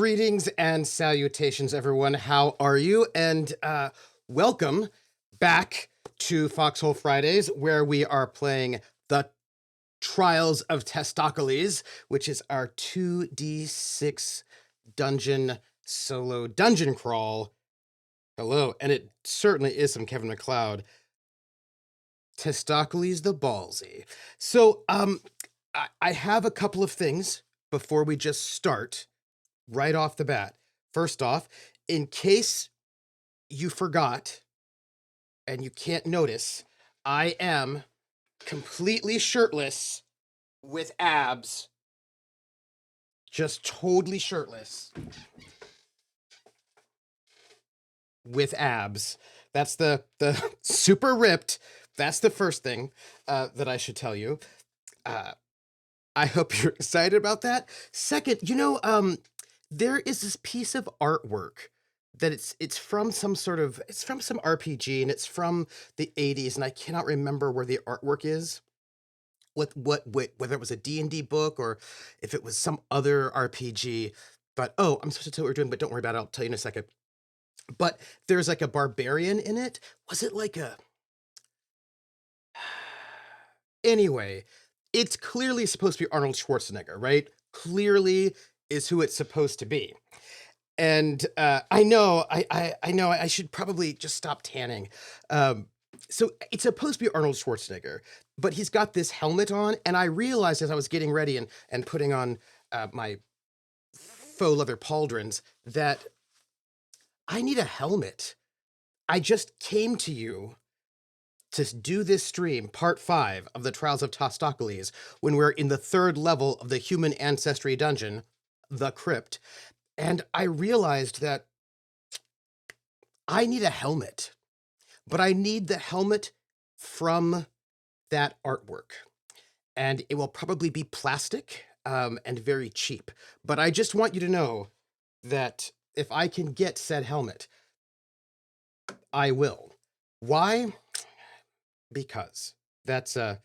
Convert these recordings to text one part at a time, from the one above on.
Greetings and salutations, everyone. How are you? And welcome back to Foxhole Fridays, where we are playing the Trials of Testaklees, which is our 2d6 dungeon solo dungeon crawl. Hello, and it certainly is some Kevin MacLeod. Testaklees the Ballsy. So, I have a couple of things before we just start right off the bat. First off, in case you forgot and you can't notice, I am completely shirtless with abs. Just totally shirtless with abs. That's the super ripped. That's the first thing that I should tell you. I hope you're excited about that. Second, there is this piece of artwork that it's from some RPG, and it's from the 80s, and I cannot remember where the artwork is. Whether it was a D&D book or if it was some other RPG. But I'm supposed to tell you what we're doing, but don't worry about it. I'll tell you in a second. But there's like a barbarian in it. Was it like a Anyway, it's clearly supposed to be Arnold Schwarzenegger, right? Clearly is who it's supposed to be. And I know I should probably just stop tanning. So it's supposed to be Arnold Schwarzenegger, but he's got this helmet on, and I realized as I was getting ready and putting on my faux leather pauldrons that I need a helmet. I just came to you to do this stream, part 5 of the Trials of Testaklees, when we're in the 3rd level of the human ancestry dungeon, the Crypt. And I realized that I need a helmet, but I need the helmet from that artwork. And it will probably be plastic and very cheap. But I just want you to know that if I can get said helmet, I will. Why? Because that's I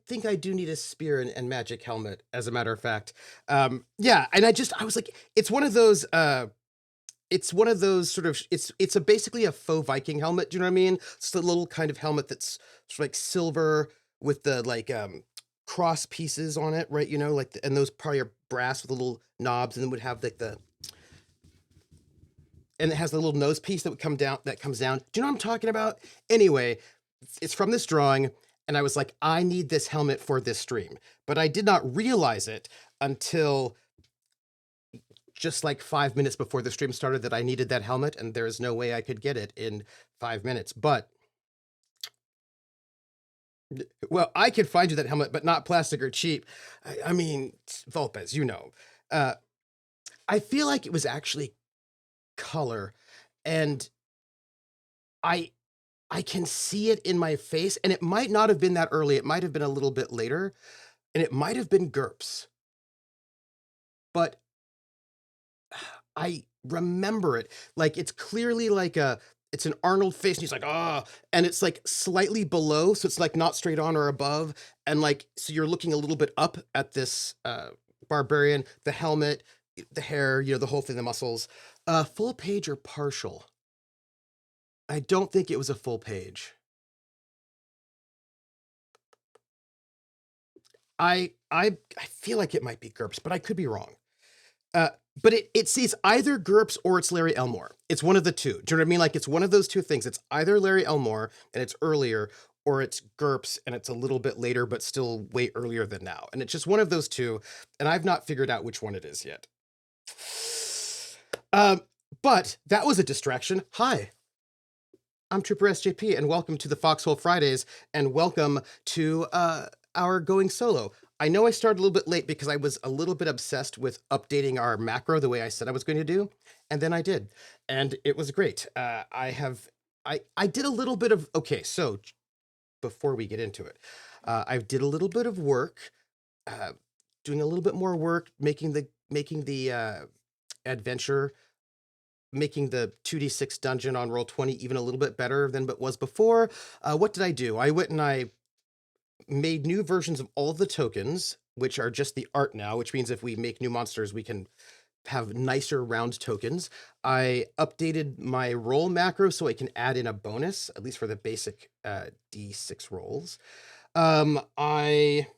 think I do need a spear and magic helmet, as a matter of fact. And I was like, it's one of those sort of, it's basically a faux Viking helmet. Do you know what I mean? It's the little kind of helmet that's sort of like silver with the cross pieces on it, right? And those probably are brass with the little knobs, and then would have and it has the little nose piece that comes down. Do you know what I'm talking about? Anyway, it's from this drawing, and I was like, I need this helmet for this stream. But I did not realize it until just like 5 minutes before the stream started that I needed that helmet, and there is no way I could get it in 5 minutes. But, well, I could find you that helmet, but not plastic or cheap. I mean, Vulpes, I feel like it was actually color, and I can see it in my face, and it might not have been that early. It might have been a little bit later, and it might have been GURPS. But I remember it. Like, it's clearly like it's an Arnold face, and he's like, and it's like slightly below, so it's like not straight on or above. And like, so you're looking a little bit up at this barbarian, the helmet, the hair, the whole thing, the muscles. Full page or partial? I don't think it was a full page. I feel like it might be GURPS, but I could be wrong. But it sees either GURPS or it's Larry Elmore. It's one of the two. Do you know what I mean? Like, it's one of those two things. It's either Larry Elmore and it's earlier, or it's GURPS and it's a little bit later, but still way earlier than now. And it's just one of those two, and I've not figured out which one it is yet. But that was a distraction. Hi, I'm troopersjp, and welcome to the Foxhole Fridays, and welcome to our going solo. I know I started a little bit late because I was a little bit obsessed with updating our macro the way I said I was going to do, and then I did, and it was great. I did a little bit of, okay, so before we get into it, I did a little bit of work, doing a little bit more work, making the adventure, making the 2d6 dungeon on Roll20 even a little bit better than it was before. What did I do? I went and I made new versions of all of the tokens, which are just the art now, which means if we make new monsters, we can have nicer round tokens. I updated my roll macro so I can add in a bonus, at least for the basic D6 rolls. I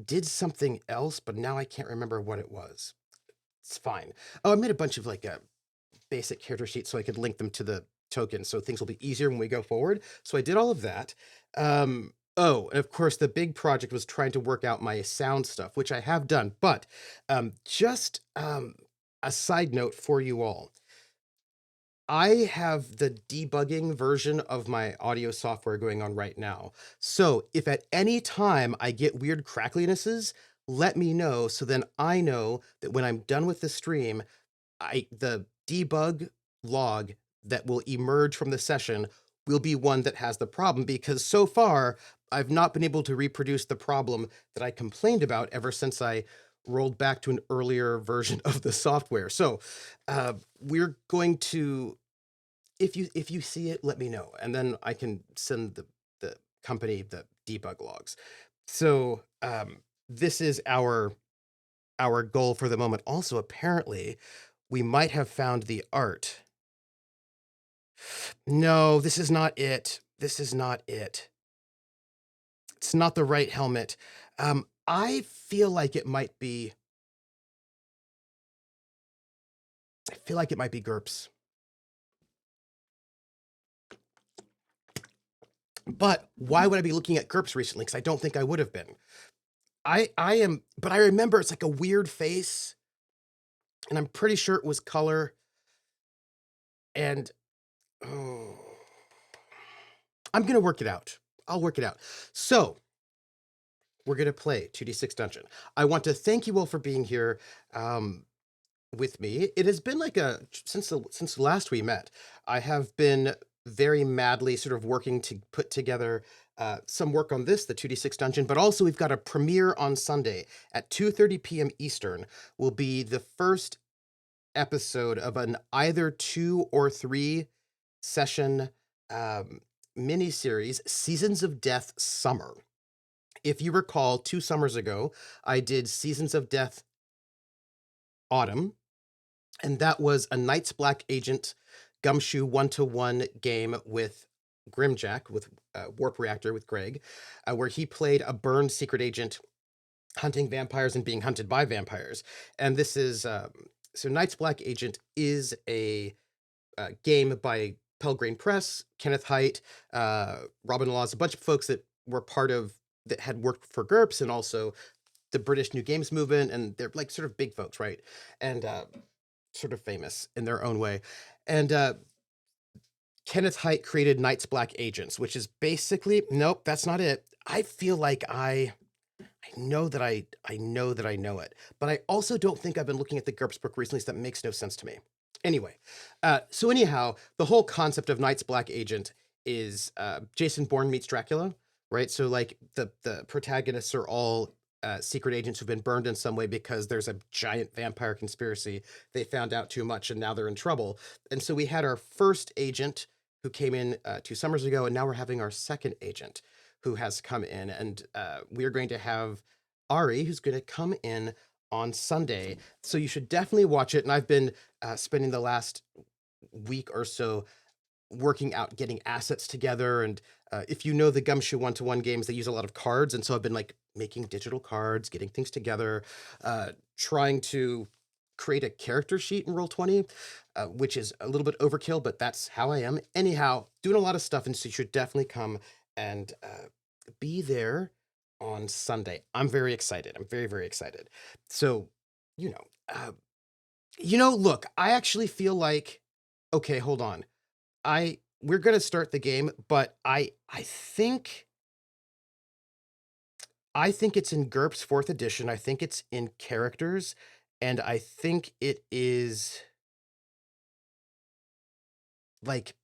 did something else, but now I can't remember what it was. It's fine. Oh, I made a bunch of like basic character sheets so I could link them to the tokens, so things will be easier when we go forward. So I did all of that. Oh, and of course, the big project was trying to work out my sound stuff, which I have done. But just a side note for you all. I have the debugging version of my audio software going on right now. So if at any time I get weird cracklinesses, let me know so then I know that when I'm done with the stream, the debug log that will emerge from the session will be one that has the problem, because so far I've not been able to reproduce the problem that I complained about ever since I rolled back to an earlier version of the software. So we're going to, if you see it, let me know, and then I can send the company the debug logs. So this is our goal for the moment. Also, apparently, we might have found the art. No, this is not it. This is not it. It's not the right helmet. I feel like it might be. I feel like it might be GURPS. But why would I be looking at GURPS recently? Because I don't think I would have been. I am, but I remember it's like a weird face, and I'm pretty sure it was color. And oh, I'm gonna work it out. I'll work it out. So we're gonna play 2d6 Dungeon. I want to thank you all for being here with me. It has been like since last we met. I have been very madly sort of working to put together some work on this, the 2d6 Dungeon, but also we've got a premiere on Sunday at 2:30 p.m. Eastern. Will be the first episode of an either 2 or 3 session mini series, Seasons of Death Summer. If you recall, 2 summers ago, I did Seasons of Death Autumn, and that was a Night's Black Agent gumshoe 1-to-1 game with Grimjack, with Warp Reactor with Greg, where he played a burned secret agent hunting vampires and being hunted by vampires. And this is so Night's Black Agent is a game by Pelgrane Press, Kenneth Hite, Robin Laws, a bunch of folks that were part of that had worked for GURPS and also the British New Games movement, and they're like sort of big folks, right? And sort of famous in their own way. And Kenneth Hite created Night's Black Agents, which is basically, nope, that's not it. I feel like I know that I know that I know it, but I also don't think I've been looking at the GURPS book recently, so that makes no sense to me. Anyway, so anyhow, the whole concept of Night's Black Agent is Jason Bourne meets Dracula, right? So like the protagonists are all secret agents who've been burned in some way because there's a giant vampire conspiracy. They found out too much and now they're in trouble. And so we had our first agent who came in 2 summers ago, and now we're having our second agent who has come in, and we are going to have Ari, who's going to come in on Sunday. So you should definitely watch it. And I've been spending the last week or so working out, getting assets together. And if you know the Gumshoe 1-to-1 games, they use a lot of cards. And so I've been like making digital cards, getting things together, trying to create a character sheet in Roll20, which is a little bit overkill, but that's how I am. Anyhow, doing a lot of stuff. And so you should definitely come and be there on Sunday. I'm very excited. I'm very, very excited. So, you know, look, I actually feel like, okay, hold on. We're gonna start the game, but I think it's in GURPS 4th edition. I think it's in characters, and I think it is like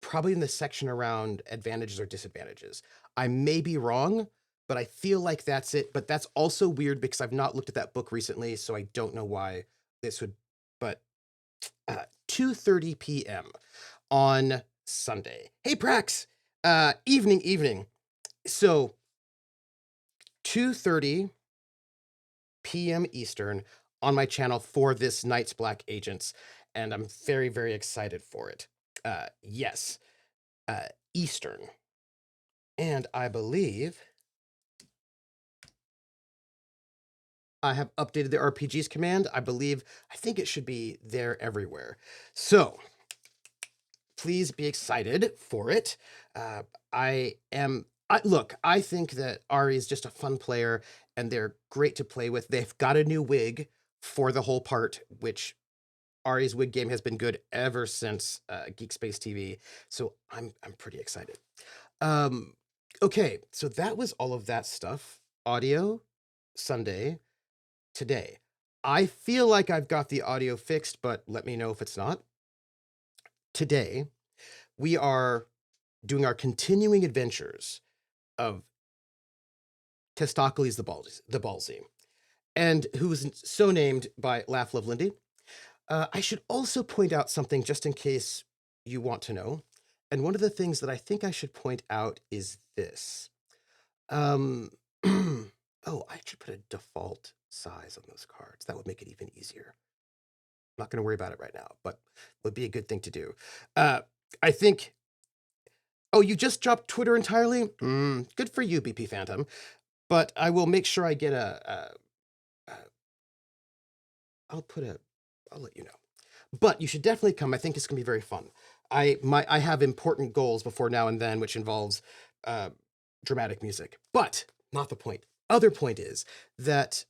probably in the section around advantages or disadvantages. I may be wrong, but I feel like that's it. But that's also weird because I've not looked at that book recently, so I don't know why this would. But 2:30 p.m. on Sunday. Hey, Prax. Evening. So 2:30 p.m. Eastern on my channel for this Night's Black Agents, and I'm very, very excited for it. Yes, Eastern. And I believe I have updated the RPGs command. I think it should be there everywhere. So please be excited for it. Uh, look, I think that Ari is just a fun player and they're great to play with. They've got a new wig for the whole part, which Ari's wig game has been good ever since Geek Space TV. So I'm pretty excited. Um, okay, so that was all of that stuff. Audio, Sunday, today. I feel like I've got the audio fixed, but let me know if it's not. Today, we are doing our continuing adventures of Testaklees the Ballsy, and who was so named by Laugh Love Lindy. I should also point out something just in case you want to know. And one of the things that I think I should point out is this. Oh, I should put a default size on those cards. That would make it even easier. I'm not going to worry about it right now, but would be a good thing to do. I think. Oh, you just dropped Twitter entirely? Good for you, BP Phantom. But I will make sure I get I'll let you know. But you should definitely come. I think it's going to be very fun. I have important goals before now and then, which involves dramatic music. But not the point. Other point is that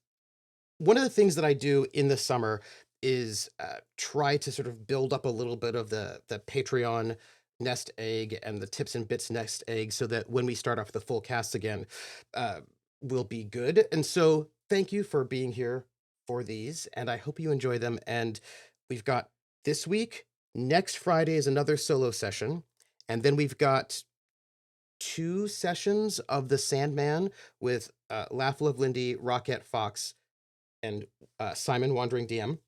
one of the things that I do in the summer is try to sort of build up a little bit of the Patreon nest egg and the Tips and Bits nest egg so that when we start off the full cast again, we'll be good. And so thank you for being here for these, and I hope you enjoy them. And we've got this week, next Friday is another solo session, and then we've got 2 sessions of the Sandman with Laugh Love Lindy, Rocket Fox, and Simon Wandering DM,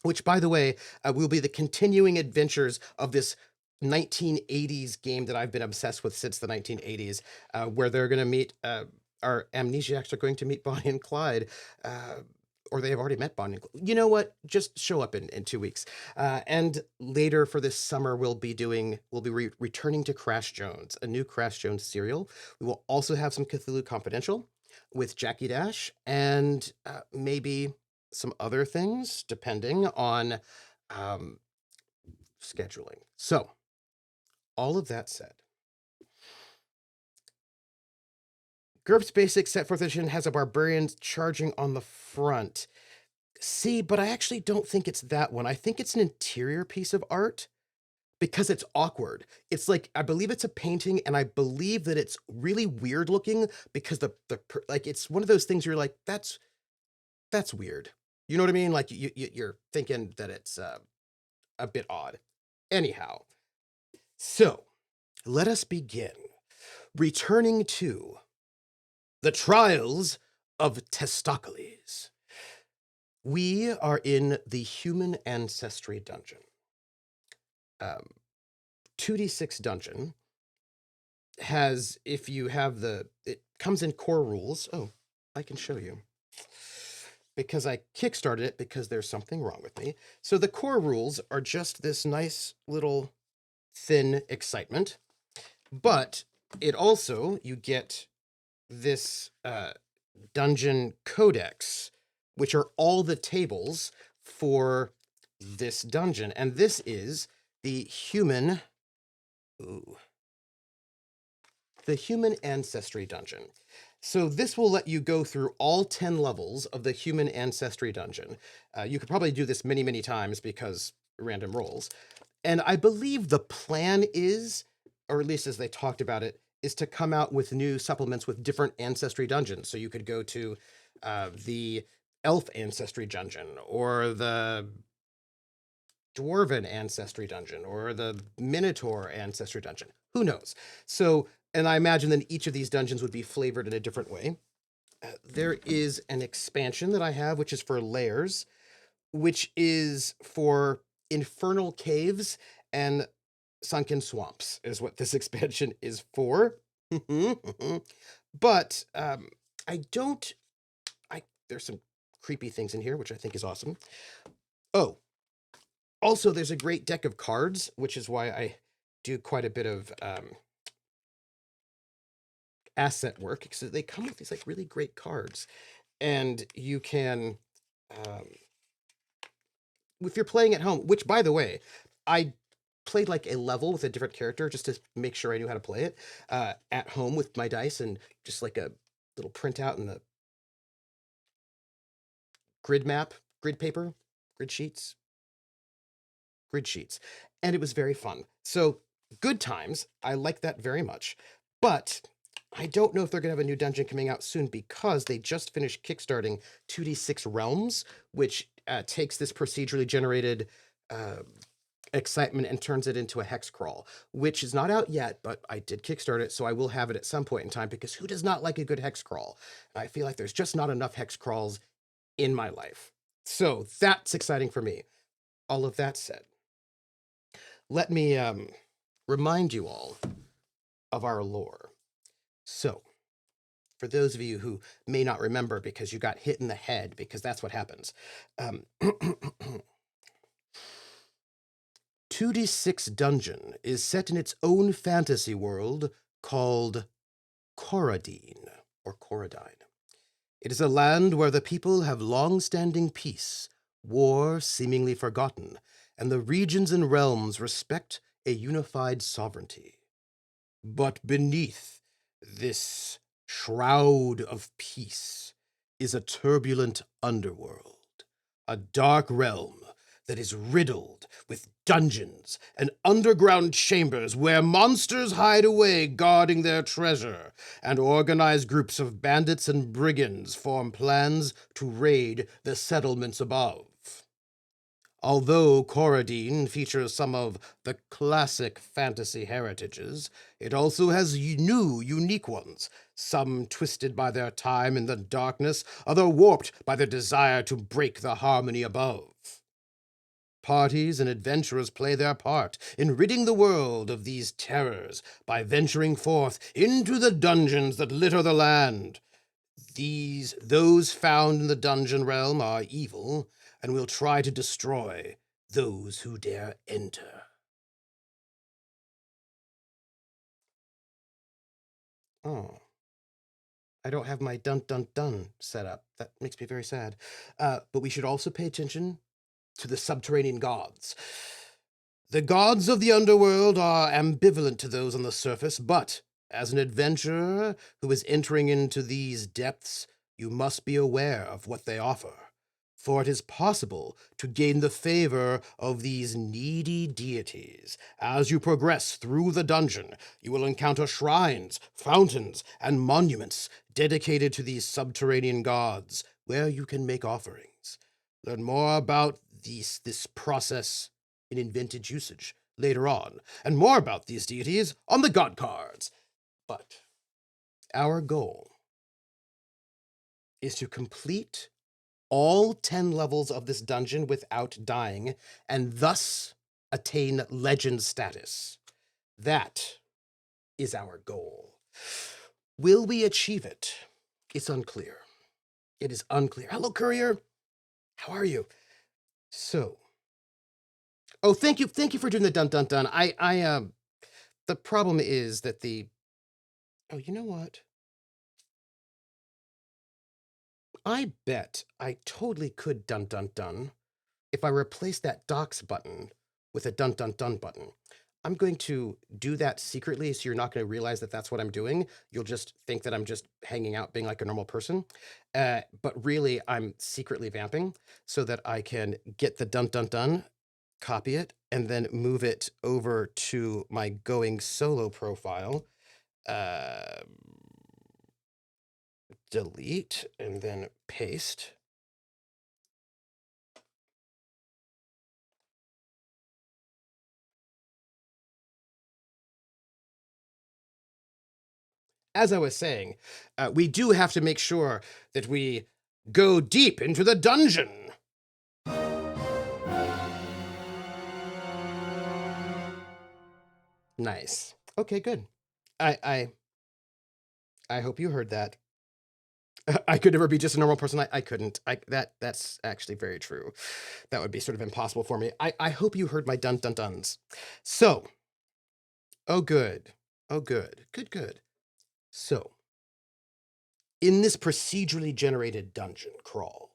which, by the way, will be the continuing adventures of this 1980s game that I've been obsessed with since the 1980s, where they're going to meet, our amnesiacs are going to meet Bonnie and Clyde, or they have already met Bonnie and Clyde. You know what? Just show up in 2 weeks. And later for this summer, we'll be returning to Crash Jones, a new Crash Jones serial. We will also have some Cthulhu Confidential with Jackie Dash, and maybe some other things, depending on scheduling. So, all of that said, GURPS Basic Set 4th Edition has a barbarian charging on the front. See, but I actually don't think it's that one. I think it's an interior piece of art because it's awkward. It's like, I believe it's a painting, and I believe that it's really weird looking because like, it's one of those things where you're like, that's weird. You know what I mean? Like, you're thinking that it's a bit odd. Anyhow, so let us begin. Returning to the trials of Testaklees. We are in the human ancestry dungeon. 2d6 dungeon has, if you have it comes in core rules. Oh, I can show you. Because I kickstarted it because there's something wrong with me. So the core rules are just this nice little thin excitement, but it also, you get this dungeon codex, which are all the tables for this dungeon. And this is the human ancestry dungeon. So this will let you go through all 10 levels of the human ancestry dungeon. You could probably do this many, many times because random rolls. And I believe the plan is, or at least as they talked about it, is to come out with new supplements with different ancestry dungeons. So you could go to the elf ancestry dungeon, or the dwarven ancestry dungeon, or the minotaur ancestry dungeon. Who knows? So, and I imagine that each of these dungeons would be flavored in a different way. There is an expansion that I have, which is for layers, which is for infernal caves and sunken swamps, is what this expansion is for. But there's some creepy things in here, which I think is awesome. Oh, also, there's a great deck of cards, which is why I do quite a bit of asset work, because they come with these like really great cards, and you can, if you're playing at home, which by the way, I played like a level with a different character just to make sure I knew how to play it at home with my dice and just like a little printout in the grid map, grid paper, grid sheets, grid sheets. And it was very fun. So good times. I like that very much. But I don't know if they're going to have a new dungeon coming out soon because they just finished kickstarting 2d6 Realms, which takes this procedurally generated excitement and turns it into a hex crawl, which is not out yet, but I did kickstart it, so I will have it at some point in time, because who does not like a good hex crawl? And I feel like there's just not enough hex crawls in my life. So that's exciting for me. All of that said, let me remind you all of our lore. So, for those of you who may not remember because you got hit in the head, because that's what happens, 2d6 Dungeon is set in its own fantasy world called Coradine, or Coradine. It is a land where the people have long-standing peace, war seemingly forgotten, and the regions and realms respect a unified sovereignty. But beneath this shroud of peace is a turbulent underworld, a dark realm that is riddled with dungeons and underground chambers where monsters hide away guarding their treasure, and organized groups of bandits and brigands form plans to raid the settlements above. Although Coradine features some of the classic fantasy heritages, it also has new, unique ones, some twisted by their time in the darkness, other warped by their desire to break the harmony above. Parties and adventurers play their part in ridding the world of these terrors by venturing forth into the dungeons that litter the land. Those found in the dungeon realm are evil, and will try to destroy those who dare enter. Oh, I don't have my dun dun dun set up. That makes me very sad. But we should also pay attention to the subterranean gods. The gods of the underworld are ambivalent to those on the surface, but as an adventurer who is entering into these depths, you must be aware of what they offer. For it is possible to gain the favor of these needy deities. As you progress through the dungeon, you will encounter shrines, fountains, and monuments dedicated to these subterranean gods, where you can make offerings. Learn more about this process in vintage usage later on, and more about these deities on the god cards. But our goal is to complete all 10 levels of this dungeon without dying, and thus attain legend status. That is our goal. Will we achieve it? It's unclear. It is unclear. Hello, Courier. How are you? So, oh, thank you for doing the dun dun dun. The problem is that oh, you know what? I bet I totally could dun dun dun if I replace that docs button with a dun dun dun button. I'm going to do that secretly, so you're not going to realize that that's what I'm doing. You'll just think that I'm just hanging out being like a normal person. But really, I'm secretly vamping so that I can get the dun dun dun, copy it, and then move it over to my going solo profile. Delete, and then paste. As I was saying, we do have to make sure that we go deep into the dungeon. Nice. Okay, good. I hope you heard that. I could never be just a normal person. I couldn't. That's actually very true. That would be sort of impossible for me. I hope you heard my dun-dun-duns. So, oh good. Oh good. Good, good. So, in this procedurally generated dungeon crawl,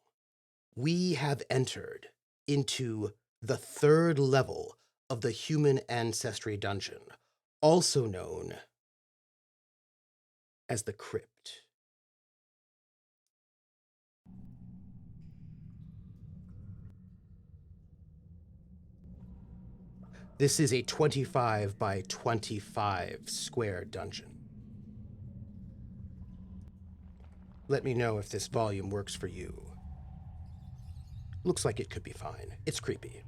we have entered into the third level of the human ancestry dungeon, also known as the Crypt. This is a 25 by 25 square dungeon. Let me know if this volume works for you. Looks like it could be fine. It's creepy.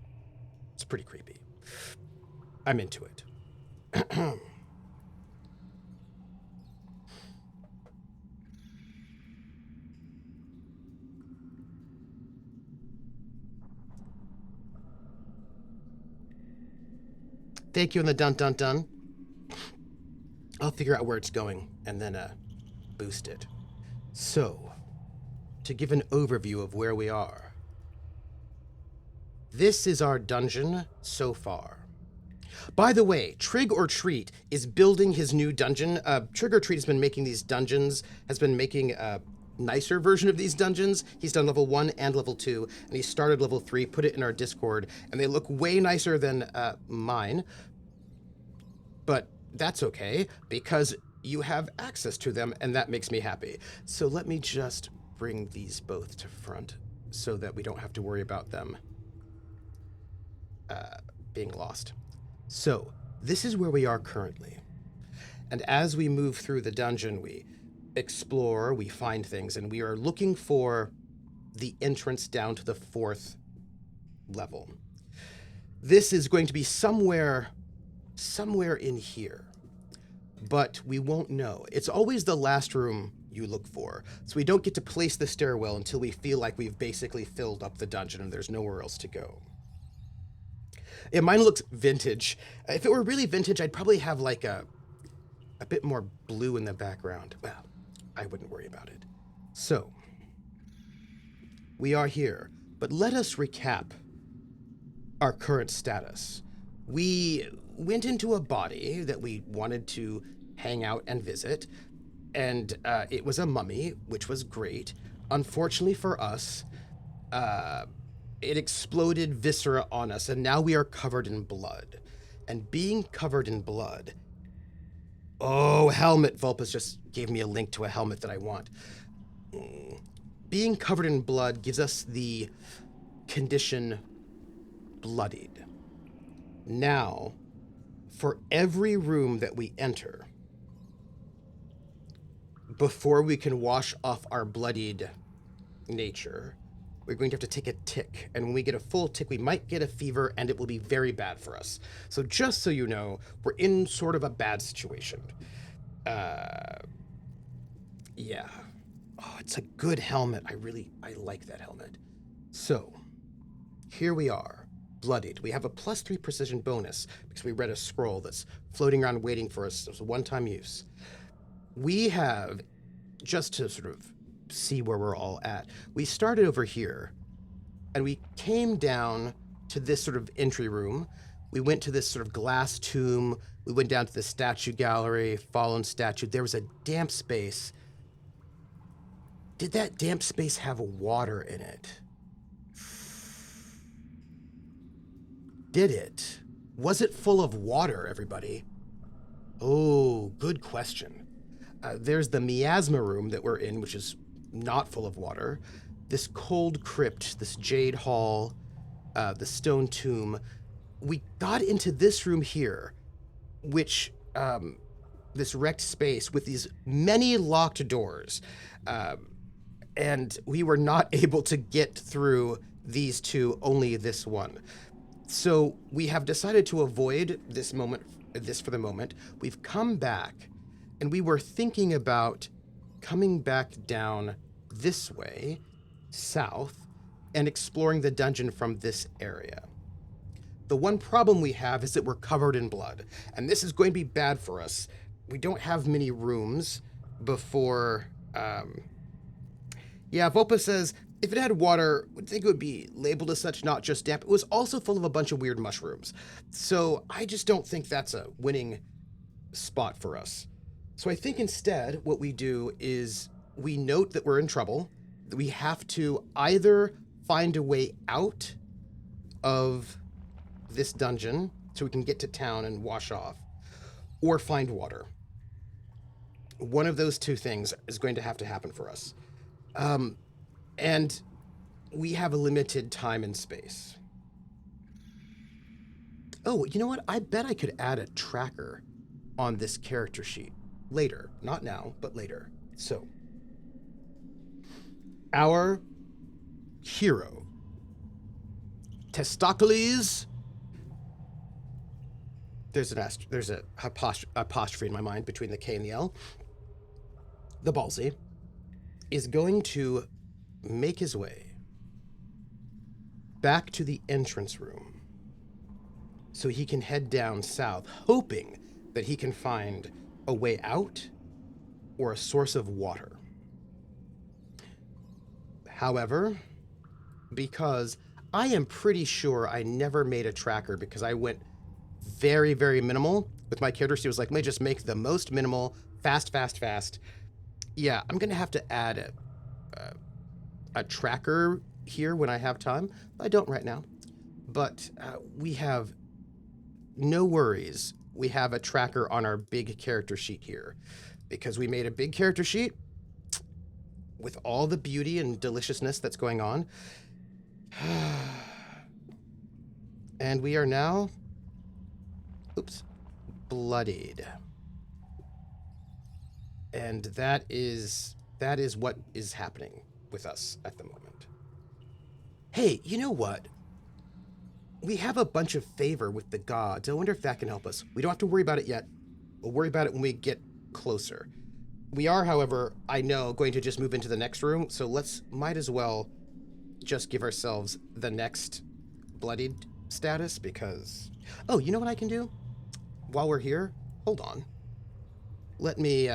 It's pretty creepy. I'm into it. Thank you on the dun-dun-dun. I'll figure out where it's going and then boost it. So, to give an overview of where we are, this is our dungeon so far. By the way, Trig or Treat is building his new dungeon. Trig or Treat has been making these dungeons, has been making a nicer version of these dungeons. He's done level 1 and level 2, and he started level 3, put it in our Discord, and they look way nicer than mine. But that's okay, because you have access to them, and that makes me happy. So let me just bring these both to front so that we don't have to worry about them being lost. So, this is where we are currently. And as we move through the dungeon, we explore, we find things, and we are looking for the entrance down to the 4th level. This is going to be somewhere in here, but we won't know. It's always the last room you look for, so we don't get to place the stairwell until we feel like we've basically filled up the dungeon and there's nowhere else to go. Yeah, mine looks vintage. If it were really vintage, I'd probably have like a bit more blue in the background. Well, I wouldn't worry about it. So, we are here, but let us recap our current status. We went into a body that we wanted to hang out and visit, and it was a mummy, which was great. Unfortunately for us, it exploded viscera on us, and now we are covered in blood. And being covered in blood... Oh, helmet! Vulpus just gave me a link to a helmet that I want. Being covered in blood gives us the condition bloodied. Now, for every room that we enter, before we can wash off our bloodied nature, we're going to have to take a tick. And when we get a full tick, we might get a fever, and it will be very bad for us. So just so you know, we're in sort of a bad situation. Yeah. Oh, it's a good helmet. I like that helmet. So, here we are, bloodied. We have a +3 precision bonus because we read a scroll that's floating around waiting for us. It's a one-time use. We have, just to sort of see where we're all at, we started over here, and we came down to this sort of entry room. We went to this sort of glass tomb. We went down to the statue gallery, fallen statue. There was a damp space. Did that damp space have water in it? Did it? Was it full of water, everybody? Oh, good question. There's the miasma room that we're in, which is not full of water. This cold crypt, this jade hall, the stone tomb. We got into this room here, which, this wrecked space with these many locked doors. And we were not able to get through these two, only this one. So we have decided to avoid this for the moment. We've come back, and we were thinking about coming back down this way, south, and exploring the dungeon from this area. The one problem we have is that we're covered in blood, and this is going to be bad for us. We don't have many rooms before Yeah, Vopa says, if it had water, would think it would be labeled as such, not just damp. It was also full of a bunch of weird mushrooms. So I just don't think that's a winning spot for us. So I think instead what we do is we note that we're in trouble, that we have to either find a way out of this dungeon so we can get to town and wash off, or find water. One of those two things is going to have to happen for us. And we have a limited time and space. Oh, you know what? I bet I could add a tracker on this character sheet later. Not now, but later. So, our hero, Testaklees. There's a apostrophe in my mind between the K and the L. The Ballsy is going to make his way back to the entrance room so he can head down south, hoping that he can find a way out or a source of water. However, because I am pretty sure I never made a tracker because I went very, very minimal with my character. She was like, let me just make the most minimal, fast. Yeah, I'm going to have to add a tracker here when I have time. I don't right now. But we have no worries. We have a tracker on our big character sheet here because we made a big character sheet with all the beauty and deliciousness that's going on. And we are now, bloodied. And that is what is happening with us at the moment. Hey, you know what? We have a bunch of favor with the gods. I wonder if that can help us. We don't have to worry about it yet. We'll worry about it when we get closer. We are, however, I know, going to just move into the next room, so might as well just give ourselves the next bloodied status because... Oh, you know what I can do? While we're here, hold on. Let me,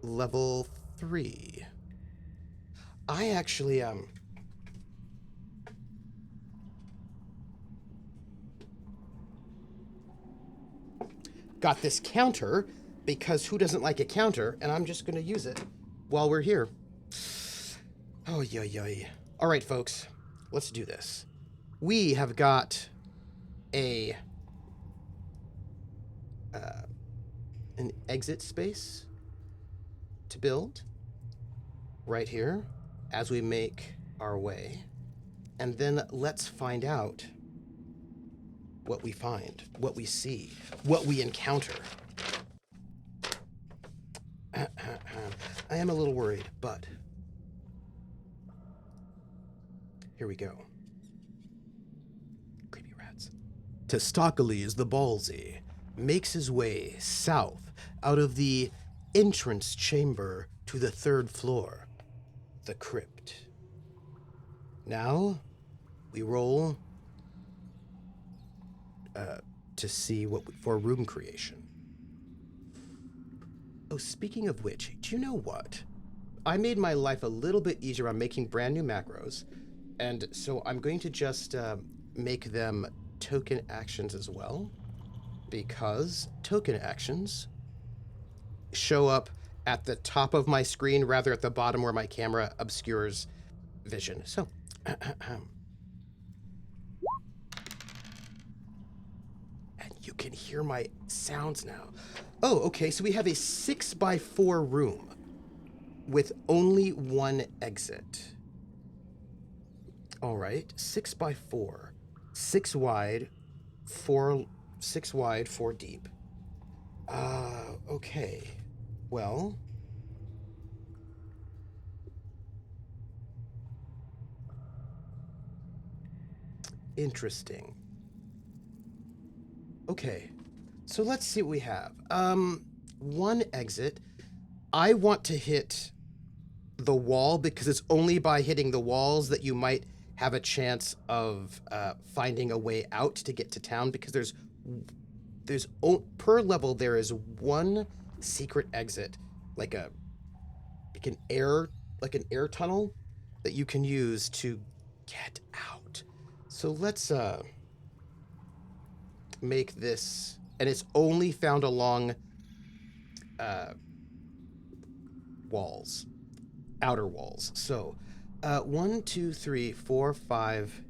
level 3. I actually, got this counter because who doesn't like a counter? And I'm just going to use it while we're here. Oh, yoy. All right, folks, let's do this. We have got an exit space to build right here as we make our way. And then let's find out what we find, what we see, what we encounter. I am a little worried, but here we go. Creepy rats. Testaklees the Ballsy makes his way south out of the entrance chamber to the 3rd floor, the Crypt. Now, we roll to see for room creation. Oh, speaking of which, do you know what? I made my life a little bit easier on making brand new macros, and so I'm going to just make them token actions as well, because token actions show up at the top of my screen rather at the bottom where my camera obscures vision. So, and you can hear my sounds now. Oh, okay, so we have a 6x4 room with only one exit. All right, 6x4, 6 wide, 4 deep. Okay. Well, interesting. Okay, so let's see what we have. One exit. I want to hit the wall because it's only by hitting the walls that you might have a chance of finding a way out to get to town, because there's per level there is one secret exit, like a like an air tunnel that you can use to get out. So let's make this, and it's only found along walls, outer walls. So 1, 2, 3, 4, 5.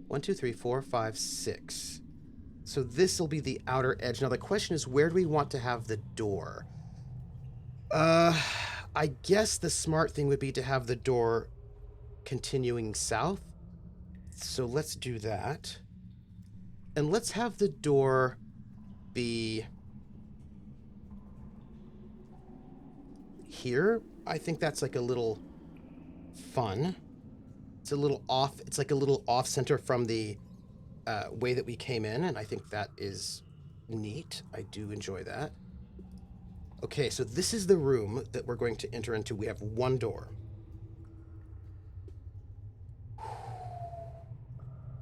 1, 2, 3, 4, 5, 6. So this will be the outer edge. Now the question is, where do we want to have the door? I guess the smart thing would be to have the door continuing south. So let's do that. And let's have the door be here. I think that's like a little fun. It's a little off. It's like a little off center from the way that we came in. And I think that is neat. I do enjoy that. Okay, so this is the room that we're going to enter into. We have one door.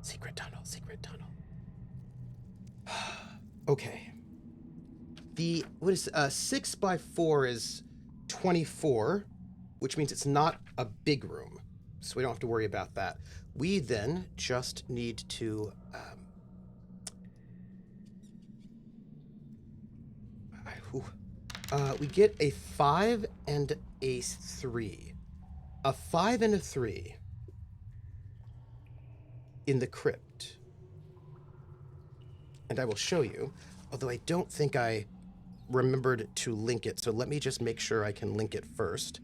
Secret tunnel, secret tunnel. Okay. The, what is, 6 by 4 is 24, which means it's not a big room. So we don't have to worry about that. We then just need to, we get a 5 and a 3. A 5 and a 3 in the crypt. And I will show you, although I don't think I remembered to link it. So let me just make sure I can link it first.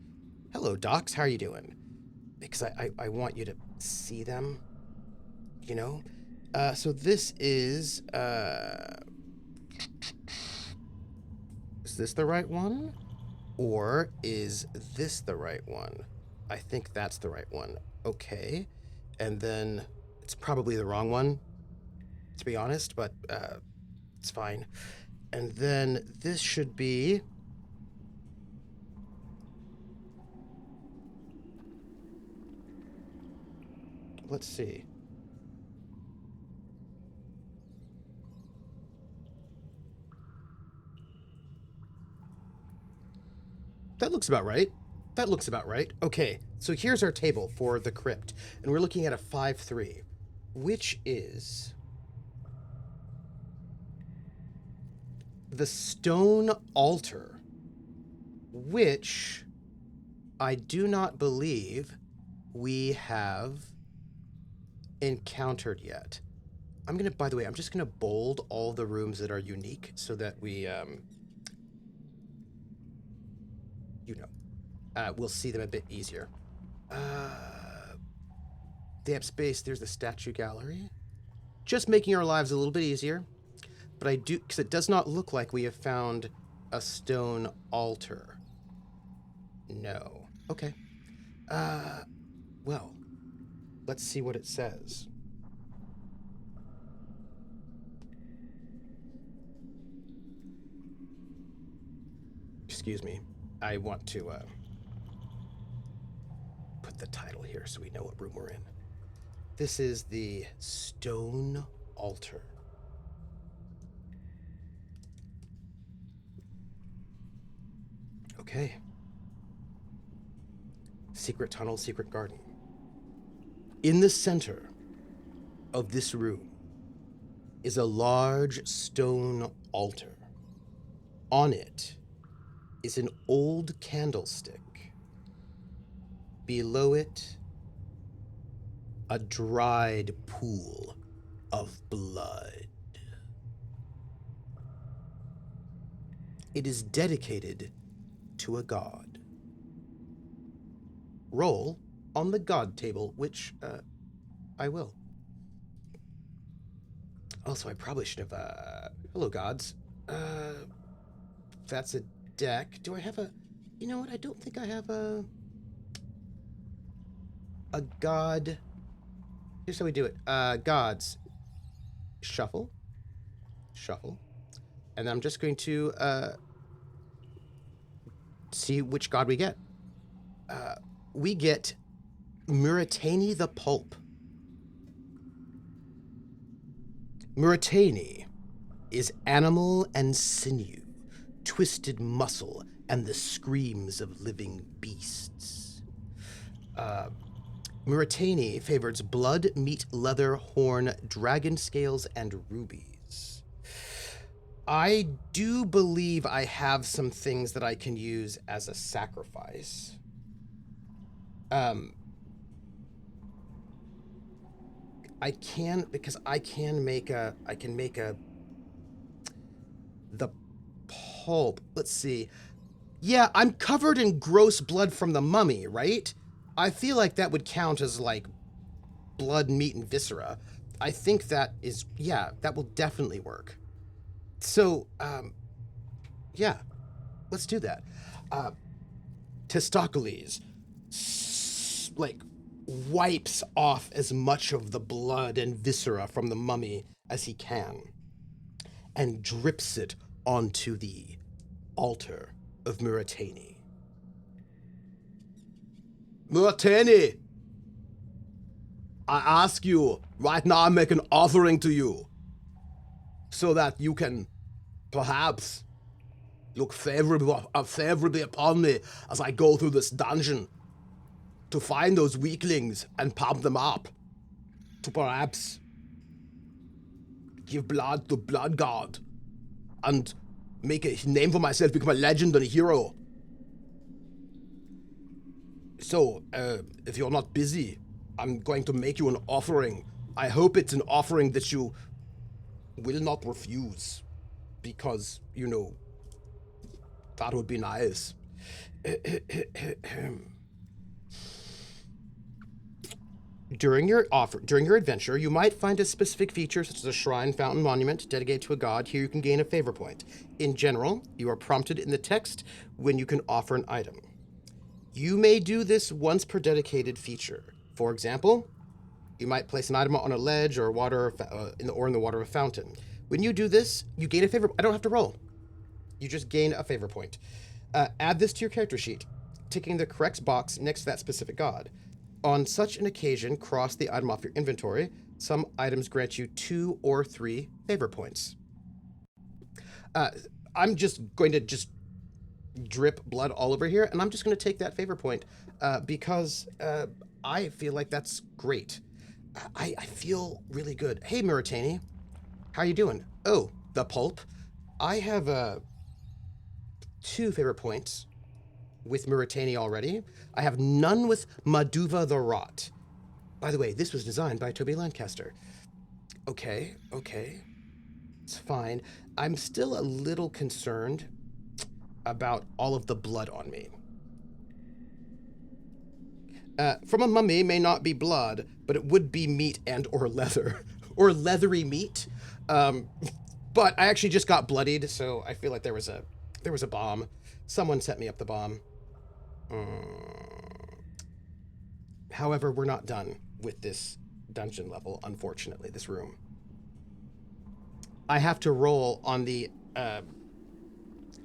Hello, docs. How are you doing? Because I want you to see them, you know? So this is this the right one? Or is this the right one? I think that's the right one. Okay. And then it's probably the wrong one, to be honest, but it's fine. And then this should be... Let's see. That looks about right. That looks about right. Okay, so here's our table for the crypt. And we're looking at a 5-3, which is the stone altar, which I do not believe we have encountered yet. I'm going to, by the way, I'm just going to bold all the rooms that are unique so that we, you know, we'll see them a bit easier. Damp space, there's the statue gallery. Just making our lives a little bit easier. But I do, because it does not look like we have found a stone altar. No. Okay. Well, let's see what it says. Excuse me. I want to put the title here so we know what room we're in. This is the stone altar. Okay. Secret tunnel, secret garden. In the center of this room is a large stone altar. On it is an old candlestick. Below it, a dried pool of blood. It is dedicated to a god. Roll on the god table, which I will. Also, I probably should have, hello gods. That's a deck. Do I have a, you know what, I don't think I have a god. Here's how we do it. Gods. Shuffle. Shuffle. And I'm just going to see which god we get. We get Muratani the Pulp. Muratani is animal and sinew, twisted muscle and the screams of living beasts. Muratani favors blood, meat, leather, horn, dragon scales, and rubies. I do believe I have some things that I can use as a sacrifice. I can, because I can make the pulp. Let's see. Yeah, I'm covered in gross blood from the mummy, right? I feel like that would count as, like, blood, meat, and viscera. I think that is, yeah, that will definitely work. So, yeah, let's do that. Testaklees, like, wipes off as much of the blood and viscera from the mummy as he can and drips it onto the altar of Muratani. Muratani! I ask you, right now I make an offering to you, so that you can perhaps look favorably upon me as I go through this dungeon to find those weaklings and pump them up, to perhaps give blood to Blood God, and make a name for myself, become a legend and a hero. So, if you're not busy, I'm going to make you an offering. I hope it's an offering that you will not refuse, because, you know, that would be nice. During your adventure, you might find a specific feature such as a shrine, fountain, monument dedicated to a god. Here you can gain a favor point. In general, you are prompted in the text when you can offer an item. You may do this once per dedicated feature. For example, you might place an item on a ledge or in the water of a fountain. When you do this, you gain a favor. I don't have to roll. You just gain a favor point. Add this to your character sheet, ticking the correct box next to that specific god. On such an occasion, cross the item off your inventory. Some items grant you 2 or 3 favor points. I'm just going to drip blood all over here, and I'm just going to take that favor point because I feel like that's great. I feel really good. Hey, Muratani, how you doing? Oh, the pulp. I have 2 favor points with Muratani already. I have none with Maduva the Rot. By the way, this was designed by Toby Lancaster. Okay. It's fine. I'm still a little concerned about all of the blood on me. From a mummy may not be blood, but it would be meat and or leather. Or leathery meat. But I actually just got bloodied, so I feel like there was a bomb. Someone set me up the bomb. However, we're not done with this dungeon level, unfortunately, this room. I have to roll on the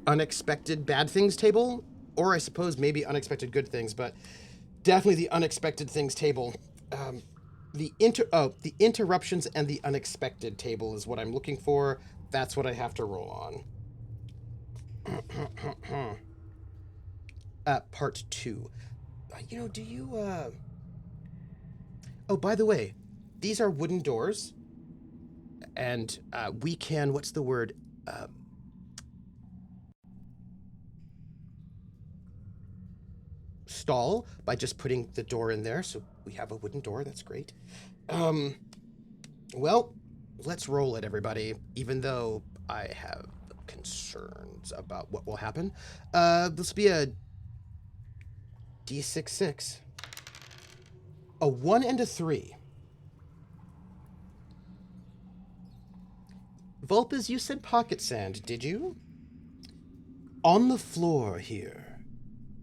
unexpected bad things table, or I suppose maybe unexpected good things, but definitely the unexpected things table. The interruptions and the unexpected table is what I'm looking for. That's what I have to roll on. Part 2. You know, do you, Oh, by the way, these are wooden doors. And, we can, what's the word? Stall by just putting the door in there. So we have a wooden door. That's great. Well, let's roll it, everybody, even though I have concerns about what will happen. This will be a D6-6. A 1 and a 3. Vulpes, you said pocket sand, did you? On the floor here,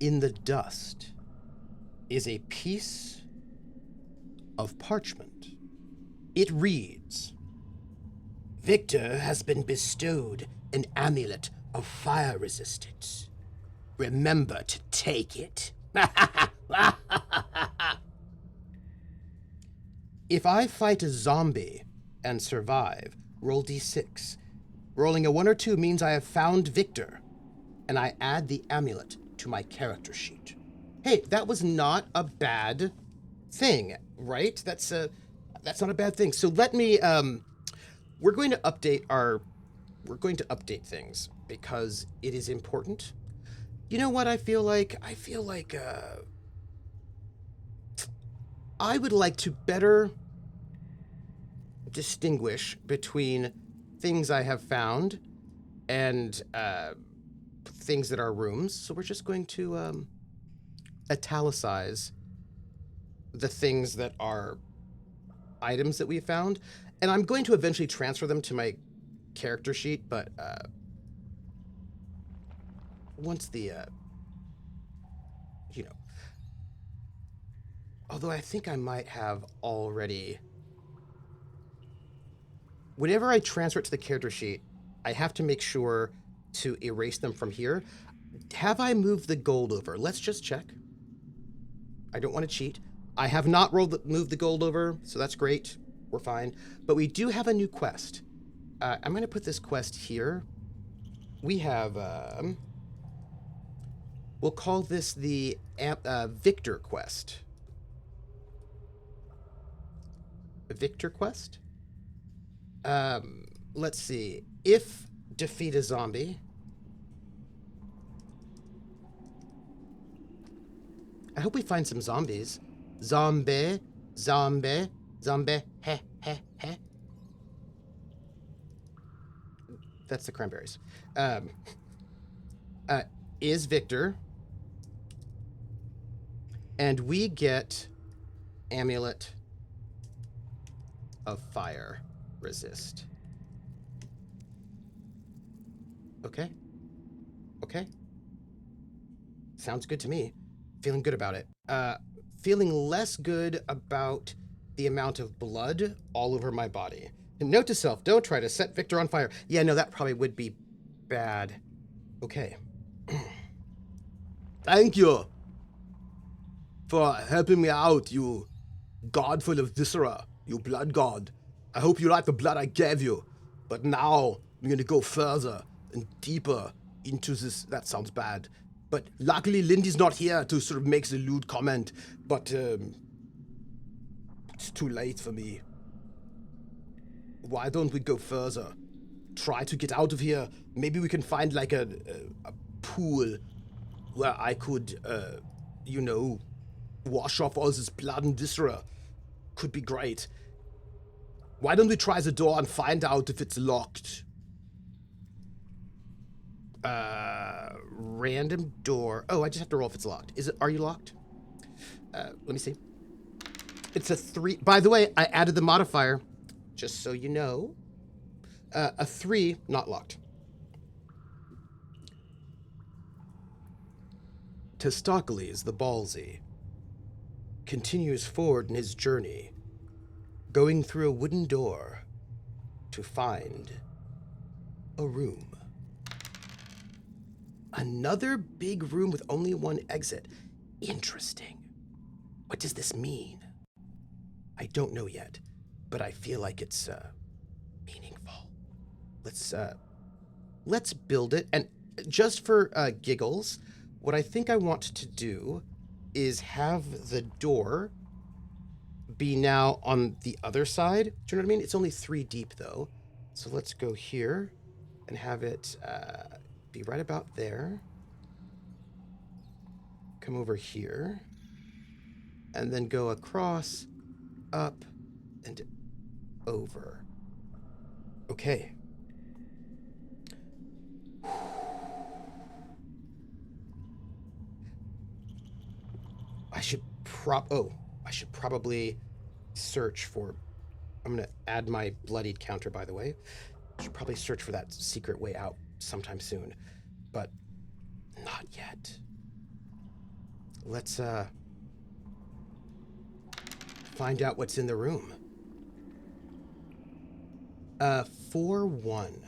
in the dust, is a piece of parchment. It reads, Victor has been bestowed an amulet of fire resistance. Remember to take it. If I fight a zombie and survive, roll d6. Rolling a 1 or 2 means I have found Victor. and I add the amulet to my character sheet. Hey, that was not a bad thing, right? That's not a bad thing. So let me we're going to update things because it is important. You know what I feel like? I would like to better distinguish between things I have found and things that are rooms. So we're just going to italicize the things that are items that we found. And I'm going to eventually transfer them to my character sheet, but once the, you know, although I think I might have already, whenever I transfer it to the character sheet, I have to make sure to erase them from here. Have I moved the gold over? Let's just check. I don't want to cheat. I have not moved the gold over, so that's great. We're fine. But we do have a new quest. I'm going to put this quest here. We have, we'll call this the Victor quest. Victor quest? Let's see. If defeat a zombie. I hope we find some zombies. Zombie, zombie, zombie, heh, heh, heh. That's the cranberries. Is Victor. And we get amulet of fire resist. Okay. Okay. Sounds good to me. Feeling good about it. Feeling less good about the amount of blood all over my body. And note to self, don't try to set Victor on fire. Yeah, no, that probably would be bad. Okay. Thank you for helping me out, you god full of viscera, you blood god. I hope you like the blood I gave you. But now I'm going to go further and deeper into this. That sounds bad. But luckily Lindy's not here to sort of make the lewd comment. But it's too late for me. Why don't we go further? Try to get out of here. Maybe we can find like a pool where I could, you know, wash off all this blood and viscera. Could be great. Why don't we try the door and find out if it's locked? Random door. Oh, I just have to roll if it's locked. Are you locked? Let me see. It's a 3. By the way, I added the modifier, just so you know. A 3, not locked. Testaklees the Ballsy continues forward in his journey, going through a wooden door to find a room. Another big room with only one exit. Interesting. What does this mean? I don't know yet, but I feel like it's meaningful. Let's build it. And just for giggles, what I think I want to do is have the door be now on the other side. Do you know what I mean? It's only 3 deep though. So let's go here and have it be right about there. Come over here. And then go across, up, and over. Okay. I should probably search for, I'm gonna add my bloodied counter, by the way. I should probably search for that secret way out sometime soon, but not yet. Let's find out what's in the room. 4-1.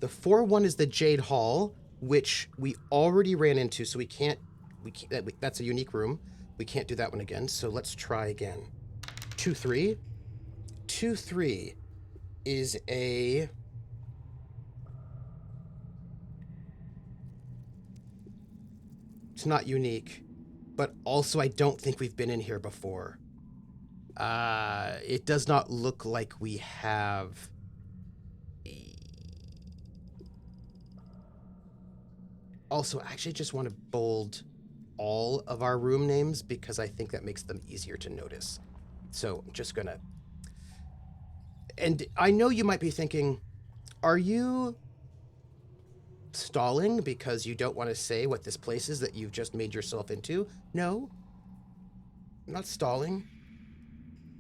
The 4-1 is the Jade Hall, which we already ran into, so that's a unique room. We can't do that one again, so let's try again. 2-3. 2-3 is a It's not unique. But also, I don't think we've been in here before. It does not look like we have. Also, I actually just want to bold all of our room names because I think that makes them easier to notice. So I'm just gonna. And I know you might be thinking, are you stalling because you don't want to say what this place is that you've just made yourself into? No, I'm not stalling.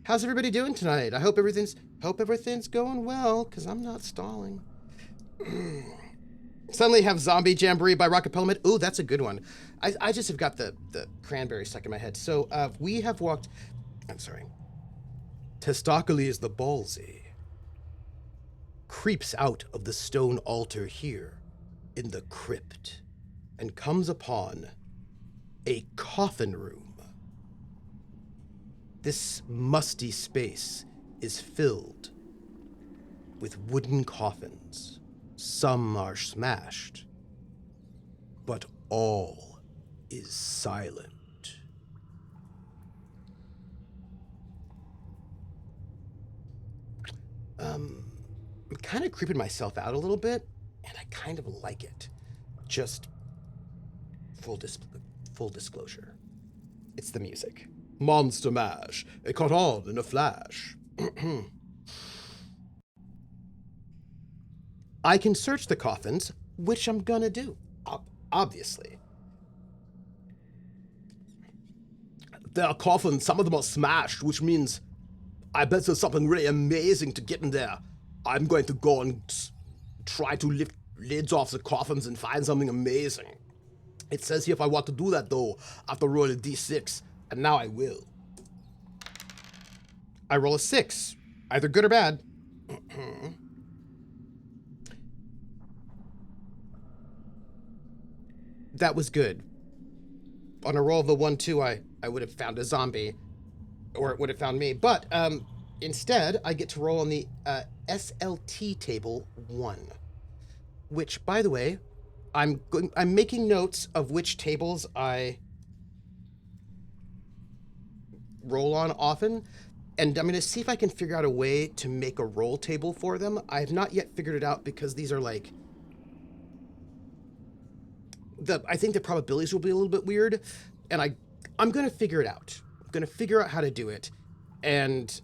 How's everybody doing tonight? I hope everything's going well, because I'm not stalling. Suddenly have Zombie Jamboree by Rockapella. Ooh, that's a good one. I just have got the cranberry stuck in my head. So we have walked. I'm sorry. Testaklees the Ballsy creeps out of the stone altar here in the crypt and comes upon a coffin room. This musty space is filled with wooden coffins. Some are smashed, but all is silent. I'm kind of creeping myself out a little bit, and I kind of like it. Just full disclosure. It's the music. Monster mash. It caught on in a flash. I can search the coffins, which I'm gonna do, obviously. There are coffins, some of them are smashed, which means I bet there's something really amazing to get in there. I'm going to go and try to lift lids off the coffins and find something amazing. It says here if I want to do that, though, I have to roll a d6, and now I will. I roll a 6, either good or bad. That was good. On a roll of a 1-2, I would have found a zombie, or it would have found me. But instead, I get to roll on the SLT table 1, which, by the way, I'm making notes of which tables I roll on often, and I'm going to see if I can figure out a way to make a roll table for them. I have not yet figured it out because these are like I think the probabilities will be a little bit weird, and I'm going to figure it out. I'm going to figure out how to do it, and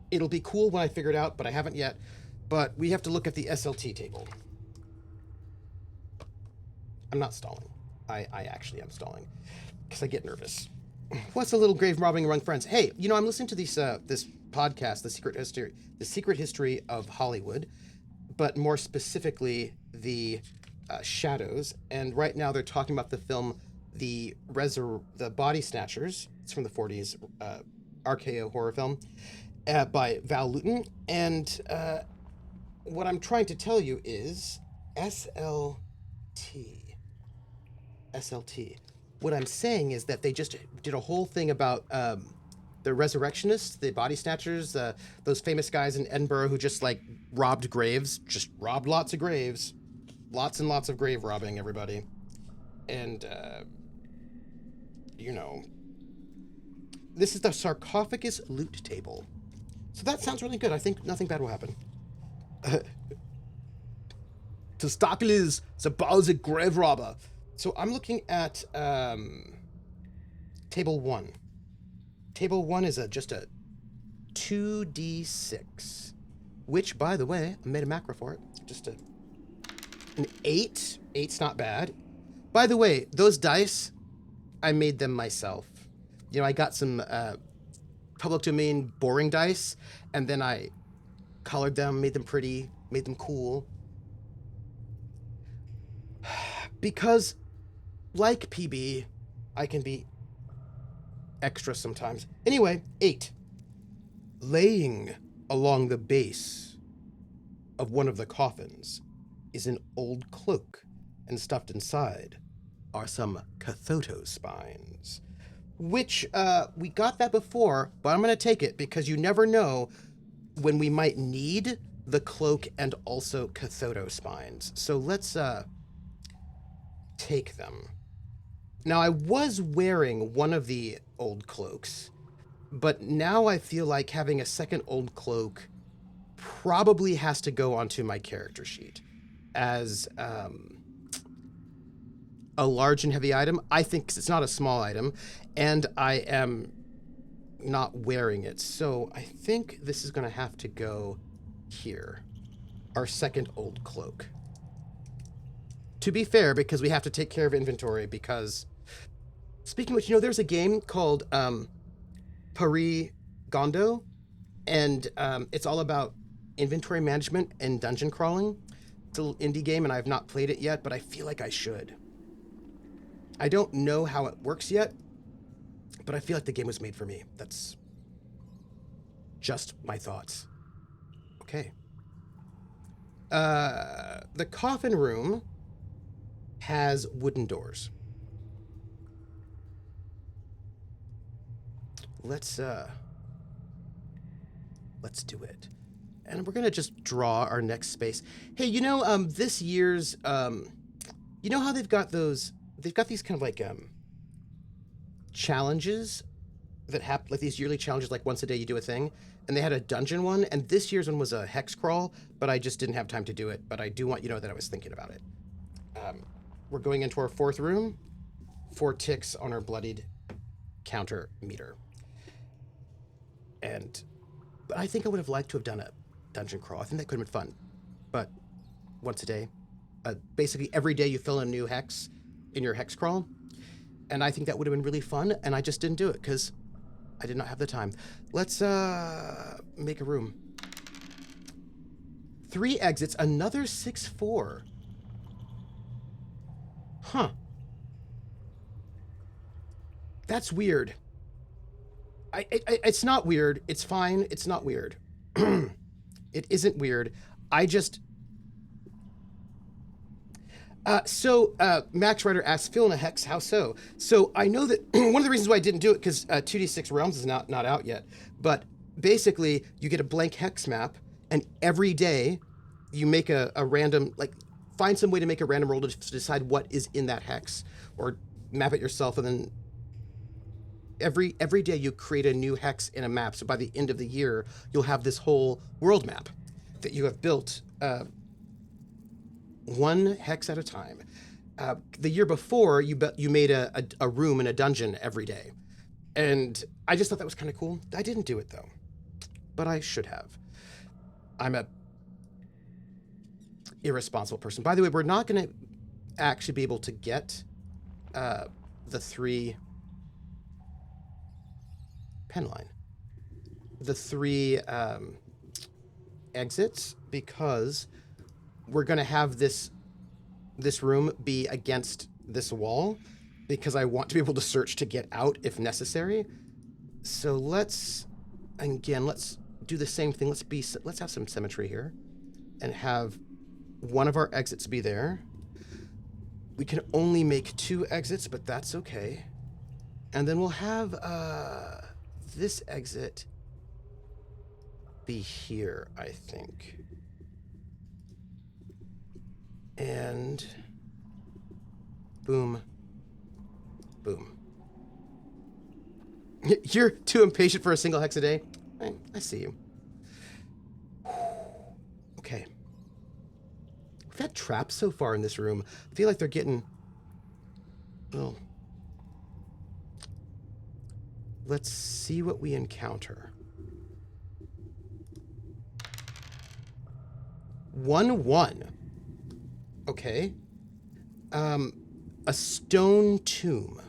it'll be cool when I figure it out, but I haven't yet. But we have to look at the SLT table. I'm not stalling. I actually am stalling because I get nervous. What's a little grave robbing among friends? Hey, you know, I'm listening to this podcast, The Secret History of Hollywood, but more specifically the Shadows. And right now they're talking about the film The Body Snatchers. It's from the 40s, RKO horror film by Val Lewton. And what I'm trying to tell you is SLT. What I'm saying is that they just did a whole thing about the resurrectionists, the body snatchers, those famous guys in Edinburgh who just like robbed graves, just robbed lots of graves, lots and lots of grave robbing, everybody. And, you know, this is the sarcophagus loot table. So that sounds really good. I think nothing bad will happen. Testaklees the Ballsy grave robber. So I'm looking at table 1. Table 1 is just a 2d6, which, by the way, I made a macro for it. Just an 8. 8's not bad. By the way, those dice, I made them myself. You know, I got some public domain boring dice, and then I colored them, made them pretty, made them cool. Because, like PB, I can be extra sometimes. Anyway, 8. Laying along the base of one of the coffins is an old cloak, and stuffed inside are some Cathoto spines. Which, we got that before, but I'm going to take it because you never know when we might need the cloak and also Cathoto spines. So let's, take them. Now, I was wearing one of the old cloaks, but now I feel like having a second old cloak probably has to go onto my character sheet as a large and heavy item. I think it's not a small item, and I am not wearing it. So I think this is going to have to go here. Our second old cloak. To be fair, because we have to take care of inventory, because speaking of which, you know, there's a game called Paris Gondo, and it's all about inventory management and dungeon crawling. It's a little indie game, and I have not played it yet, but I feel like I should. I don't know how it works yet, but I feel like the game was made for me. That's just my thoughts. Okay. The coffin room has wooden doors. Let's do it. And we're gonna just draw our next space. Hey, you know, this year's, you know how they've got these kind of like, challenges that happen, like these yearly challenges, like once a day you do a thing, and they had a dungeon one, and this year's one was a hex crawl, but I just didn't have time to do it, but I do want you to know that I was thinking about it. We're going into our fourth room, 4 ticks on our bloodied counter meter. But I think I would have liked to have done a dungeon crawl. I think that could have been fun. But once a day, basically every day you fill in a new hex in your hex crawl. And I think that would have been really fun, and I just didn't do it because I did not have the time. Let's make a room. 3 exits, another 6-4. Huh. That's weird. It's not weird. It's fine. It's not weird. It isn't weird. I just... Max Rider asks, fill in a hex, how so? So I know that one of the reasons why I didn't do it, because 2D6 Realms is not out yet, but basically you get a blank hex map, and every day you make a random, like, find some way to make a random roll to decide what is in that hex, or map it yourself, and then every day you create a new hex in a map. So by the end of the year, you'll have this whole world map that you have built, one hex at a time. The year before, you made a room in a dungeon every day. And I just thought that was kind of cool. I didn't do it, though. But I should have. I'm a irresponsible person. By the way, we're not going to actually be able to get the 3 pen line. The 3 exits, because we're going to have this room be against this wall, because I want to be able to search to get out if necessary. So let's do the same thing. Let's have some symmetry here and have one of our exits be there. We can only make 2 exits, but that's okay. And then we'll have this exit be here, I think. And boom, boom. You're too impatient for a single hex a day? I see you. Okay. We've had traps so far in this room. I feel like they're getting... Well, let's see what we encounter. 1-1. Okay. A stone tomb.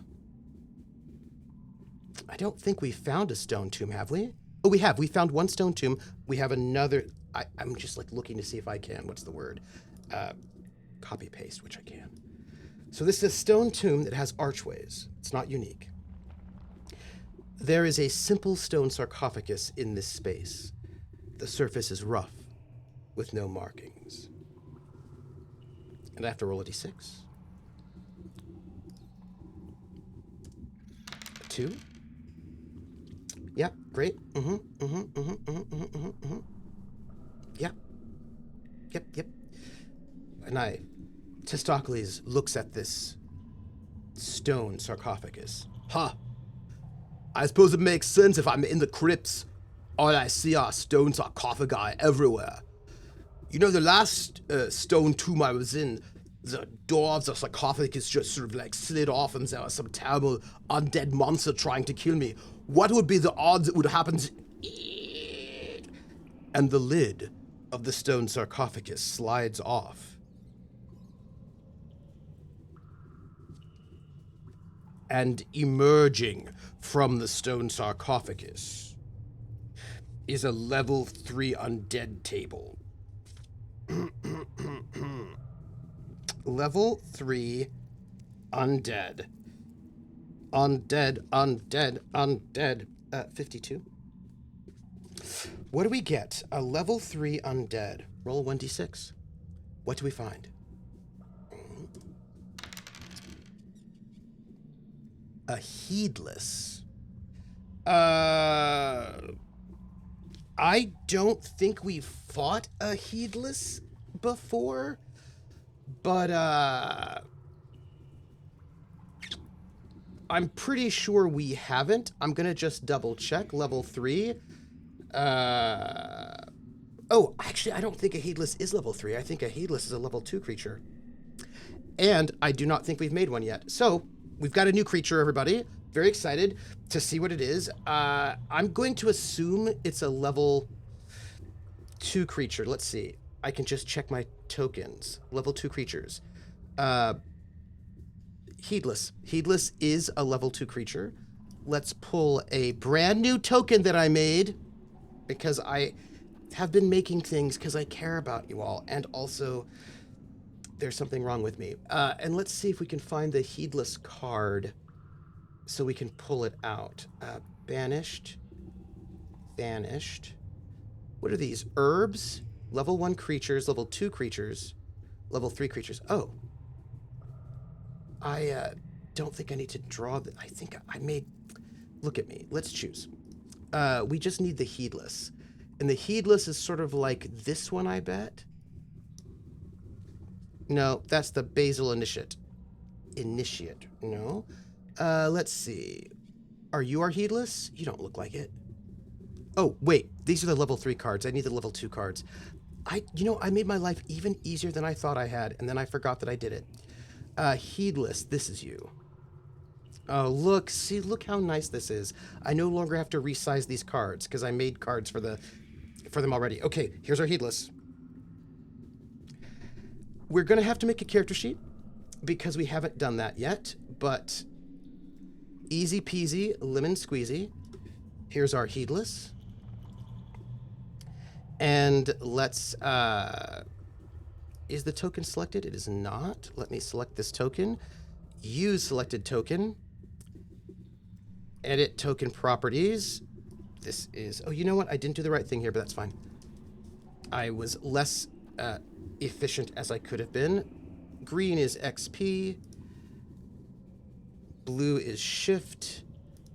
I don't think we found a stone tomb, have we? Oh, we have. We found 1 stone tomb. We have another... I'm just like looking to see if I can. What's the word? Copy paste, which I can. So this is a stone tomb that has archways. It's not unique. There is a simple stone sarcophagus in this space. The surface is rough, with no markings. And I have to roll a d6. 2. Yeah, great. Yeah. Yep. And Testaklees looks at this stone sarcophagus. Ha! I suppose it makes sense if I'm in the crypts. All I see are stone sarcophagi everywhere. You know, the last stone tomb I was in, the door of the sarcophagus just sort of like slid off and there was some terrible undead monster trying to kill me. What would be the odds it would happen to... And the lid of the stone sarcophagus slides off. And emerging from the stone sarcophagus is a level 3 undead table. Level 3 undead. Undead. 52. What do we get? A level 3 undead. Roll 1d6. What do we find? A heedless. I don't think we've fought a heedless before, but I'm pretty sure we haven't. I'm gonna just double check. Level 3. Oh, actually, I don't think a heedless is level 3. I think a heedless is a level 2 creature. And I do not think we've made one yet. So we've got a new creature, everybody. Very excited to see what it is. I'm going to assume it's a level 2 creature. Let's see. I can just check my tokens. Level 2 creatures. Heedless. Heedless is a level 2 creature. Let's pull a brand new token that I made because I have been making things because I care about you all, and also there's something wrong with me. And let's see if we can find the heedless card so we can pull it out. Banished. Banished. What are these? Herbs? Level 1 creatures, level 2 creatures, level 3 creatures. Oh. I don't think I need to draw the... I think I made... Look at me. Let's choose. We just need the heedless. And the heedless is sort of like this one, I bet. No, that's the Basil Initiate. Initiate. No. Let's see. Are you our heedless? You don't look like it. Oh, wait. These are the level 3 cards. I need the level 2 cards. I made my life even easier than I thought I had, and then I forgot that I did it. Heedless, this is you. Oh, look. See, look how nice this is. I no longer have to resize these cards, because I made cards for them already. Okay, here's our heedless. We're going to have to make a character sheet, because we haven't done that yet, but easy peasy, lemon squeezy. Here's our heedless. And let's... Is the token selected? It is not. Let me select this token. Use selected token. Edit token properties. This is... Oh, you know what? I didn't do the right thing here, but that's fine. I was less efficient as I could have been. Green is XP. Blue is shift.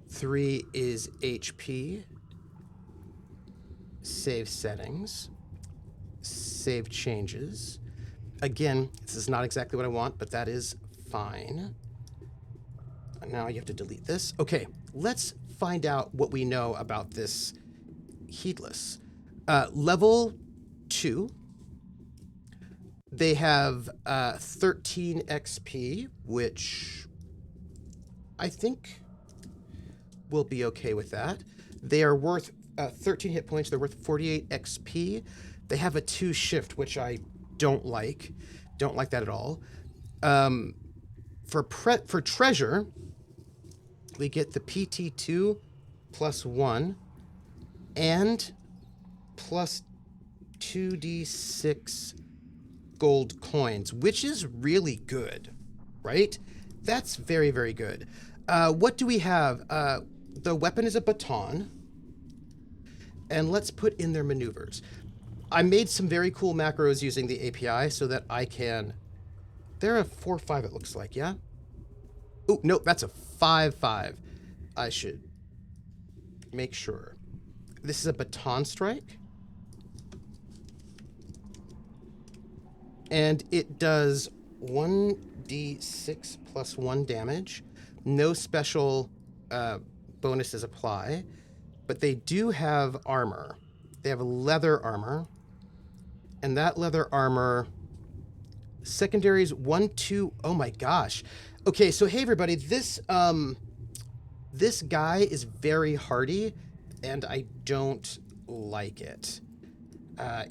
3 is HP. Save settings. Save changes. Again, this is not exactly what I want, but that is fine. Now you have to delete this. Okay, let's find out what we know about this heedless. Level 2. They have 13 XP, which I think we'll be okay with that. They are worth 13 hit points. They're worth 48 XP. They have a 2 shift, which I don't like. Don't like that at all. For treasure, we get the PT2 plus 1 and plus 2d6 gold coins, which is really good, right? That's very, very good. What do we have? The weapon is a baton. And let's put in their maneuvers. I made some very cool macros using the API so that I can... They're a 4-5, it looks like, yeah? Oh, no, that's a 5-5. I should make sure. This is a baton strike. And it does 1 2d6 plus 1 damage. No special bonuses apply, but they do have armor. They have leather armor, and that leather armor, secondaries 1, 2, oh my gosh. Okay, so hey everybody, this guy is very hardy, and I don't like it.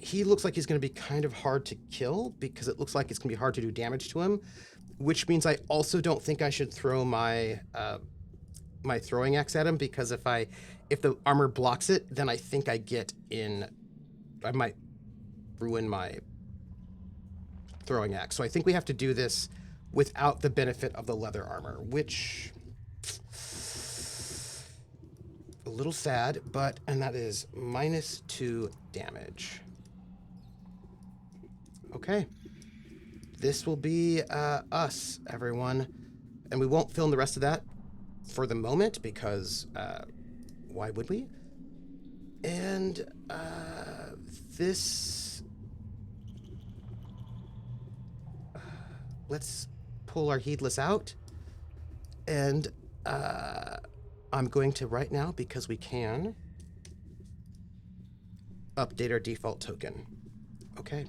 He looks like he's going to be kind of hard to kill because it looks like it's going to be hard to do damage to him, which means I also don't think I should throw my my throwing axe at him, because if the armor blocks it, then I think I might ruin my throwing axe. So I think we have to do this without the benefit of the leather armor, which a little sad, and that is -2 damage. Okay. This will be us, everyone. And we won't film the rest of that for the moment, because why would we? And this... let's pull our heedless out. And I'm going to right now, because we can, update our default token. Okay.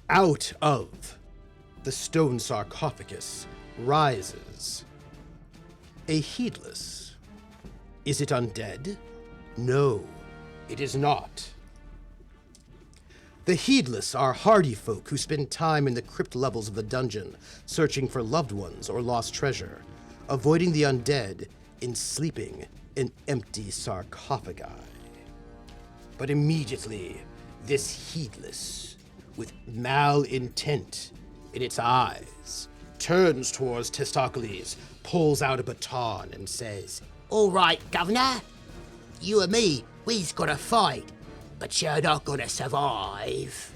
Out of the stone sarcophagus rises a heedless. Is it undead? No, it is not. The heedless are hardy folk who spend time in the crypt levels of the dungeon, searching for loved ones or lost treasure, avoiding the undead in sleeping in empty sarcophagi. But immediately, this heedless, with malintent in its eyes, turns towards Testaklees, pulls out a baton, and says, "All right, Governor. You and me, we's gotta fight, but you're not gonna survive."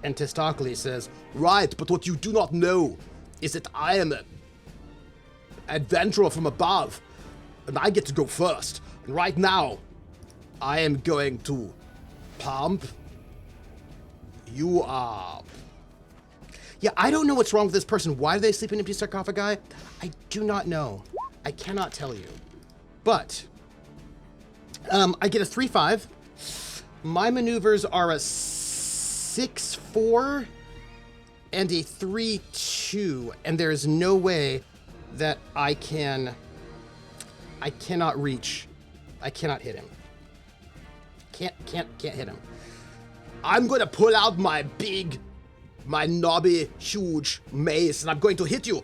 And Testaklees says, "Right, but what you do not know is that I am an adventurer from above, and I get to go first. And right now, I am going to pump you up." Yeah, I don't know what's wrong with this person. Why do they sleep in empty sarcophagi? I do not know. I cannot tell you. But I get a 3-5. My maneuvers are a 6-4 and a 3-2, and there is no way that I cannot reach. I cannot hit him. Can't hit him. I'm gonna pull out my knobby, huge mace, and I'm going to hit you.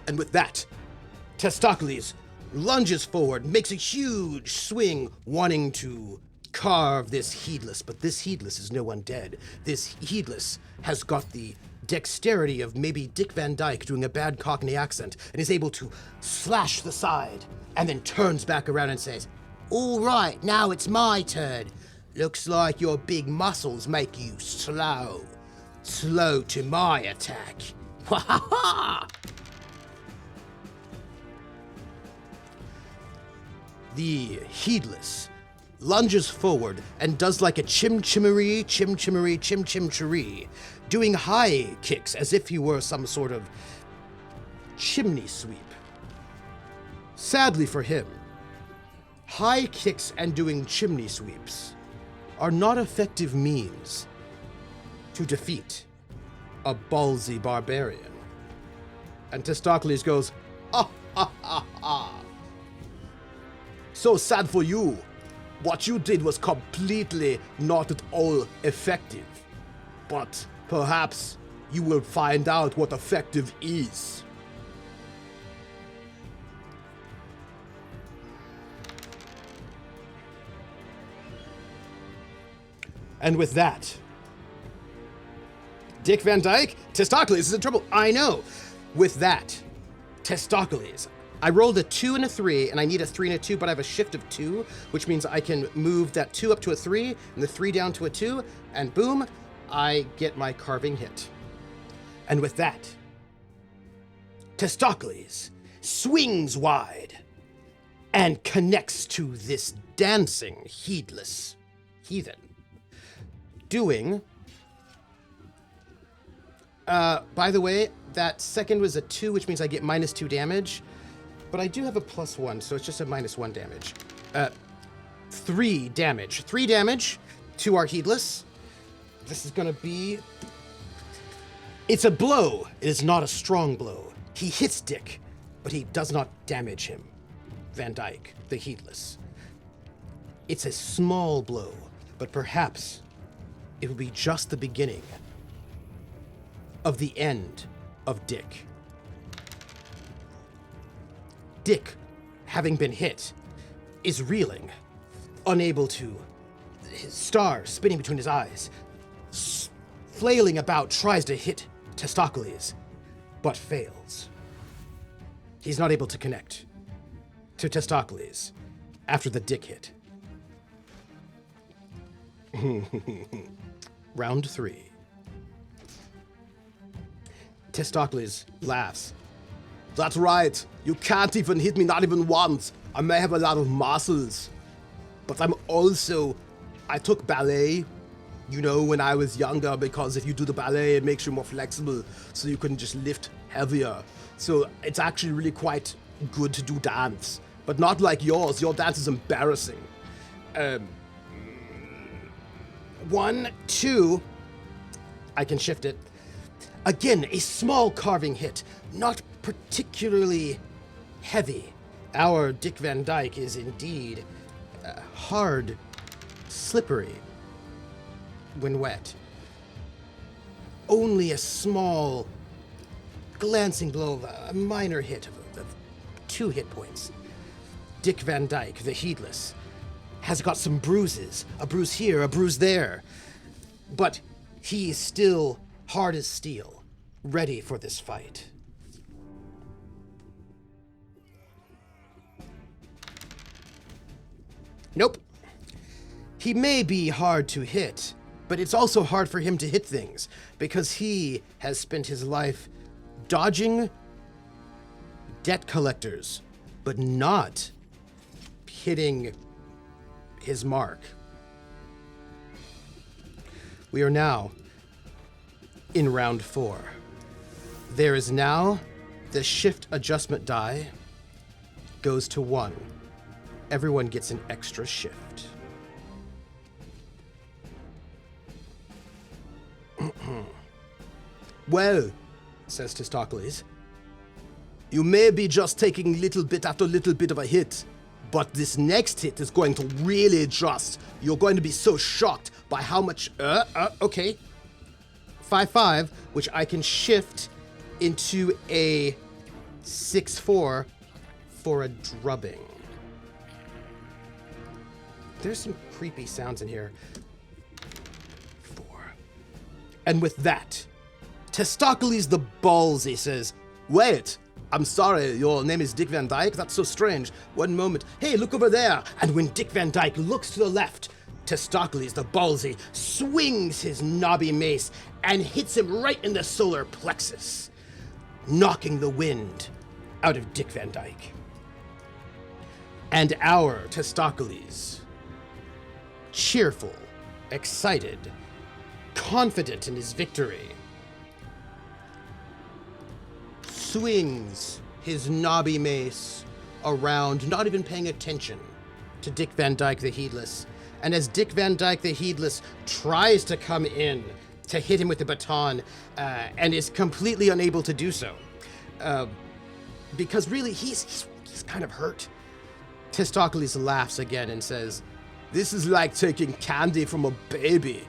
And with that, Testaklees lunges forward, makes a huge swing, wanting to carve this heedless. But this heedless is no undead. This heedless has got the dexterity of maybe Dick Van Dyke doing a bad Cockney accent, and is able to slash the side, and then turns back around and says, "All right, now it's my turn. Looks like your big muscles make you slow. Slow to my attack. Ha ha ha!" The heedless lunges forward and does like a chim-chimmery, chim-chim-chiree, doing high kicks as if he were some sort of chimney sweep. Sadly for him, high kicks and doing chimney sweeps are not effective means to defeat a ballsy barbarian. And Testaklees goes, "Ah ha ha ha. So sad for you. What you did was completely not at all effective. But perhaps you will find out what effective is." And with that, Dick Van Dyke, Testaklees is in trouble. I know. With that, Testaklees I rolled a 2 and a 3, and I need a 3 and a 2, but I have a shift of 2, which means I can move that 2 up to a 3, and the 3 down to a 2, and boom, I get my carving hit. And with that, Testaklees swings wide and connects to this dancing, heedless heathen, doing... by the way, that second was a 2, which means I get -2 damage. But I do have a +1, so it's just a -1 damage. 3 damage. 3 damage to our heedless. This is gonna be... It's a blow. It is not a strong blow. He hits Dick, but he does not damage him. Van Dyke, the heedless. It's a small blow, but perhaps it will be just the beginning of the end of Dick. Dick, having been hit, is reeling, unable to... His star spinning between his eyes, flailing about, tries to hit Testaklees, but fails. He's not able to connect to Testaklees after the Dick hit. Round 3. Testaklees laughs. That's right. You can't even hit me, not even once. I may have a lot of muscles, but I took ballet, when I was younger, because if you do the ballet, it makes you more flexible, so you can just lift heavier. So it's actually really quite good to do dance, but not like yours. Your dance is embarrassing. 1, 2. I can shift it. Again, a small carving hit, not particularly heavy. Our Dick Van Dyke is indeed hard, slippery when wet. Only a small, glancing blow of a minor hit of 2 hit points. Dick Van Dyke, the heedless, has got some bruises. A bruise here, a bruise there. But he is still hard as steel, ready for this fight. Nope. He may be hard to hit, but it's also hard for him to hit things, because he has spent his life dodging debt collectors, but not hitting his mark. We are now in round 4. There is now the shift adjustment die goes to 1. Everyone gets an extra shift. Well, says Testaklees, you may be just taking little bit after little bit of a hit, but this next hit is going to really you're going to be so shocked by how much, okay. 5/5, which I can shift into a 6/4 for a drubbing. There's some creepy sounds in here. 4. And with that, Testaklees the Ballsy says, wait, I'm sorry, your name is Dick Van Dyke? That's so strange. One moment. Hey, look over there. And when Dick Van Dyke looks to the left, Testaklees the Ballsy swings his knobby mace and hits him right in the solar plexus, knocking the wind out of Dick Van Dyke. And our Testaklees, cheerful, excited, confident in his victory, swings his knobby mace around, not even paying attention to Dick Van Dyke the Heedless. And as Dick Van Dyke the Heedless tries to come in to hit him with the baton, and is completely unable to do so, because really he's kind of hurt. Testaklees laughs again and says, this is like taking candy from a baby.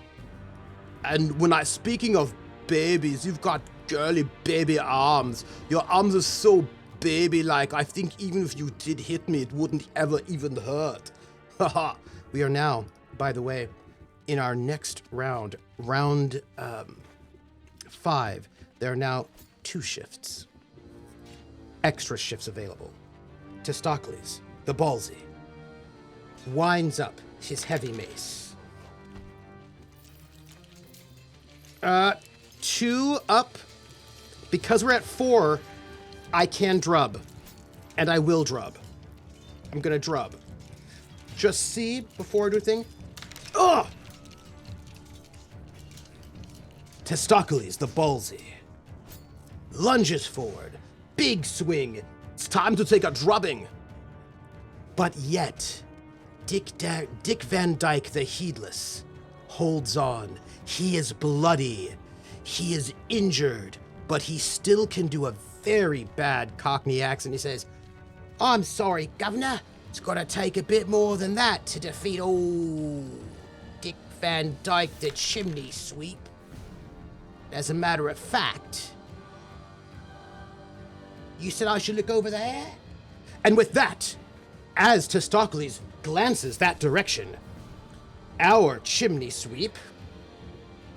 And speaking of babies, you've got girly baby arms. Your arms are so baby-like, I think even if you did hit me, it wouldn't ever even hurt. Haha. We are now, by the way, in our next round, round 5. There are now 2 shifts. Extra shifts available. Testaklees the Ballsy winds up his heavy mace. 2 up. Because we're at 4, I can drub. And I will drub. I'm gonna drub. Just see before I do a thing. Ugh! Testaklees the Ballsy lunges forward. Big swing. It's time to take a drubbing. But yet, Dick Van Dyke the Heedless holds on. He is bloody. He is injured, but he still can do a very bad Cockney accent. He says, "I'm sorry, Governor. It's gonna take a bit more than that to defeat old Dick Van Dyke the Chimney Sweep. As a matter of fact, you said I should look over there?" And with that, as Testaklees glances that direction, our chimney sweep,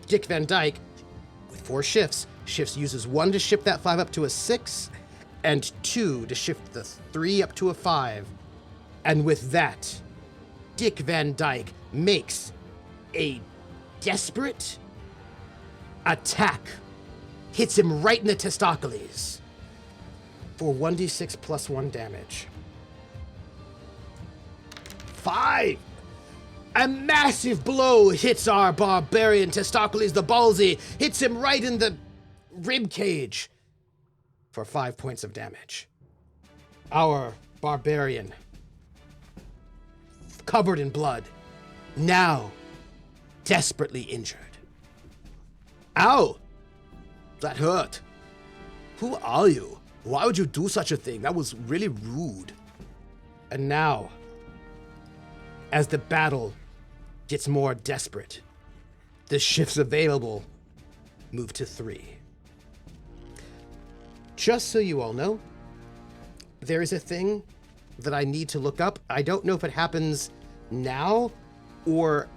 Dick Van Dyke, with 4 shifts, uses 1 to shift that 5 up to a 6, and 2 to shift the 3 up to a 5. And with that, Dick Van Dyke makes a desperate attack. Hits him right in the Testaklees for 1d6 plus 1 damage. 5! A massive blow hits our barbarian. Testaklees the Ballsy hits him right in the rib cage for 5 points of damage. Our barbarian, covered in blood, now desperately injured. Ow! That hurt. Who are you? Why would you do such a thing? That was really rude. And now, as the battle gets more desperate, the shifts available move to 3. Just so you all know, there is a thing that I need to look up. I don't know if it happens now or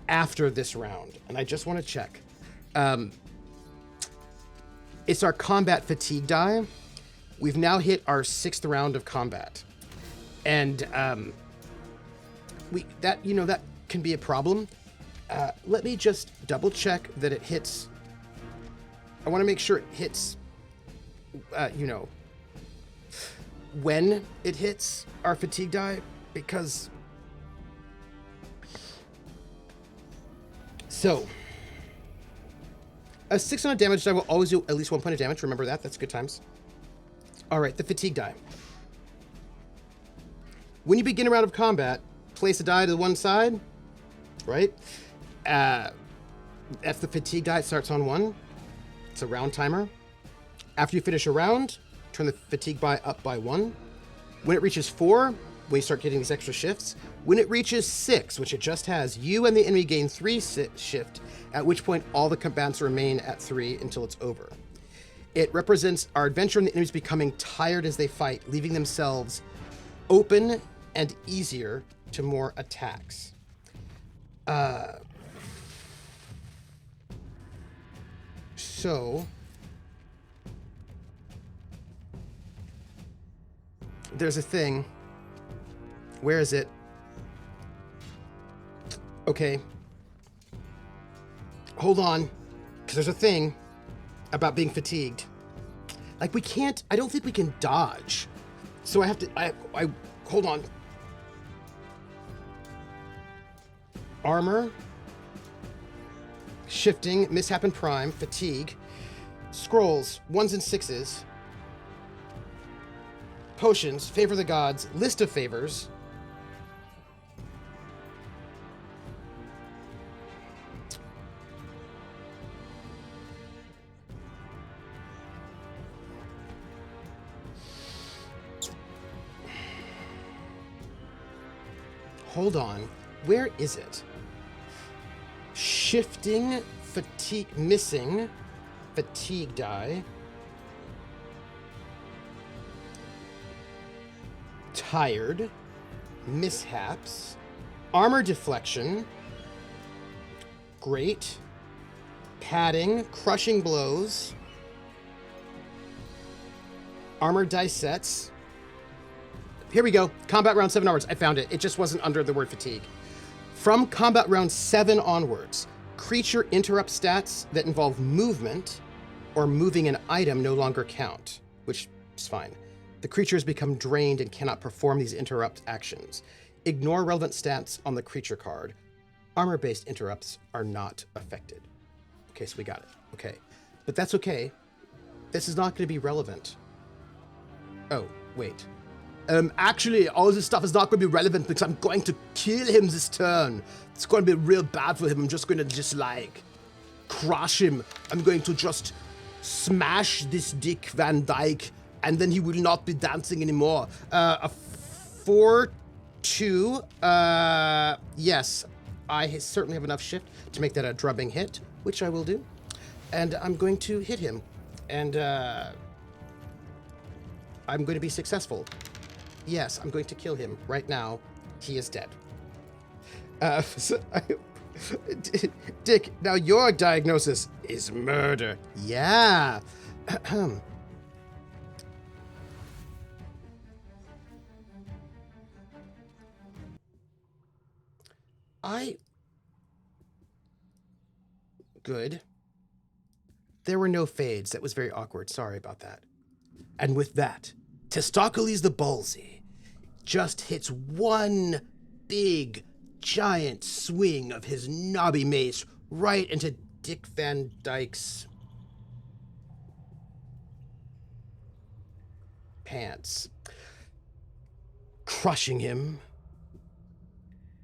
after this round, and I just want to check. It's our combat fatigue die. We've now hit our 6th round of combat, and that can be a problem. Let me just double check that it hits. I want to make sure it hits. When it hits our fatigue die, because so. A 600 damage die will always do at least 1 point of damage. Remember that. That's good times. All right, the fatigue die. When you begin a round of combat, place a die to the one side, right? That's the fatigue die. It starts on 1. It's a round timer. After you finish a round, turn the fatigue die up by 1. When it reaches 4, when you start getting these extra shifts, when it reaches 6, which it just has, you and the enemy gain 3 shift, at which point all the combatants remain at 3 until it's over. It represents our adventure and the enemies becoming tired as they fight, leaving themselves open and easier to more attacks. So there's a thing. Where is it? Okay. Hold on. Because there's a thing about being fatigued. Like, we can't, I don't think we can dodge. So I have to, I hold on. Armor. Shifting, mishap and prime, fatigue. Scrolls, 1s and 6s. Potions, favor the gods, list of favors. Hold on. Where is it? Shifting, fatigue, missing, fatigue die. Tired, mishaps, armor deflection, great, padding, crushing blows, armor die sets, here we go. Combat round 7 onwards. I found it. It just wasn't under the word fatigue. From combat round 7 onwards, creature interrupt stats that involve movement or moving an item no longer count, which is fine. The creature has become drained and cannot perform these interrupt actions. Ignore relevant stats on the creature card. Armor-based interrupts are not affected. Okay, so we got it. Okay. But that's okay. This is not going to be relevant. Oh, wait. Actually, all this stuff is not going to be relevant because I'm going to kill him this turn. It's going to be real bad for him. I'm just going to like crush him. I'm going to just smash this Dick Van Dyke, and then he will not be dancing anymore. A 4-2. Yes, I certainly have enough shift to make that a drubbing hit, which I will do. And I'm going to hit him. And I'm going to be successful. Yes, I'm going to kill him right now. He is dead. Dick, now your diagnosis is murder. Yeah. Good. There were no fades. That was very awkward. Sorry about that. And with that, Testaklees the Ballsy just hits one big, giant swing of his knobby mace right into Dick Van Dyke's pants, crushing him,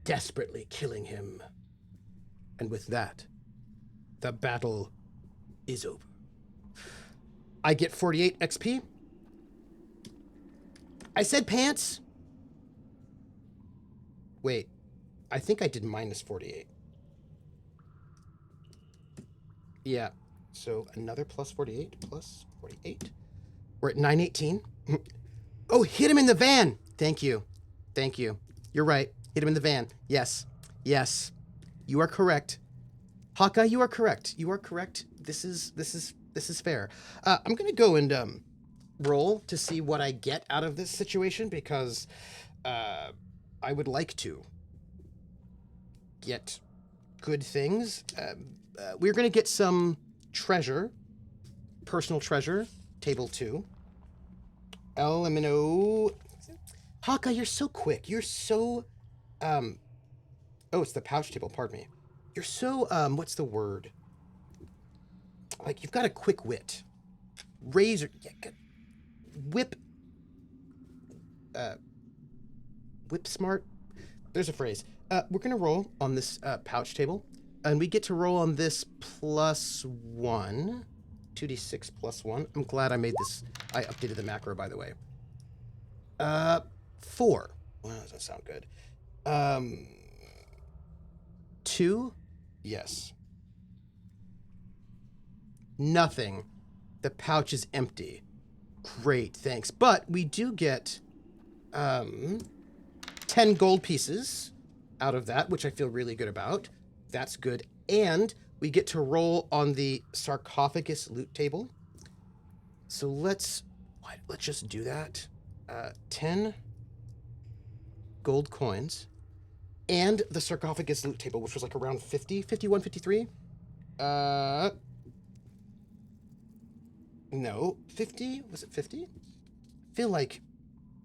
desperately killing him. And with that, the battle is over. I get 48 XP. I said pants. Wait, I think I did minus 48. Yeah, so another plus 48, plus 48. We're at 918. Oh, hit him in the van. Thank you. Thank you. You're right. Hit him in the van. Yes. Yes. You are correct. Hawkeye, you are correct. You are correct. This is fair. I'm gonna go and roll to see what I get out of this situation because I would like to get good things. We're gonna get some treasure, personal treasure, table 2. LMNO. Hawkeye, you're so quick. You're so oh, it's the pouch table, pardon me. You're so what's the word? Like you've got a quick wit. Razor whip whip smart. There's a phrase. We're gonna roll on this pouch table, and we get to roll on this +1, 2d6 +1. I'm glad I made this. I updated the macro, by the way. 4. Well, that doesn't sound good. 2. Yes. Nothing. The pouch is empty. Great, thanks. But we do get 10 gold pieces out of that, which I feel really good about. That's good. And we get to roll on the sarcophagus loot table. So let's just do that. 10 gold coins. And the sarcophagus loot table, which was like around 50, 51, 53. No, 50? Was it 50? I feel like,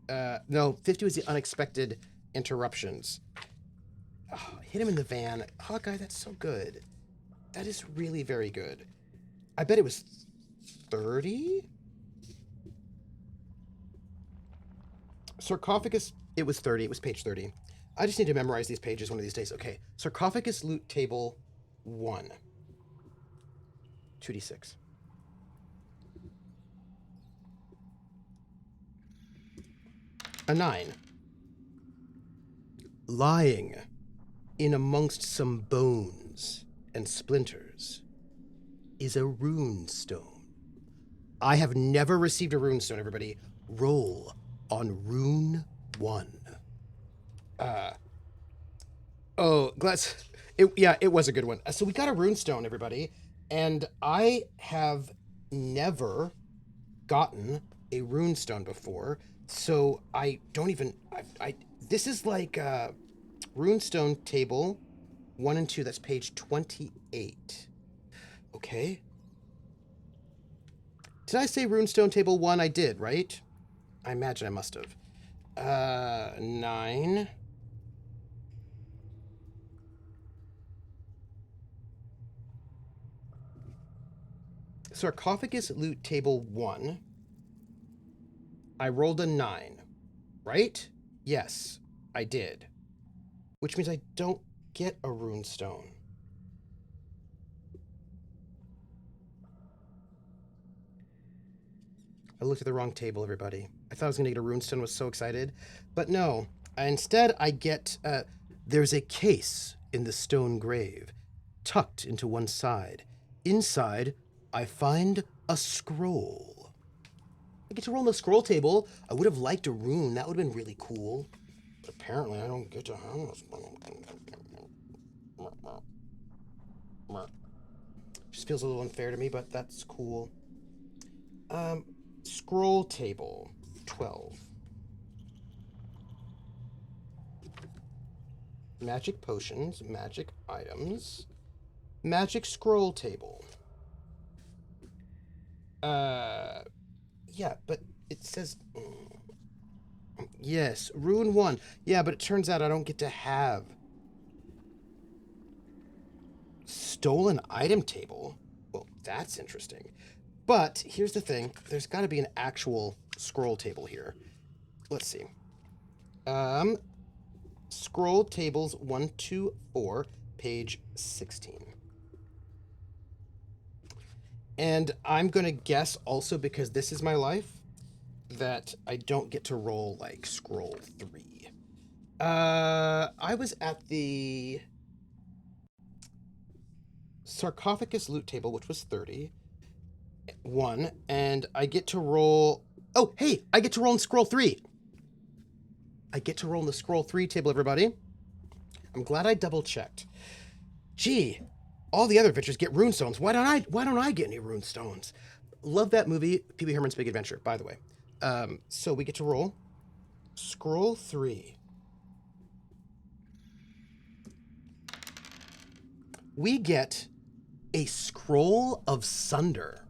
no, 50 was the unexpected interruptions. Oh, hit him in the van. Hawkeye, that's so good. That is really very good. I bet it was 30? Sarcophagus, it was 30. It was page 30. I just need to memorize these pages one of these days. Okay, sarcophagus loot table 1. 2d6. A 9. Lying in amongst some bones and splinters is a rune stone. I have never received a rune stone, everybody. Roll on rune 1. Oh, glass. It was a good one. So we got a rune stone, everybody. And I have never gotten a rune stone before. So I don't even, this is like Runestone table 1 and 2, that's page 28. Okay. Did I say Runestone table 1? I did, right? I imagine I must have. 9. Sarcophagus loot table 1. I rolled a 9, right? Yes, I did. Which means I don't get a runestone. I looked at the wrong table, everybody. I thought I was going to get a runestone, I was so excited. But no, instead I get, there's a case in the stone grave, tucked into one side. Inside, I find a scroll. I get to roll on the scroll table. I would have liked a rune. That would have been really cool. But apparently I don't get to have this. Just feels a little unfair to me, but that's cool. Scroll table 12. Magic potions, magic items, magic scroll table. Yeah, but it says, yes, rune 1. Yeah, but it turns out I don't get to have stolen item table. Well, that's interesting. But here's the thing. There's got to be an actual scroll table here. Let's see. Scroll tables 1 to 4, page 16. And I'm going to guess also, because this is my life, that I don't get to roll like scroll 3. I was at the sarcophagus loot table, which was 31, and I get to roll. Oh, hey, I get to roll in scroll 3. I get to roll in the scroll 3 table, everybody. I'm glad I double checked. Gee, all the other adventures get runestones. Why don't I get any runestones? Love that movie, Pee-wee Herman's Big Adventure, by the way. So we get to roll scroll 3. We get a scroll of sunder.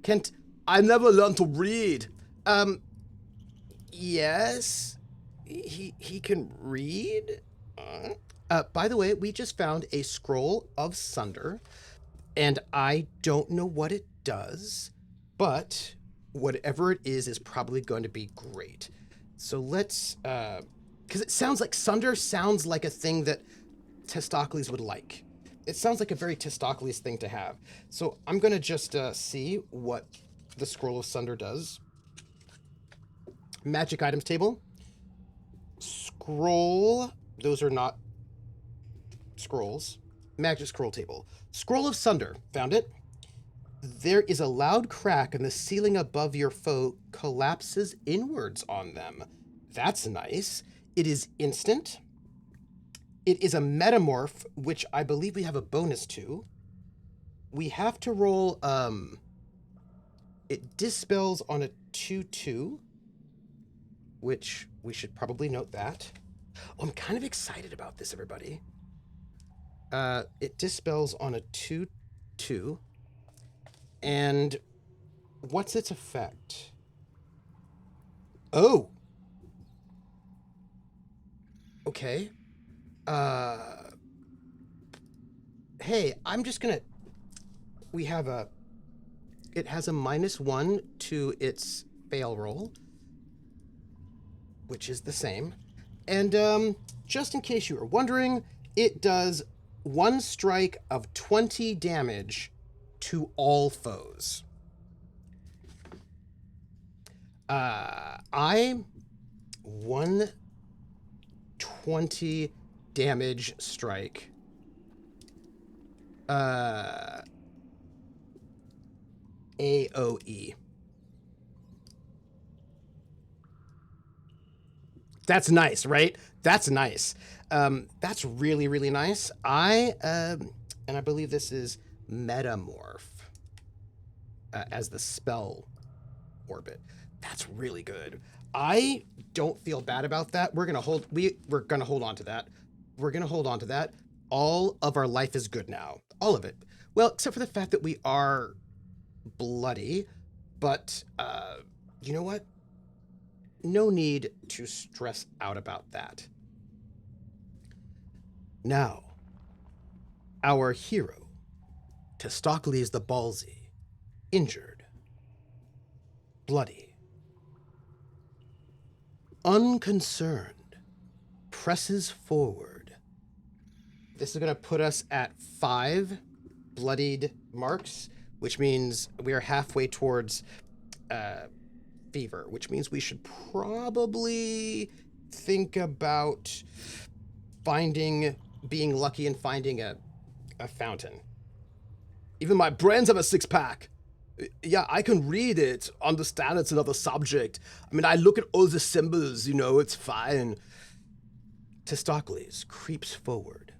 Kent, I never learned to read. Yes, he can read. By the way, we just found a scroll of sunder, and I don't know what it does, but whatever it is probably going to be great. So let's, because it sounds like sunder sounds like a thing that Testaklees would like. It sounds like a very Testaklees thing to have. So I'm going to just see what the scroll of sunder does. Magic items table. Scroll. Those are not scrolls. Magic scroll table. Scroll of sunder. Found it. There is a loud crack and the ceiling above your foe collapses inwards on them. That's nice. It is instant. It is a metamorph, which I believe we have a bonus to. We have to roll, it dispels on a 2-2, which we should probably note that. Oh, I'm kind of excited about this, everybody. It dispels on a 2-2. And what's its effect? Oh. Okay. Hey, I'm just gonna, we have a, it has a -1 to its fail roll, which is the same. And just in case you were wondering, it does 1 strike of 20 damage to all foes. I 120 damage strike. AOE. That's nice, right? That's nice. That's really, really nice. And I believe this is metamorph. as the spell orbit. That's really good. I don't feel bad about that. We're gonna hold on to that. We're gonna hold on to that. All of our life is good now. All of it. Well, except for the fact that we are bloody, but you know what? No need to stress out about that. Now, our hero, Testaklees the Ballsy, injured, bloody, unconcerned, presses forward. This is going to put us at 5 bloodied marks, which means we are halfway towards fever, which means we should probably think about being lucky and finding a fountain. Even my brains have a 6-pack. Yeah, I can read it, understand it's another subject. I mean, I look at all the symbols, it's fine. Testaklees creeps forward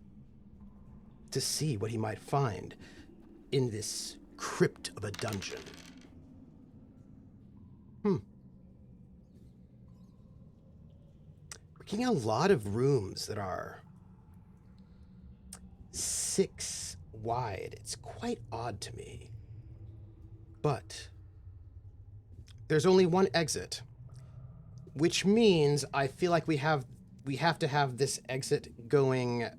to see what he might find in this crypt of a dungeon. We're getting a lot of rooms that are 6 wide. It's quite odd to me. But there's only one exit, which means I feel like we have to have this exit going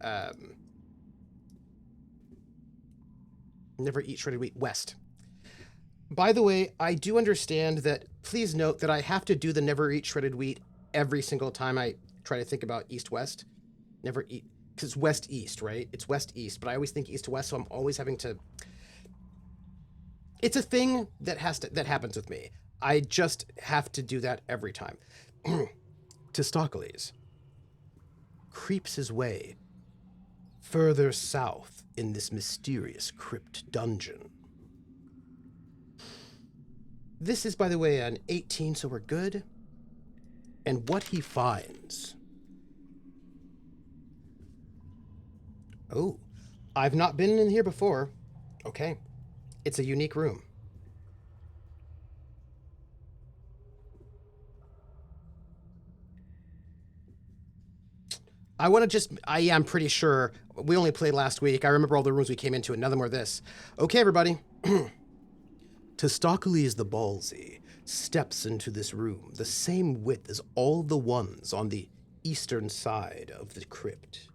never eat shredded wheat west. By the way, I do understand that. Please note that I have to do the never eat shredded wheat every single time I try to think about east-west. Never eat, because it's west-east, right? It's west-east, but I always think east to west, so I'm always having to. It's a thing that happens with me. I just have to do that every time. Testaklees creeps his way further south in this mysterious crypt dungeon. This is, by the way, an 18, so we're good. And what he finds. Oh, I've not been in here before. Okay. It's a unique room. I am pretty sure we only played last week. I remember all the rooms we came into, and none of them were this. Okay, everybody. Testaklees the Ballsy steps into this room, the same width as all the ones on the eastern side of the crypt.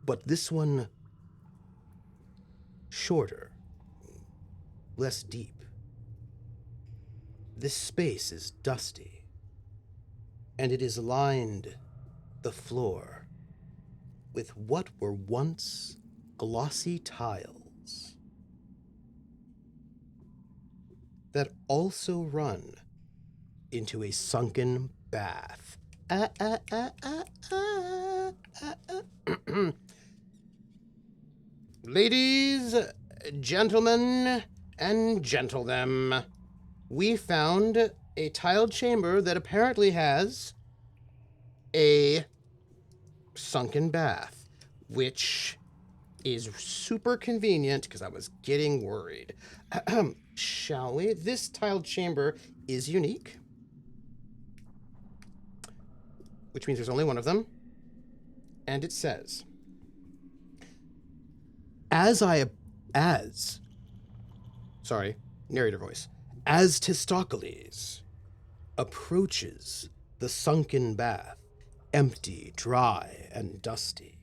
But this one shorter, less deep. This space is dusty, and it is lined the floor with what were once glossy tiles that also run into a sunken bath. Ladies, gentlemen, and gentledom, we found a tiled chamber that apparently has a sunken bath, which is super convenient because I was getting worried. Shall we? This tiled chamber is unique, which means there's only one of them. And it says, narrator voice. As Testaklees approaches the sunken bath, empty, dry, and dusty,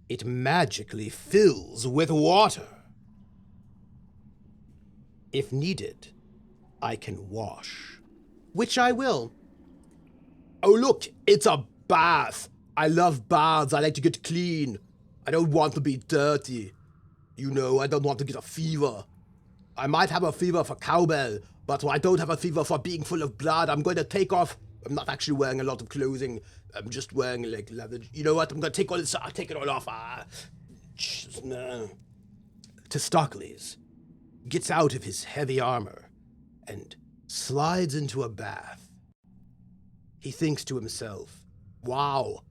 it magically fills with water. If needed, I can wash, which I will. Oh, look, it's a bath. I love baths. I like to get clean. I don't want to be dirty. I don't want to get a fever. I might have a fever for cowbell, but I don't have a fever for being full of blood. I'm going to take off. I'm not actually wearing a lot of clothing. I'm just wearing like leather. You know what? I'm going to take all this. I'll take it all off. Testaklees gets out of his heavy armor and slides into a bath. He thinks to himself, wow,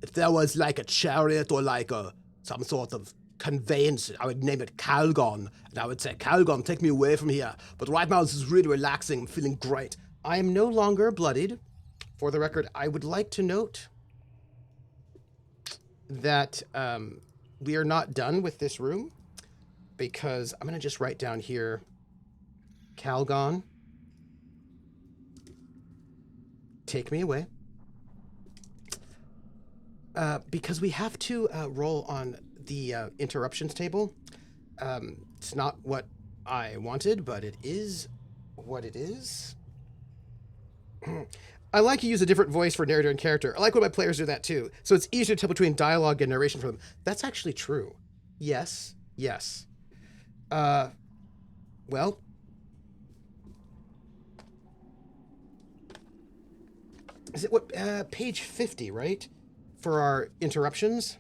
if there was like a chariot or like some sort of conveyance. I would name it Calgon, and I would say, Calgon, take me away from here. But right now, this is really relaxing. I'm feeling great. I am no longer bloodied. For the record, I would like to note that we are not done with this room, because I'm going to just write down here, Calgon, take me away. Because we have to roll on the interruptions table. It's not what I wanted, but it is what it is. I like to use a different voice for narrator and character. I like when my players do that too. So it's easier to tell between dialogue and narration for them. That's actually true. Yes. Yes. Well. Is it what, page 50, right? For our interruptions?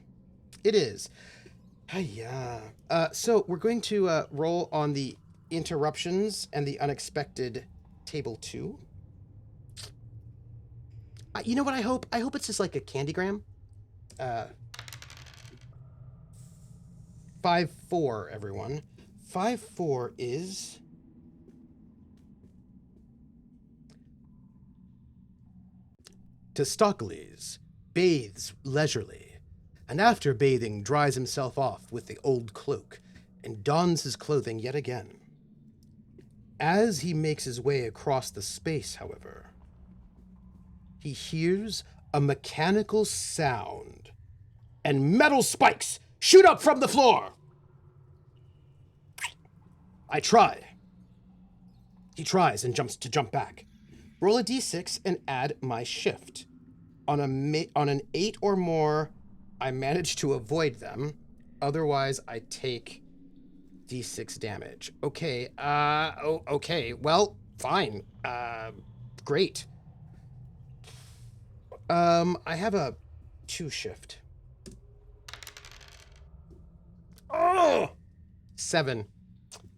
It is. Hiya. So we're going to roll on the interruptions and the unexpected table 2. You know what I hope? I hope it's just like a candygram. 5-4, everyone. 5-4 is... Testaklees bathes leisurely, and after bathing dries himself off with the old cloak, and dons his clothing yet again. As he makes his way across the space, however, he hears a mechanical sound, and metal spikes shoot up from the floor. I try. He tries and jumps to jump back. Roll a d6 and add my shift. On an 8 or more, I manage to avoid them. Otherwise, I take d6 damage. Okay, okay, well, fine. Great. I have a 2 shift. Oh! 7.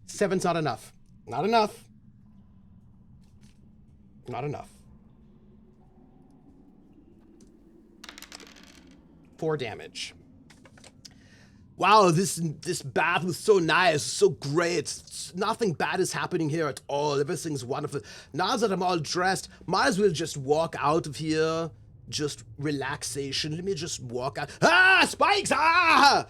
7's not enough. Not enough. Not enough. 4 damage. Wow, this bath was so nice, so great. Nothing bad is happening here at all. Everything's wonderful. Now that I'm all dressed, might as well just walk out of here. Just relaxation. Let me just walk out. Ah, spikes! Ah!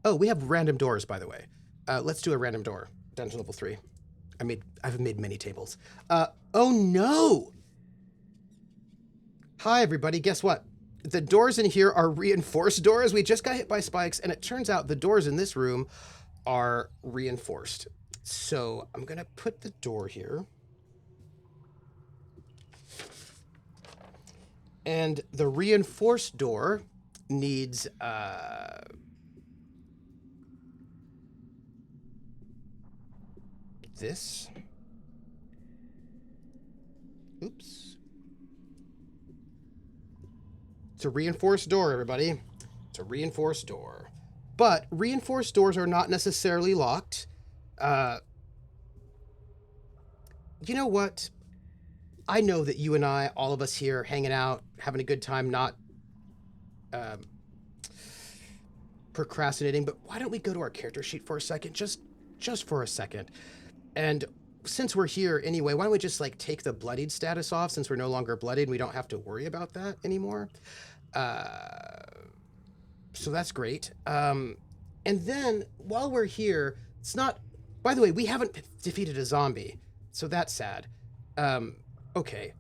Oh, we have random doors, by the way. Let's do a random door. Dungeon level 3. I've made many tables. Oh no! Hi, everybody. Guess what? The doors in here are reinforced doors. We just got hit by spikes, and it turns out the doors in this room are reinforced. So I'm going to put the door here. And the reinforced door needs... this. Oops. It's a reinforced door, everybody. It's a reinforced door. But reinforced doors are not necessarily locked. You know what? I know that you and I, all of us here, hanging out, having a good time, not procrastinating, but why don't we go to our character sheet for a second? Just for a second. And since we're here anyway, why don't we just like take the bloodied status off, since we're no longer bloodied and we don't have to worry about that anymore. So that's great. And then while we're here, it's not, by the way, we haven't defeated a zombie, so that's sad. Okay.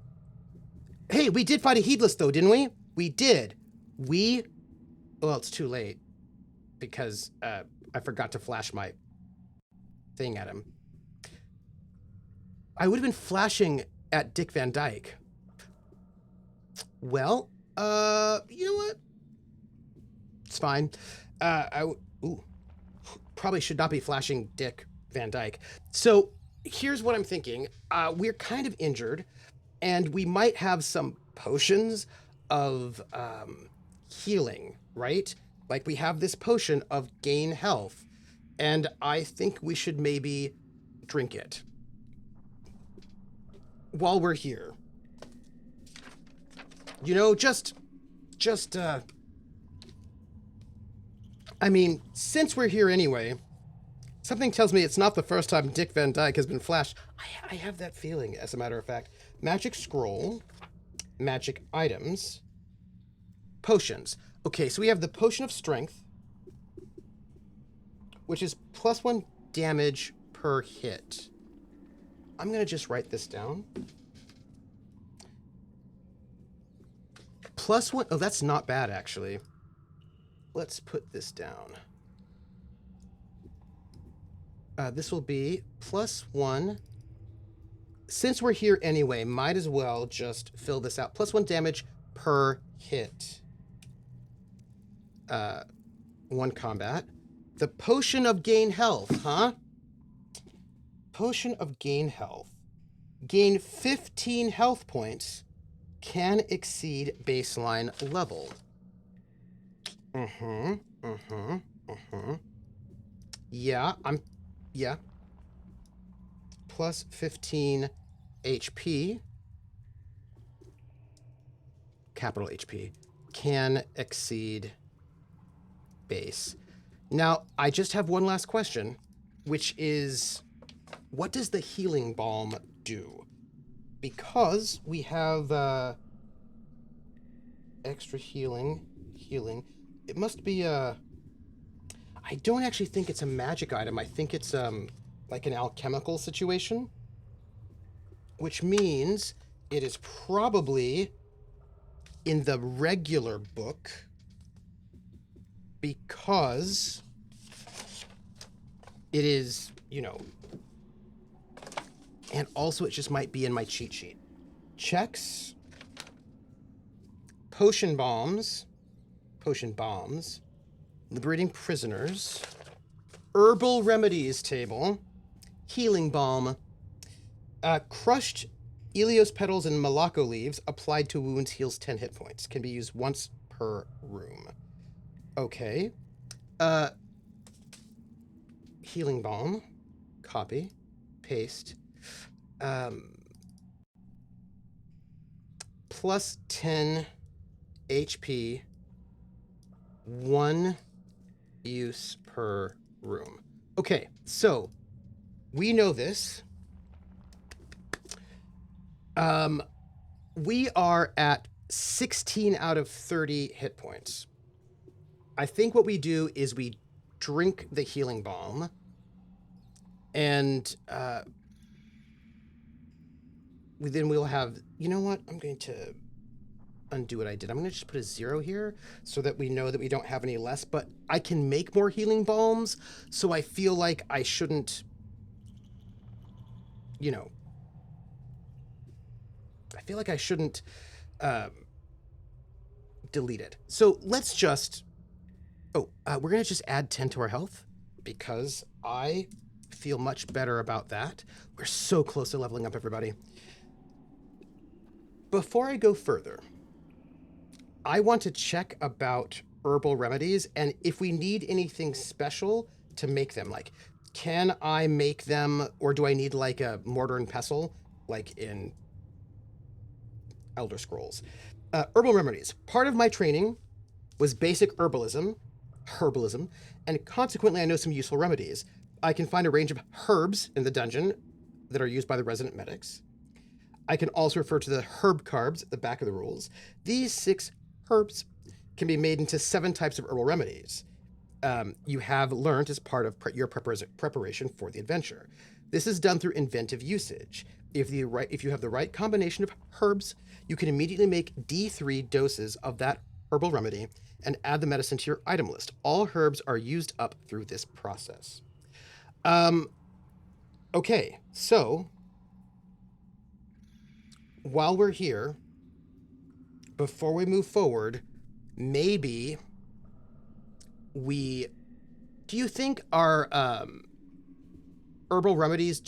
Hey, we did fight a heedless though, didn't we? We did. Well, it's too late because I forgot to flash my thing at him. I would have been flashing at Dick Van Dyke. Well, you know what? It's fine. Probably should not be flashing Dick Van Dyke. So here's what I'm thinking. We're kind of injured, and we might have some potions of healing, right? Like we have this potion of gain health, and I think we should maybe drink it. While we're here. You know, I mean, since we're here anyway, something tells me it's not the first time Dick Van Dyke has been flashed. I have that feeling, as a matter of fact. Magic scroll, magic items, potions. Okay, so we have the potion of strength, which is +1 damage per hit. I'm going to just write this down. +1. Oh, that's not bad, actually. Let's put this down. This will be +1. Since we're here anyway, might as well just fill this out. +1 damage per hit. 1 combat. The potion of gain health, huh? Potion of gain health. Gain 15 health points. Can exceed baseline level. Yeah, yeah. Plus 15 HP. Capital HP. Can exceed base. Now, I just have one last question, which is, what does the healing balm do? Because we have extra healing. It must be I don't actually think it's a magic item. I think it's like an alchemical situation, which means it is probably in the regular book, because it is, you know, and also it just might be in my cheat sheet. Checks, potion bombs, liberating prisoners, herbal remedies table, healing balm, crushed Elios petals and Malacco leaves applied to wounds heals 10 hit points. Can be used once per room. Okay. Healing balm, copy, paste. Plus 10 HP, 1 use per room. Okay, so we know this. We are at 16 out of 30 hit points. I think what we do is we drink the healing balm, and then we'll have, you know what? I'm going to undo what I did. I'm going to just put a 0 here so that we know that we don't have any less, but I can make more healing balms, so I feel like I shouldn't, you know, I feel like I shouldn't delete it. So let's just, we're going to just add 10 to our health because I feel much better about that. We're so close to leveling up, everybody. Before I go further, I want to check about herbal remedies and if we need anything special to make them. Like, can I make them, or do I need like a mortar and pestle, like in Elder Scrolls? Herbal remedies. Part of my training was basic herbalism, and consequently I know some useful remedies. I can find a range of herbs in the dungeon that are used by the resident medics. I can also refer to the herb carbs at the back of the rules. These 6 herbs can be made into 7 types of herbal remedies. You have learned as part of your preparation for the adventure. This is done through inventive usage. If you have the right combination of herbs, you can immediately make D3 doses of that herbal remedy and add the medicine to your item list. All herbs are used up through this process. Okay, so while we're here, before we move forward, maybe do you think our herbal remedies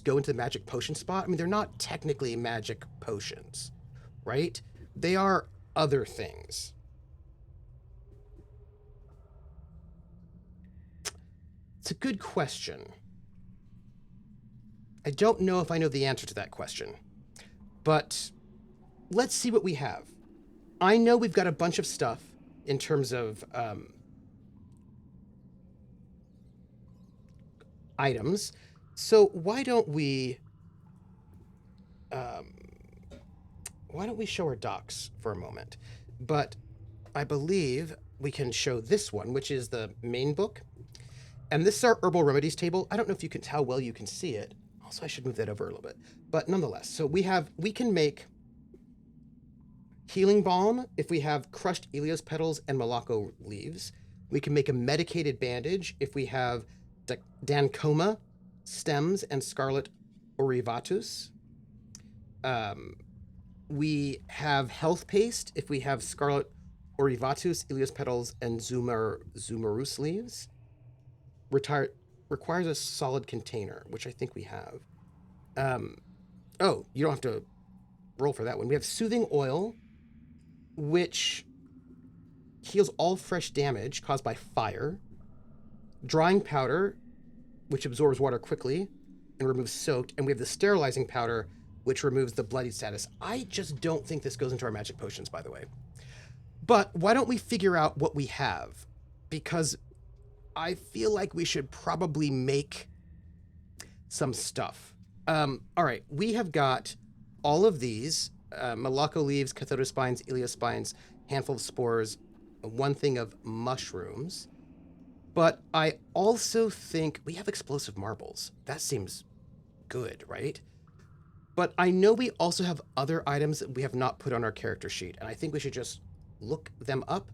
go into the magic potion spot? I mean, they're not technically magic potions, right? They are other things. It's a good question. I don't know if I know the answer to that question, but let's see what we have. I know we've got a bunch of stuff in terms of items, so why don't we show our docs for a moment? But I believe we can show this one, which is the main book. And this is our herbal remedies table. I don't know if you can how well you can see it. Also, I should move that over a little bit. But nonetheless, so we can make healing balm if we have crushed Elios petals and Malacco leaves. We can make a medicated bandage if we have Dancoma stems and Scarlet Orivatus. We have health paste if we have Scarlet Orivatus, Elios petals, and Zumarus leaves. Requires a solid container, which I think we have. Oh, you don't have to roll for that one. We have soothing oil, which heals all fresh damage caused by fire. Drying powder, which absorbs water quickly and removes soaked. And we have the sterilizing powder, which removes the bloodied status. I just don't think this goes into our magic potions, by the way. But why don't we figure out what we have? Because I feel like we should probably make some stuff. All right, we have got all of these, Malacco leaves, Cathodospines, Eliospines, handful of spores, one thing of mushrooms. But I also think we have explosive marbles. That seems good, right? But I know we also have other items that we have not put on our character sheet, and I think we should just look them up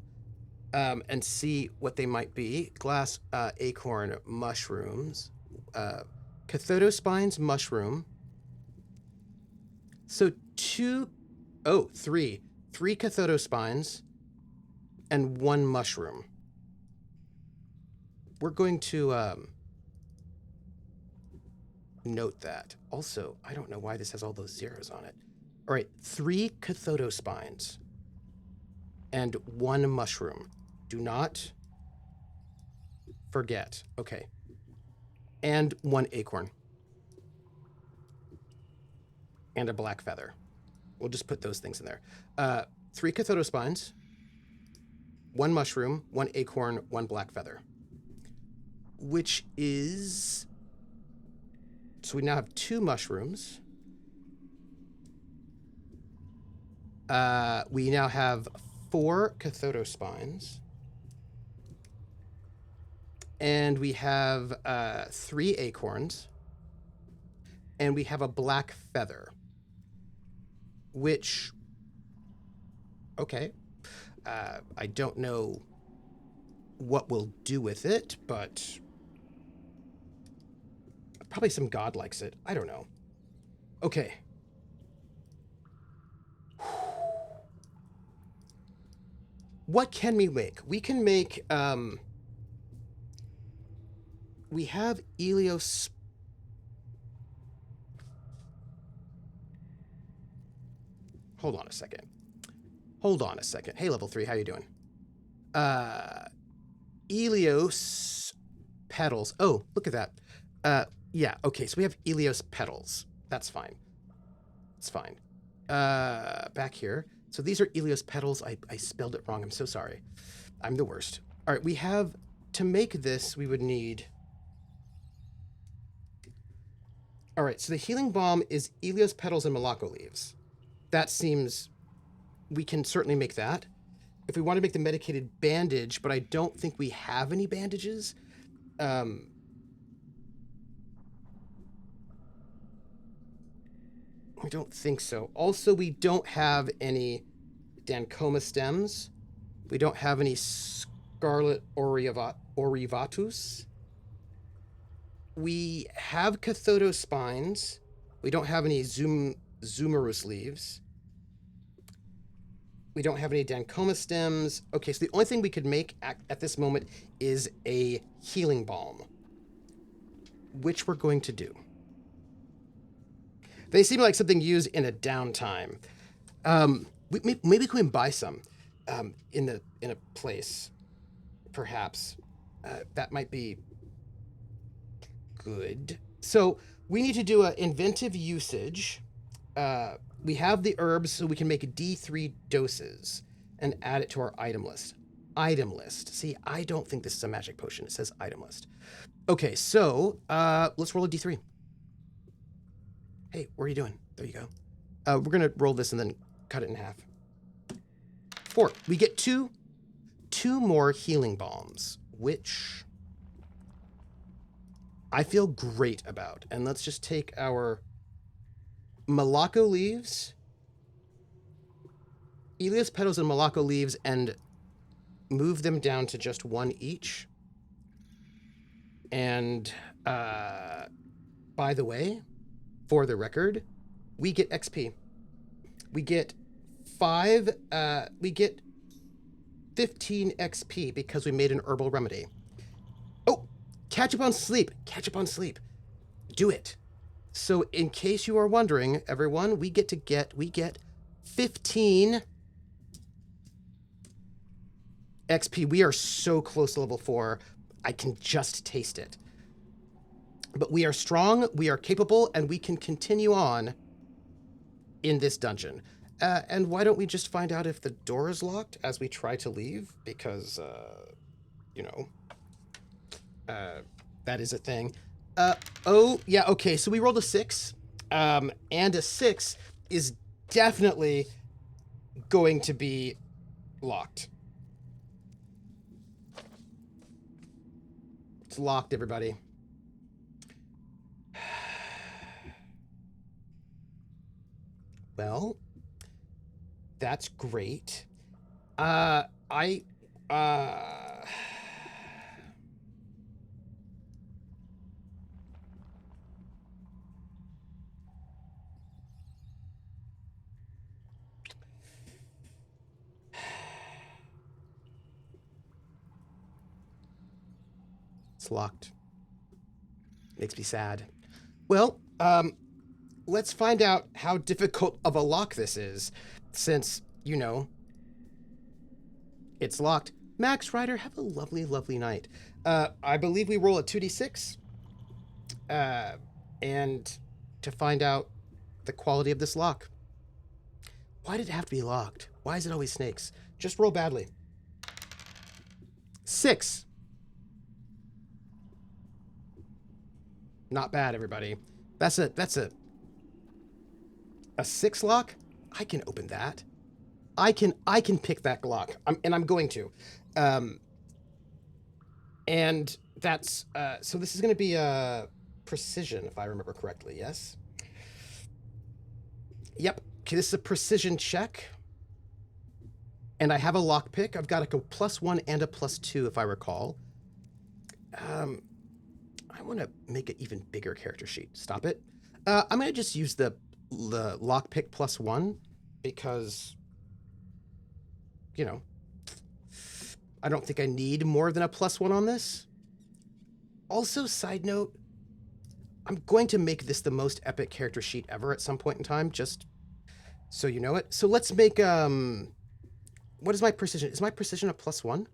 and see what they might be. Glass, acorn, mushrooms, Cathodospines, mushroom. So three Cathodospines and one mushroom. We're going to note that. Also, I don't know why this has all those zeros on it. All right, 3 Cathodospines and 1 mushroom. Do not forget. Okay. And 1 acorn. And a black feather. We'll just put those things in there. 3 Cathodospines, 1 mushroom, 1 acorn, 1 black feather. Which is... So we now have 2 mushrooms. We now have 4 Cathodospines. And we have 3 acorns. And we have a black feather. Which... Okay. I don't know what we'll do with it, but... Probably some god likes it. I don't know. Okay. What can we make? We can make, we have Elios... Hold on a second. Hey, level 3, how you doing? Elios petals. Oh, look at that. Yeah, okay, so we have Elios petals. That's fine. It's fine. Back here. So these are Elios petals. I spelled it wrong. I'm so sorry. I'm the worst. All right, we have... To make this, we would need... All right, so the healing balm is Elios petals and Malacco leaves. That seems... We can certainly make that. If we want to make the medicated bandage, but I don't think we have any bandages... I don't think so. Also, we don't have any Dancoma stems. We don't have any Scarlet Orivatus. We have Cathodospines. We don't have any Zumarus leaves. We don't have any Dancoma stems. Okay, so the only thing we could make at this moment is a healing balm, which we're going to do. They seem like something used in a downtime. Maybe we can buy some in a place, perhaps. That might be good. So we need to do an inventive usage. We have the herbs, so we can make D3 doses and add it to our item list. Item list. See, I don't think this is a magic potion. It says item list. Okay, so let's roll a D3. Hey, what are you doing? There you go. We're gonna roll this and then cut it in half. 4. We get two more healing bombs, which I feel great about. And let's just take our Malacco leaves, Elias petals and Malacco leaves, and move them down to just 1 each. And by the way, for the record, we get XP. We get 15 XP because we made an herbal remedy. Oh, catch up on sleep. Catch up on sleep. Do it. So in case you are wondering, everyone, we get 15 XP. We are so close to level 4. I can just taste it. But we are strong, we are capable, and we can continue on in this dungeon. And why don't we just find out if the door is locked as we try to leave? Because, that is a thing. Oh, yeah, okay, so we rolled a 6. And a 6 is definitely going to be locked. It's locked, everybody. Well, that's great. It's locked. Makes me sad. Well, let's find out how difficult of a lock this is, since, it's locked. Max Ryder, have a lovely, lovely night. I believe we roll a 2d6, and to find out the quality of this lock. Why did it have to be locked? Why is it always snakes? Just roll badly. 6. Not bad, everybody. That's a 6 lock? I can open that. I can pick that lock. I'm going to. And that's so this is going to be a precision, if I remember correctly. Yes. Yep. Okay, this is a precision check. And I have a lock pick. I've got a +1 and a +2, if I recall. I want to make an even bigger character sheet. Stop it. I'm going to just use the lockpick +1 because, I don't think I need more than a +1 on this. Also, side note, I'm going to make this the most epic character sheet ever at some point in time, just so you know it. So let's make, what is my precision? Is my precision a +1?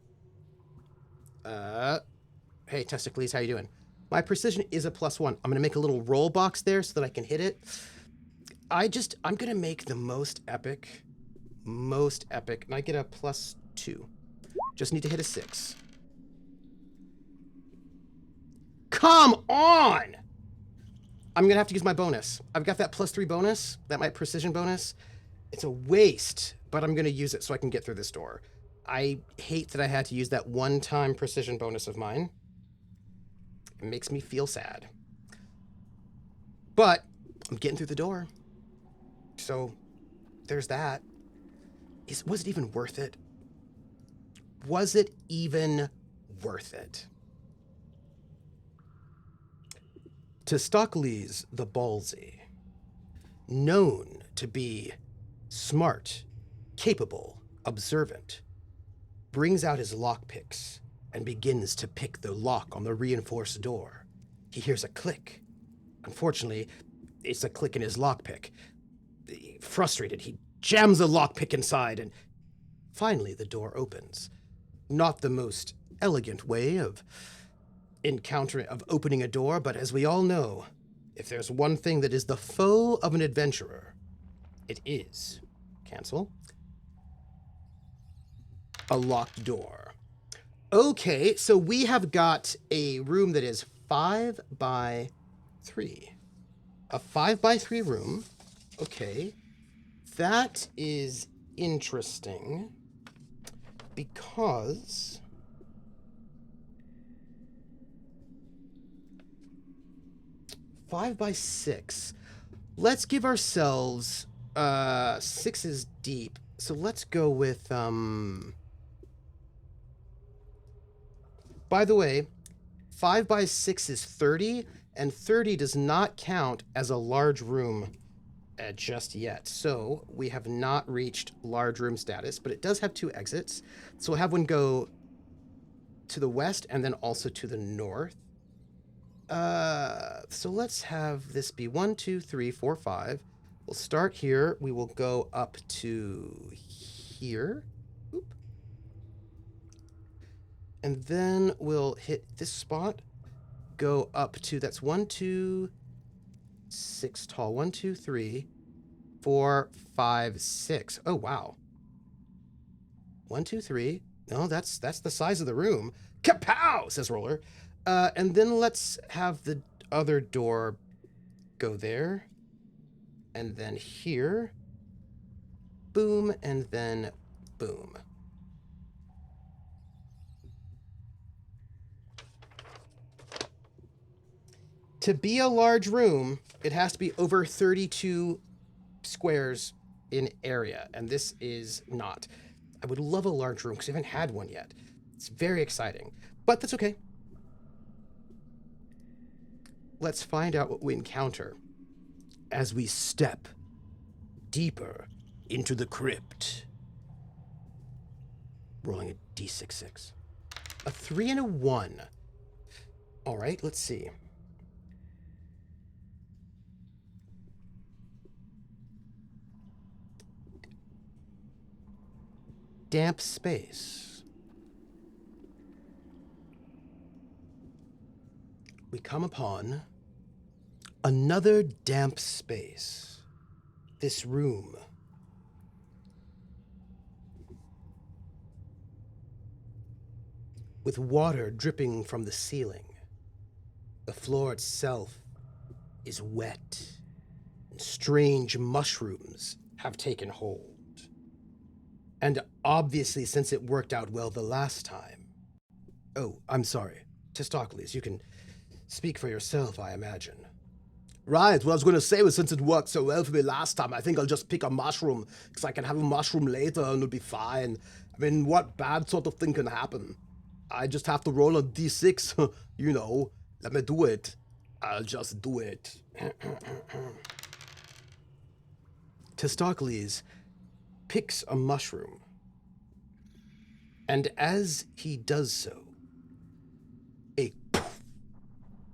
Hey, Testaklees, how you doing? My precision is a +1. I'm going to make a little roll box there so that I can hit it. I'm going to make the most epic, and I get a +2. Just need to hit a 6. Come on! I'm going to have to use my bonus. I've got that +3 bonus, my precision bonus. It's a waste, but I'm going to use it so I can get through this door. I hate that I had to use that one-time precision bonus of mine. It makes me feel sad. But I'm getting through the door. So there's that. Was it even worth it? Was it even worth it? Testaklees the Ballsy, known to be smart, capable, observant, brings out his lockpicks and begins to pick the lock on the reinforced door. He hears a click. Unfortunately, it's a click in his lockpick. Frustrated, he jams the lockpick inside, and finally the door opens. Not the most elegant way of opening a door, but as we all know, if there's one thing that is the foe of an adventurer, it is cancel a locked door. Okay, so we have got a room that is 5 by 3. A 5 by 3 room. Okay. That is interesting because five by 6. Let's give ourselves 6 is deep. So let's go with by the way, 5 by 6 is 30, and 30 does not count as a large room just yet. So we have not reached large room status, but it does have 2 exits. So we'll have one go to the west and then also to the north. So let's have this be 1, 2, 3, 4, 5. We'll start here. We will go up to here. Oop. And then we'll hit this spot. Go up to, that's 1, 2, 6 tall. 1, 2, 3, 4, 5, 6. Oh, wow. 1, 2, 3. No, that's the size of the room. Kapow, says Roller. And then let's have the other door go there. And then here. Boom, and then boom. To be a large room, it has to be over 32 squares in area, and this is not. I would love a large room because I haven't had one yet. It's very exciting, but that's okay. Let's find out what we encounter as we step deeper into the crypt. Rolling a d6. A 3 and a 1. All right, let's see. Damp space. We come upon another damp space. This room. With water dripping from the ceiling. The floor itself is wet, and strange mushrooms have taken hold. And obviously, since it worked out well the last time... Oh, I'm sorry. Testaklees, you can speak for yourself, I imagine. Right, what I was going to say was since it worked so well for me last time, I think I'll just pick a mushroom, because I can have a mushroom later and it'll be fine. I mean, what bad sort of thing can happen? I just have to roll a d6, you know. Let me do it. I'll just do it. Testaklees picks a mushroom. And as he does so, a poof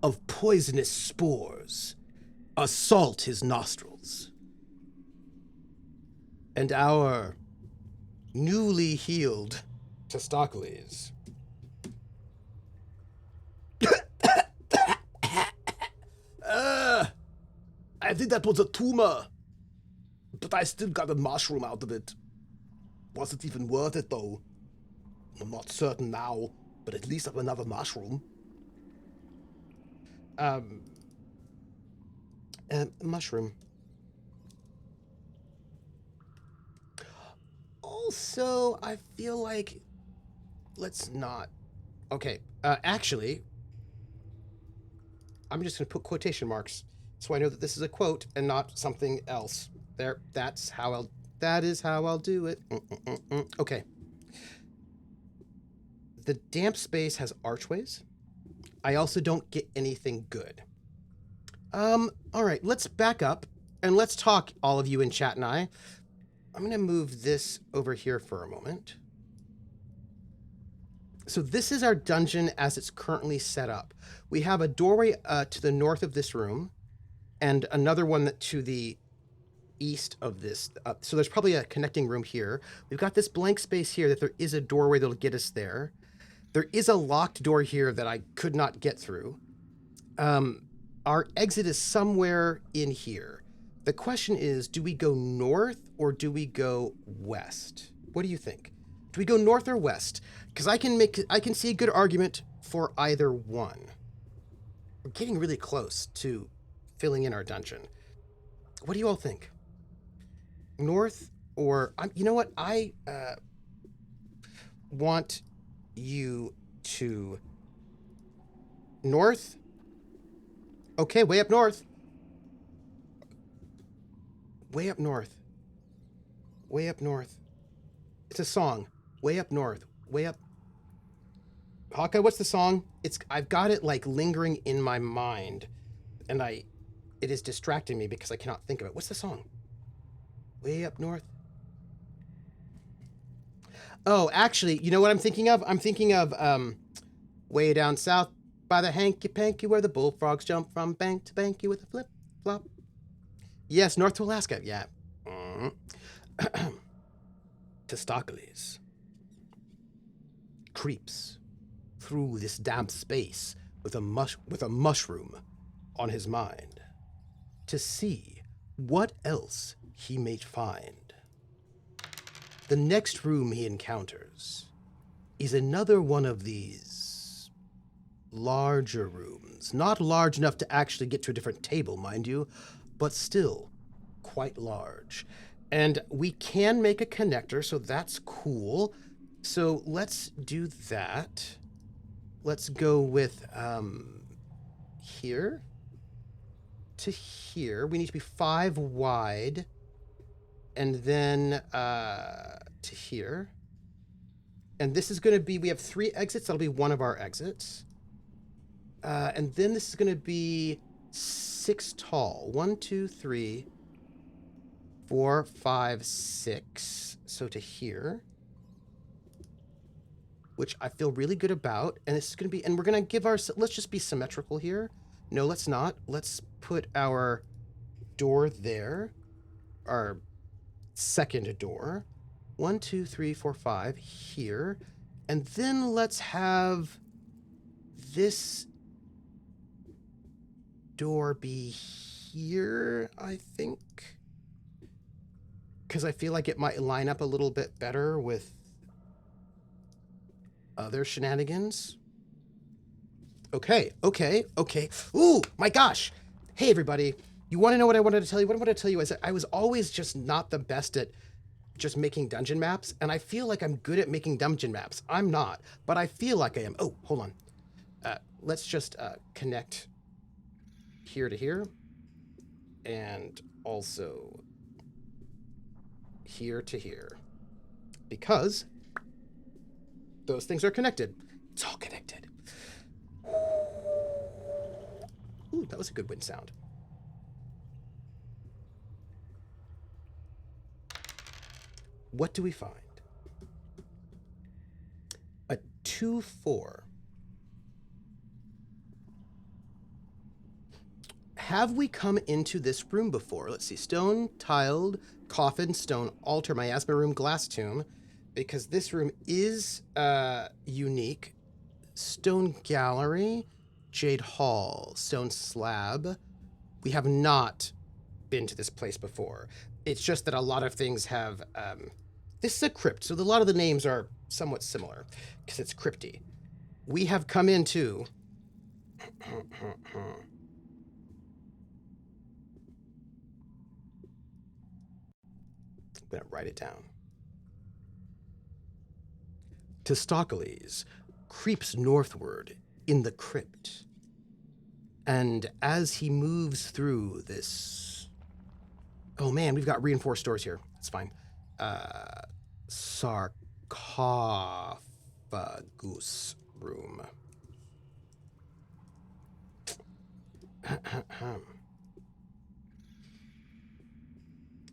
of poisonous spores assault his nostrils. And our newly healed Testaklees I think that was a tumor. But I still got a mushroom out of it. Was it even worth it, though? I'm not certain now, but at least I have another mushroom. Mushroom. Also, I feel like... Let's not... Okay, actually... I'm just going to put quotation marks so I know that this is a quote and not something else. There, that is how I'll do it. Okay. The damp space has archways. I also don't get anything good. All right, let's back up and let's talk, all of you in chat and I. I'm going to move this over here for a moment. So this is our dungeon as it's currently set up. We have a doorway to the north of this room and another one to the east of this. So there's probably a connecting room here. We've got this blank space here that there is a doorway that'll get us there. There is a locked door here that I could not get through. Our exit is somewhere in here. The question is, do we go north or do we go west? What do you think? Do we go north or west? Because I can see a good argument for either one. We're getting really close to filling in our dungeon. What do you all think? North or you know what? I want you to north. Okay, way up north. Way up north. Way up north. It's a song. Way up north. Way up. Hawkeye, what's the song? I've got it like lingering in my mind, and it is distracting me because I cannot think of it. What's the song? Way up north. Oh, actually, you know what I'm thinking of? I'm thinking of way down south by the hanky-panky where the bullfrogs jump from bank to banky with a flip-flop. Yes, north to Alaska. Yeah. Testaklees creeps through this damp space with a mushroom on his mind to see what else he may find. The next room he encounters is another one of these larger rooms. Not large enough to actually get to a different table, mind you, but still quite large. And we can make a connector, so that's cool. So let's do that. Let's go with here to here. We need to be 5 wide. And then to here. And this is going to be, we have 3 exits. That'll be one of our exits. And then this is going to be 6 tall. 1, 2, 3, 4, 5, 6. So to here. Which I feel really good about. And this is going to be, and we're going to give let's just be symmetrical here. No, let's not. Let's put our door there. Our second door. 1, 2, 3, 4, 5 here. And then let's have this door be here, I think. Because I feel like it might line up a little bit better with other shenanigans. Okay. Ooh, my gosh. Hey, everybody. You want to know what I wanted to tell you? What I wanted to tell you is that I was always just not the best at just making dungeon maps, and I feel like I'm good at making dungeon maps. I'm not, but I feel like I am. Oh, hold on. Let's just connect here to here, and also here to here, because those things are connected. It's all connected. Ooh, that was a good wind sound. What do we find? A 2-4. Have we come into this room before? Let's see. Stone, tiled, coffin, stone, altar, miasma room, glass tomb. Because this room is unique. Stone gallery, jade hall, stone slab. We have not been to this place before. It's just that a lot of things have... this is a crypt, so a lot of the names are somewhat similar, because it's crypty. We have come into... I'm going to write it down. Testaklees creeps northward in the crypt. And as he moves through this... Oh man, we've got reinforced doors here. That's fine. Sarcophagus room.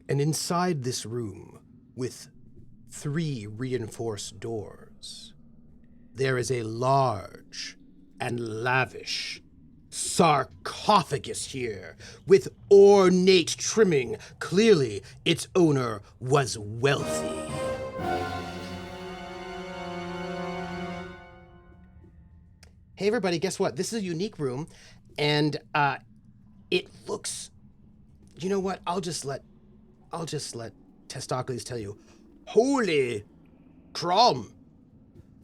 And inside this room, with 3 reinforced doors, there is a large and lavish sarcophagus here, with ornate trimming. Clearly, its owner was wealthy. hey everybody, guess what? This is a unique room, and it looks. You know what? I'll just let Testaklees tell you. Holy Crom!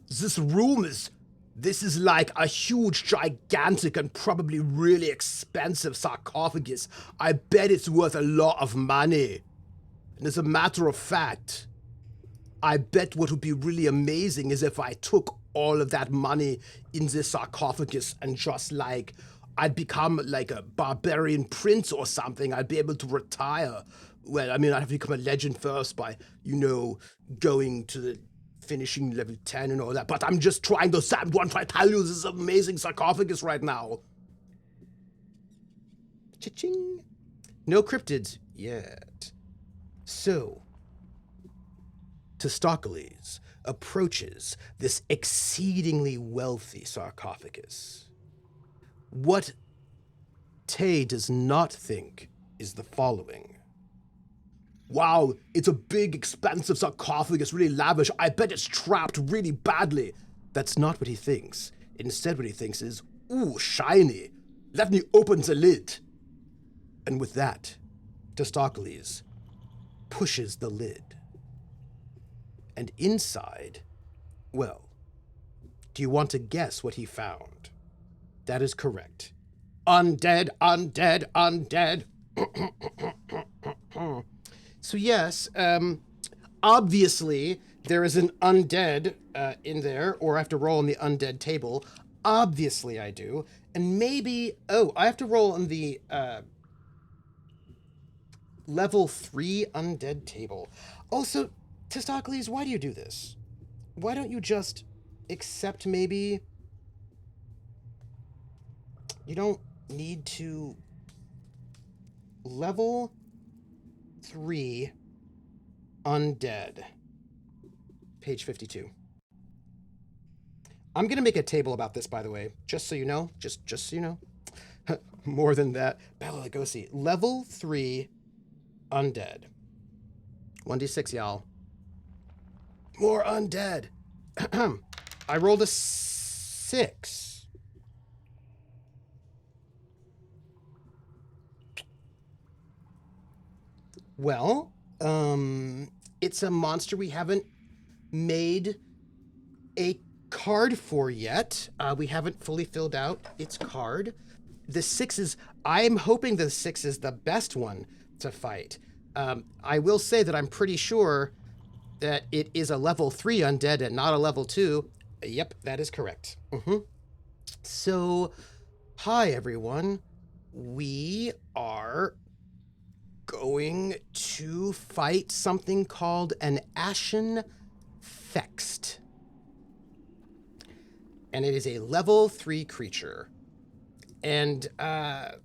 This is like a huge, gigantic, and probably really expensive sarcophagus. I bet it's worth a lot of money. And as a matter of fact, I bet what would be really amazing is if I took all of that money in this sarcophagus and just like, I'd become like a barbarian prince or something. I'd be able to retire. Well, I mean, I'd have to become a legend first by, going to the finishing level 10 and all that. But I'm just trying to tell you this is amazing sarcophagus right now. Cha-ching. No cryptids yet. So, Testaklees approaches this exceedingly wealthy sarcophagus. What Tay does not think is the following. Wow, it's a big, expensive sarcophagus, really lavish. I bet it's trapped really badly. That's not what he thinks. Instead, what he thinks is, ooh, shiny. Let me open the lid. And with that, Testaklees pushes the lid. And inside, well, do you want to guess what he found? That is correct. Undead, undead, undead. So yes, obviously there is an undead in there, or I have to roll on the undead table. Obviously I do. And maybe, I have to roll on the level 3 undead table. Also, Testaklees, why do you do this? Why don't you just accept maybe... You don't need to... Level 3 undead. Page 52. I'm going to make a table about this, by the way, just so you know. Just so you know. More than that. Bela Lugosi. Level 3 undead. 1d6, y'all. More undead. I rolled a 6. Well, it's a monster we haven't made a card for yet. We haven't fully filled out its card. The 6 is, I'm hoping the 6 is the best one to fight. I will say that I'm pretty sure that it is a level 3 undead and not a level 2. Yep, that is correct. So, hi everyone. We are going to fight something called an Ashen Fext. And it is a level 3 creature. And I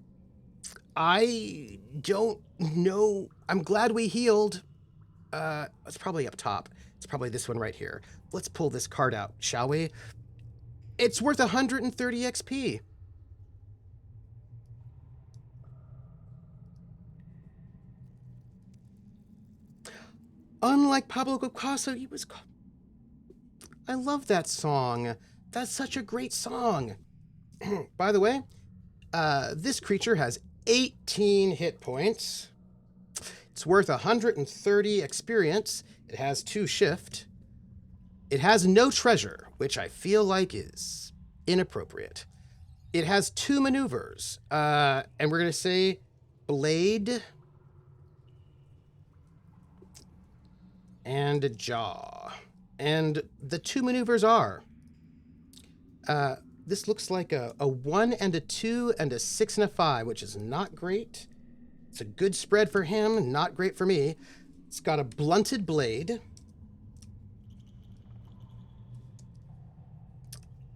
don't know. I'm glad we healed. It's probably up top. It's probably this one right here. Let's pull this card out, shall we? It's worth 130 XP. Unlike Pablo Picasso, he was... I love that song. That's such a great song. By the way, this creature has 18 hit points. It's worth 130 experience. It has 2 shift. It has no treasure, which I feel like is inappropriate. It has 2 maneuvers. And we're going to say blade and a jaw. And the 2 maneuvers are... this looks like a 1 and a 2 and a 6 and a 5, which is not great. It's a good spread for him, not great for me. It's got a blunted blade,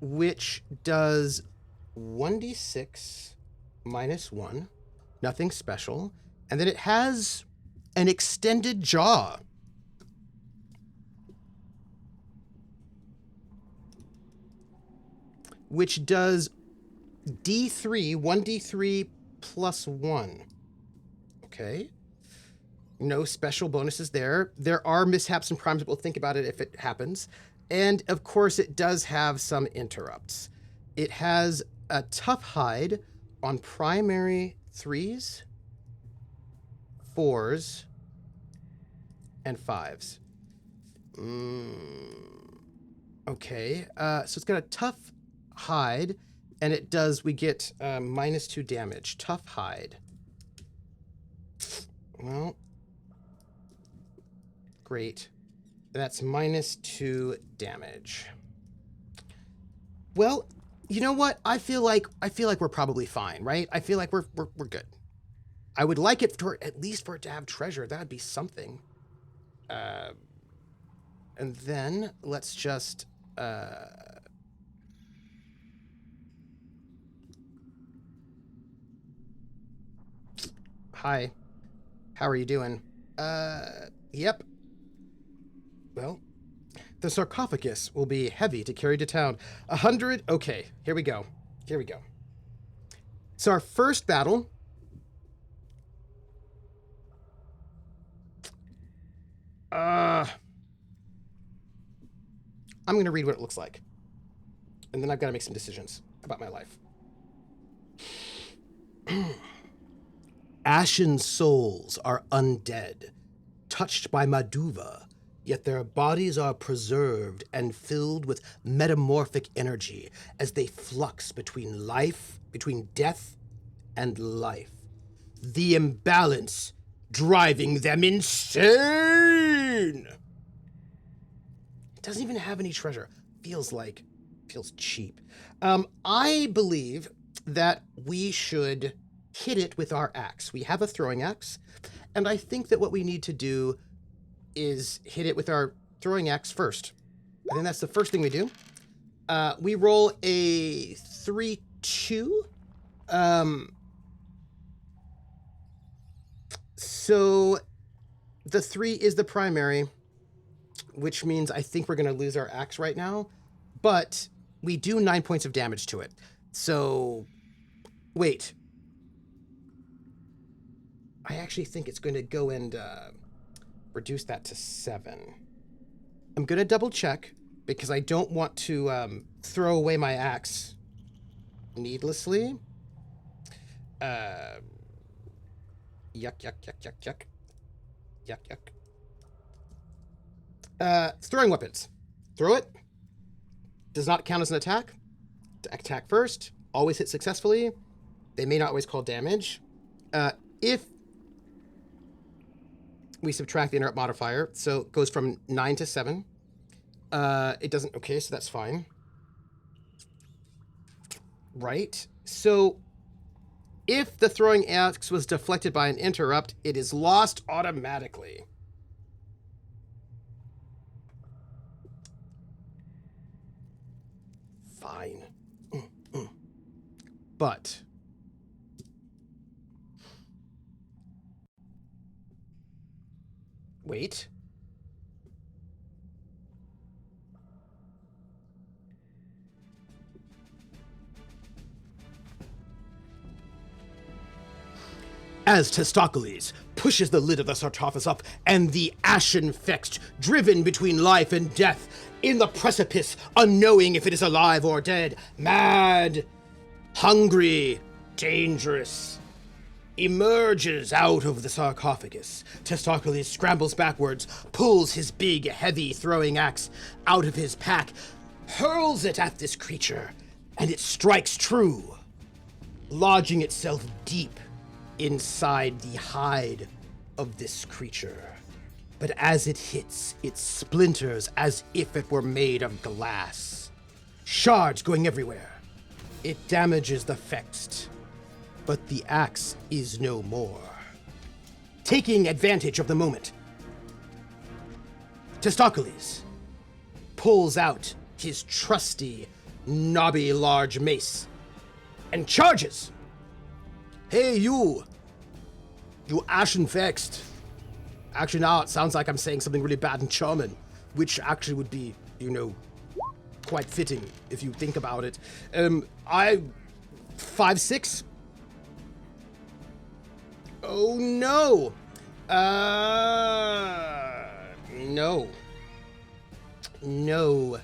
which does 1d6 minus 1, nothing special. And then it has an extended jaw. Which does D3, 1d3 plus 1. Okay. No special bonuses there. There are mishaps and primes, but we'll think about it if it happens. And of course, it does have some interrupts. It has a tough hide on primary 3s, 4s, and 5s. Okay, so it's got a tough hide, and it does, we get -2 damage. Tough hide. Well, great. That's -2 damage. Well, you know what? I feel like we're probably fine, right? I feel like we're good. I would like it for at least for it to have treasure. That'd be something. And then let's just hi. How are you doing? Yep. Well, the sarcophagus will be heavy to carry to town. 100. Okay, here we go. Here we go. So our first battle. I'm going to read what it looks like. And then I've got to make some decisions about my life. Ashen souls are undead, touched by Maduva, yet their bodies are preserved and filled with metamorphic energy as they flux between death and life. The imbalance driving them insane! It doesn't even have any treasure. Feels cheap. I believe that we should hit it with our axe. We have a throwing axe, and I think that what we need to do is hit it with our throwing axe first. I think that's the first thing we do. We roll a 3-2. So the 3 is the primary, which means I think we're going to lose our axe right now, but we do 9 points of damage to it. So, wait. I actually think it's going to go and reduce that to 7. I'm going to double check because I don't want to throw away my axe needlessly. Yuck, yuck, yuck, yuck, yuck. Yuck, yuck. Throwing weapons. Throw it. Does not count as an attack. Attack first. Always hit successfully. They may not always call damage. If we subtract the interrupt modifier, so it goes from 9 to 7. It doesn't... Okay, so that's fine. Right. So if the throwing axe was deflected by an interrupt, it is lost automatically. Fine. But wait. As Testaklees pushes the lid of the sarcophagus up, and the ashen fext, driven between life and death, in the precipice, unknowing if it is alive or dead, mad, hungry, dangerous, emerges out of the sarcophagus. Testaklees scrambles backwards, pulls his big, heavy throwing axe out of his pack, hurls it at this creature, and it strikes true, lodging itself deep inside the hide of this creature. But as it hits, it splinters as if it were made of glass. Shards going everywhere. It damages the fext, but the axe is no more. Taking advantage of the moment, Testaklees pulls out his trusty, knobby large mace and charges. Hey, you ashen fext. Actually, now it sounds like I'm saying something really bad and charming, which actually would be, quite fitting if you think about it. 5'6". Oh no. No. No.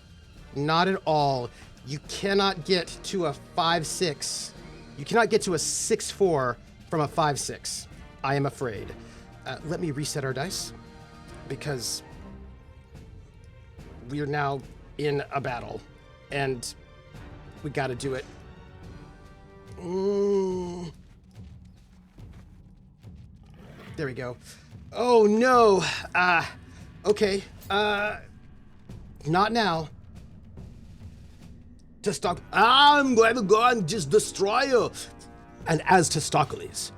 Not at all. You cannot get to a 5-6. You cannot get to a 6-4 from a 5-6. I am afraid. Let me reset our dice, because we are now in a battle, and we gotta do it. There we go. Oh no. Okay. Not now. I'm going to go and just destroy you. And as Testaklees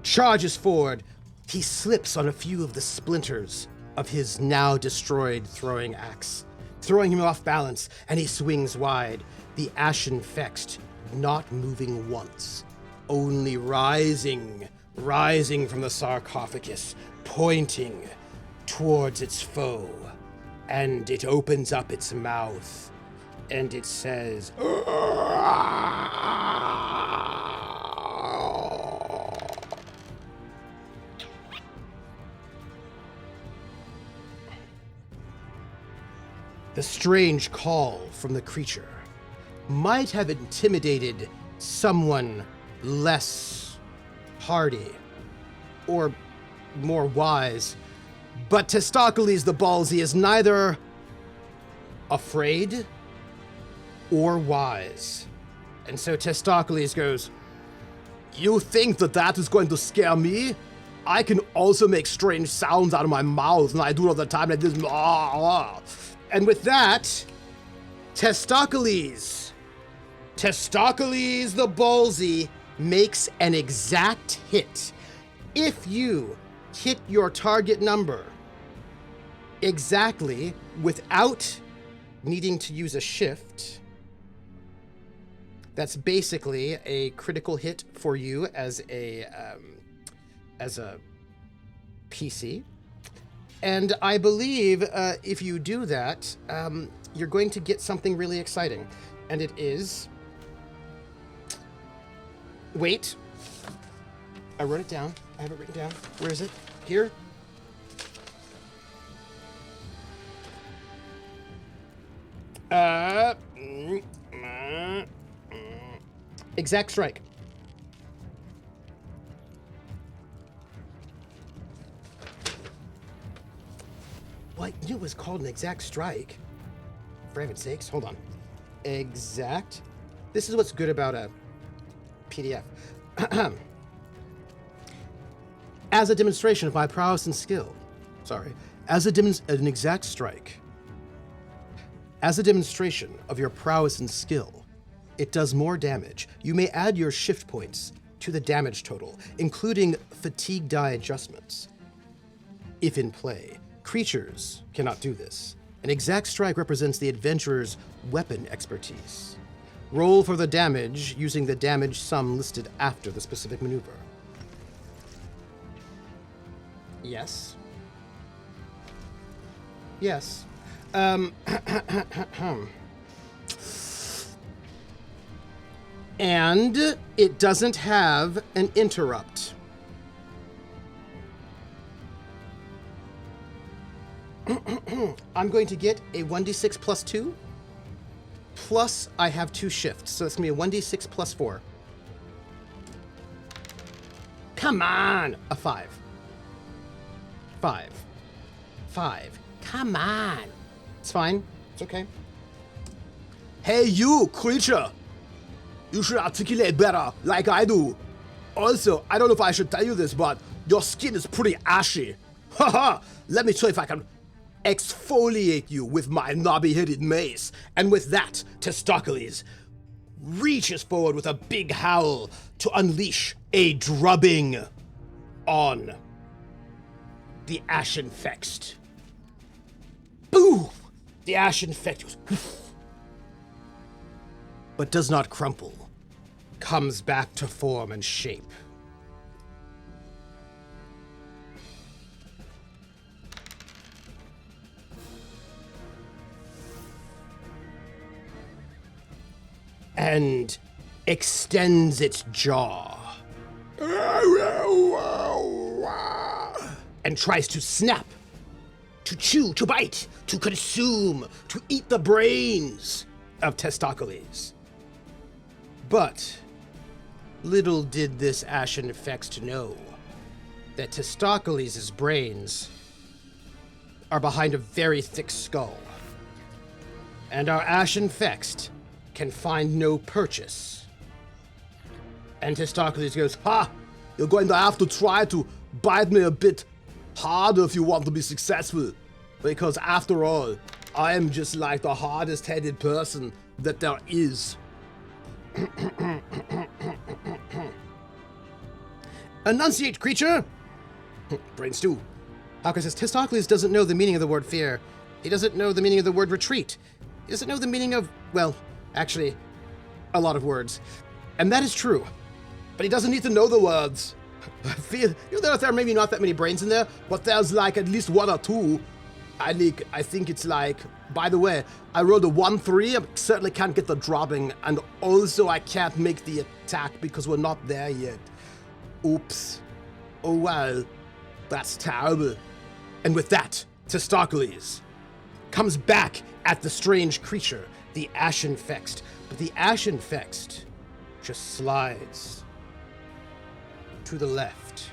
charges forward, he slips on a few of the splinters of his now destroyed throwing axe, throwing him off balance, and he swings wide, the ashen fext not moving once, only rising from the sarcophagus, pointing towards its foe. And it opens up its mouth, and it says, the strange call from the creature might have intimidated someone less hardy or more wise, but Testaklees the Ballsy is neither afraid or wise. And so Testaklees goes, You think that is going to scare me? I can also make strange sounds out of my mouth, and I do it all the time like this. And with that, Testaklees the Ballsy makes an exact hit. If you hit your target number exactly without needing to use a shift, that's basically a critical hit for you as a PC. And I believe if you do that, you're going to get something really exciting. And it is... Wait. I wrote it down. I have it written down. Where is it? Here? Exact strike. Well, I knew it was called an exact strike. For heaven's sakes, hold on. Exact. This is what's good about a PDF. As a demonstration of my prowess and skill. Sorry. As an exact strike. As a demonstration of your prowess and skill, it does more damage. You may add your shift points to the damage total, including fatigue die adjustments. If in play, creatures cannot do this. An exact strike represents the adventurer's weapon expertise. Roll for the damage using the damage sum listed after the specific maneuver. Yes. Yes. And it doesn't have an interrupt. I'm going to get a 1d6 plus 2. Plus, I have 2 shifts, so it's going to be a 1d6 plus 4. Come on! A 5. 5. 5. Come on! It's fine. It's okay. Hey, you, creature! You should articulate better, like I do. Also, I don't know if I should tell you this, but your skin is pretty ashy. Haha! Let me show you if I can exfoliate you with my knobby-headed mace. And with that, Testaklees reaches forward with a big howl to unleash a drubbing on the Ashen Fext. Boom! The Ashen Fext goes, but does not crumple, comes back to form and shape. And extends its jaw. And tries to snap, to chew, to bite, to consume, to eat the brains of Testaklees. But little did this ashen fext know that Testaklees' brains are behind a very thick skull, and our ashen fext can find no purchase. And Testaklees goes, Ha! You're going to have to try to bite me a bit harder if you want to be successful. Because after all, I am just like the hardest-headed person that there is. Enunciate, creature! Brain stew. Hawker says Testaklees doesn't know the meaning of the word fear. He doesn't know the meaning of the word retreat. He doesn't know the meaning of, well, actually, a lot of words. And that is true. But he doesn't need to know the words. There are maybe not that many brains in there, but there's like at least one or two. I think it's like, by the way, I rolled a 1-3. I certainly can't get the dropping, and also I can't make the attack because we're not there yet. Oops. Oh well. That's terrible. And with that, Testaklees comes back at the strange creature, the ashen fext. But the ashen fext just slides to the left.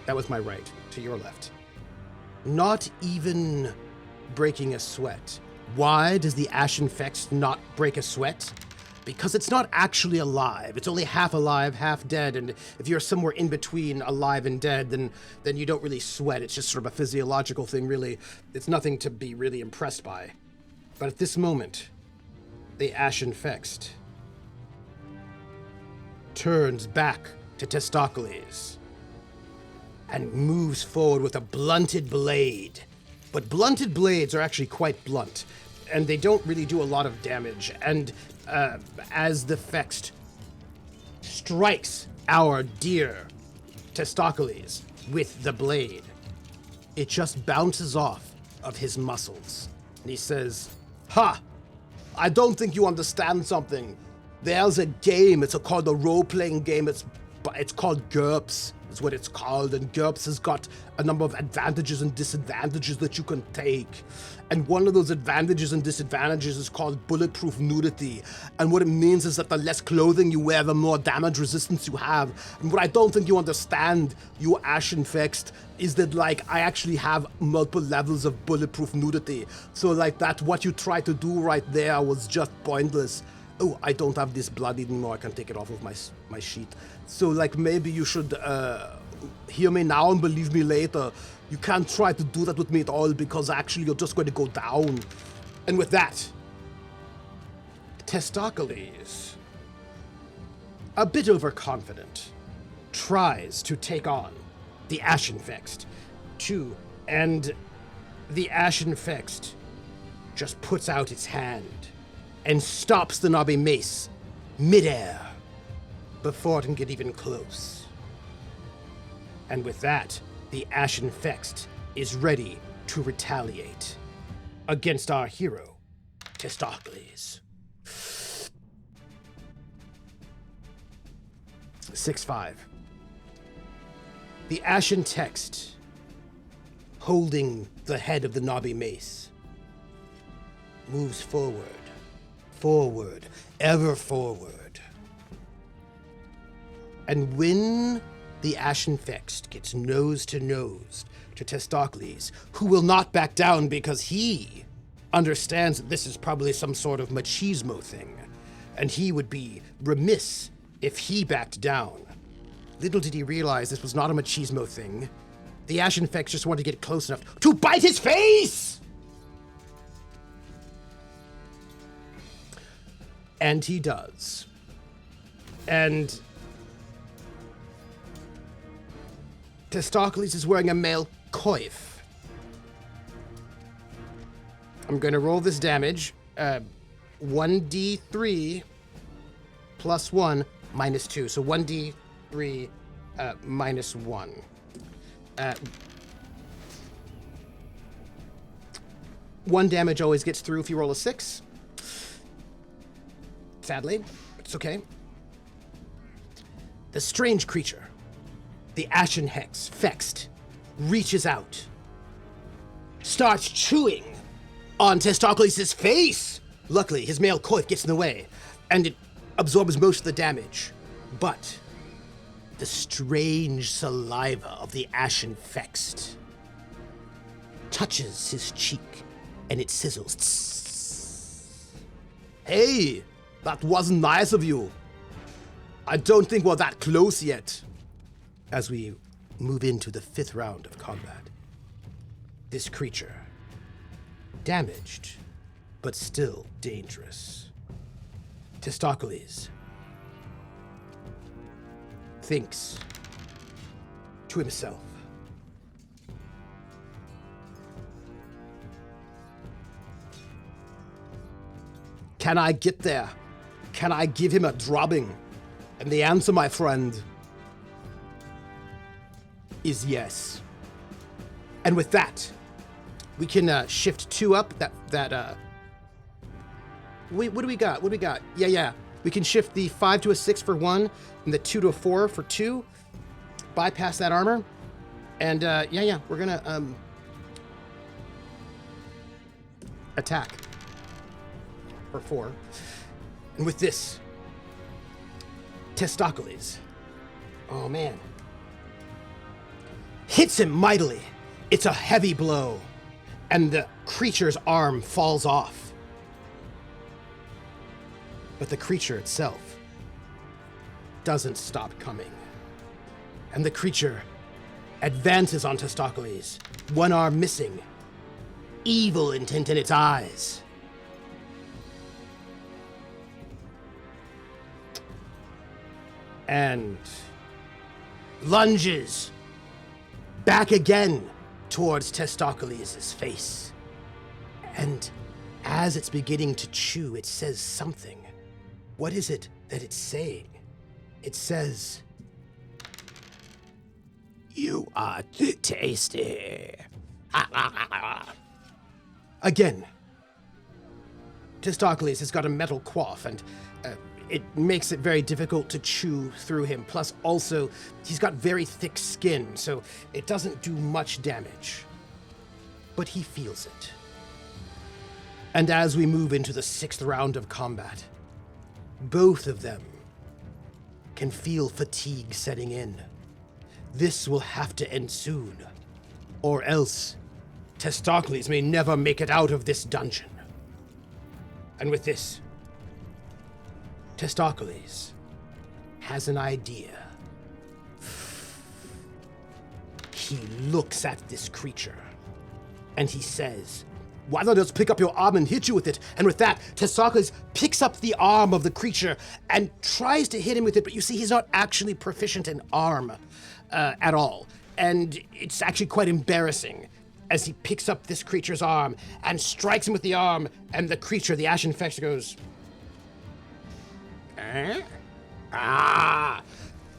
That was my right, to your left. Not even breaking a sweat. Why does the ashen fext not break a sweat? Because it's not actually alive. It's only half alive, half dead, and if you're somewhere in between alive and dead, then you don't really sweat. It's just sort of a physiological thing, really. It's nothing to be really impressed by. But at this moment, the ashen fext turns back to Testaklees and moves forward with a blunted blade. But blunted blades are actually quite blunt, and they don't really do a lot of damage. And as the fext strikes our dear Testaklees with the blade, it just bounces off of his muscles. And he says, Ha! I don't think you understand something. There's a game, it's called a role-playing game, it's called GURPS, is what it's called, and GURPS has got a number of advantages and disadvantages that you can take. And one of those advantages and disadvantages is called bulletproof nudity. And what it means is that the less clothing you wear, the more damage resistance you have. And what I don't think you understand, you ashen fext, is that like I actually have multiple levels of bulletproof nudity. So like that, what you tried to do right there was just pointless. Oh, I don't have this blood anymore. I can take it off of my sheet. So like maybe you should hear me now and believe me later. You can't try to do that with me at all because actually you're just going to go down. And with that, Testaklees, a bit overconfident, tries to take on the ashen fext and the ashen fext just puts out its hand and stops the knobby mace midair before it can get even close. And with that, the ashen fext is ready to retaliate against our hero, Testaklees. 6-5. The ashen text, holding the head of the knobby mace, moves forward, ever forward. And when the ashen fext gets nose to Testaklees, who will not back down because he understands that this is probably some sort of machismo thing, and he would be remiss if he backed down. Little did he realize this was not a machismo thing. The ashen fext just wanted to get close enough to bite his face! And he does. And Testaklees is wearing a male coif. I'm going to roll this damage. 1d3 plus 1 minus 2. So 1d3 minus 1. 1 damage always gets through if you roll a 6. Sadly, it's okay. The strange creature, the ashen fext, reaches out, starts chewing on Testaklees' face Luckily, his male coif gets in the way, and it absorbs most of the damage. But the strange saliva of the ashen fext touches his cheek, and it sizzles. Tss. Hey, that wasn't nice of you. I don't think we're that close yet. As we move into the 5th round of combat, this creature, damaged, but still dangerous. Testaklees thinks to himself, can I get there? Can I give him a drubbing? And the answer, my friend, is yes. And with that, we can shift 2 up. Wait, what do we got? What do we got? Yeah. We can shift the 5 to a 6 for 1, and the 2 to a 4 for 2. Bypass that armor. And yeah, we're gonna attack for 4. And with this, Testaklees, oh man, hits him mightily. It's a heavy blow, and the creature's arm falls off. But the creature itself doesn't stop coming. And the creature advances on Testaklees, one arm missing, evil intent in its eyes. And lunges back again towards Testaklees' face. And as it's beginning to chew, it says something. What is it that it's saying? It says, "You are tasty." Again, Testaklees has got a metal coif, and it makes it very difficult to chew through him. Plus, also, he's got very thick skin, so it doesn't do much damage. But he feels it. And as we move into the 6th round of combat, both of them can feel fatigue setting in. This will have to end soon, or else Testaklees may never make it out of this dungeon. And with this, Testaklees has an idea. He looks at this creature, and he says, "Why not just pick up your arm and hit you with it?" And with that, Testaklees picks up the arm of the creature and tries to hit him with it, but you see he's not actually proficient in arm at all. And it's actually quite embarrassing as he picks up this creature's arm and strikes him with the arm, and the creature, the Ashen Fext, goes,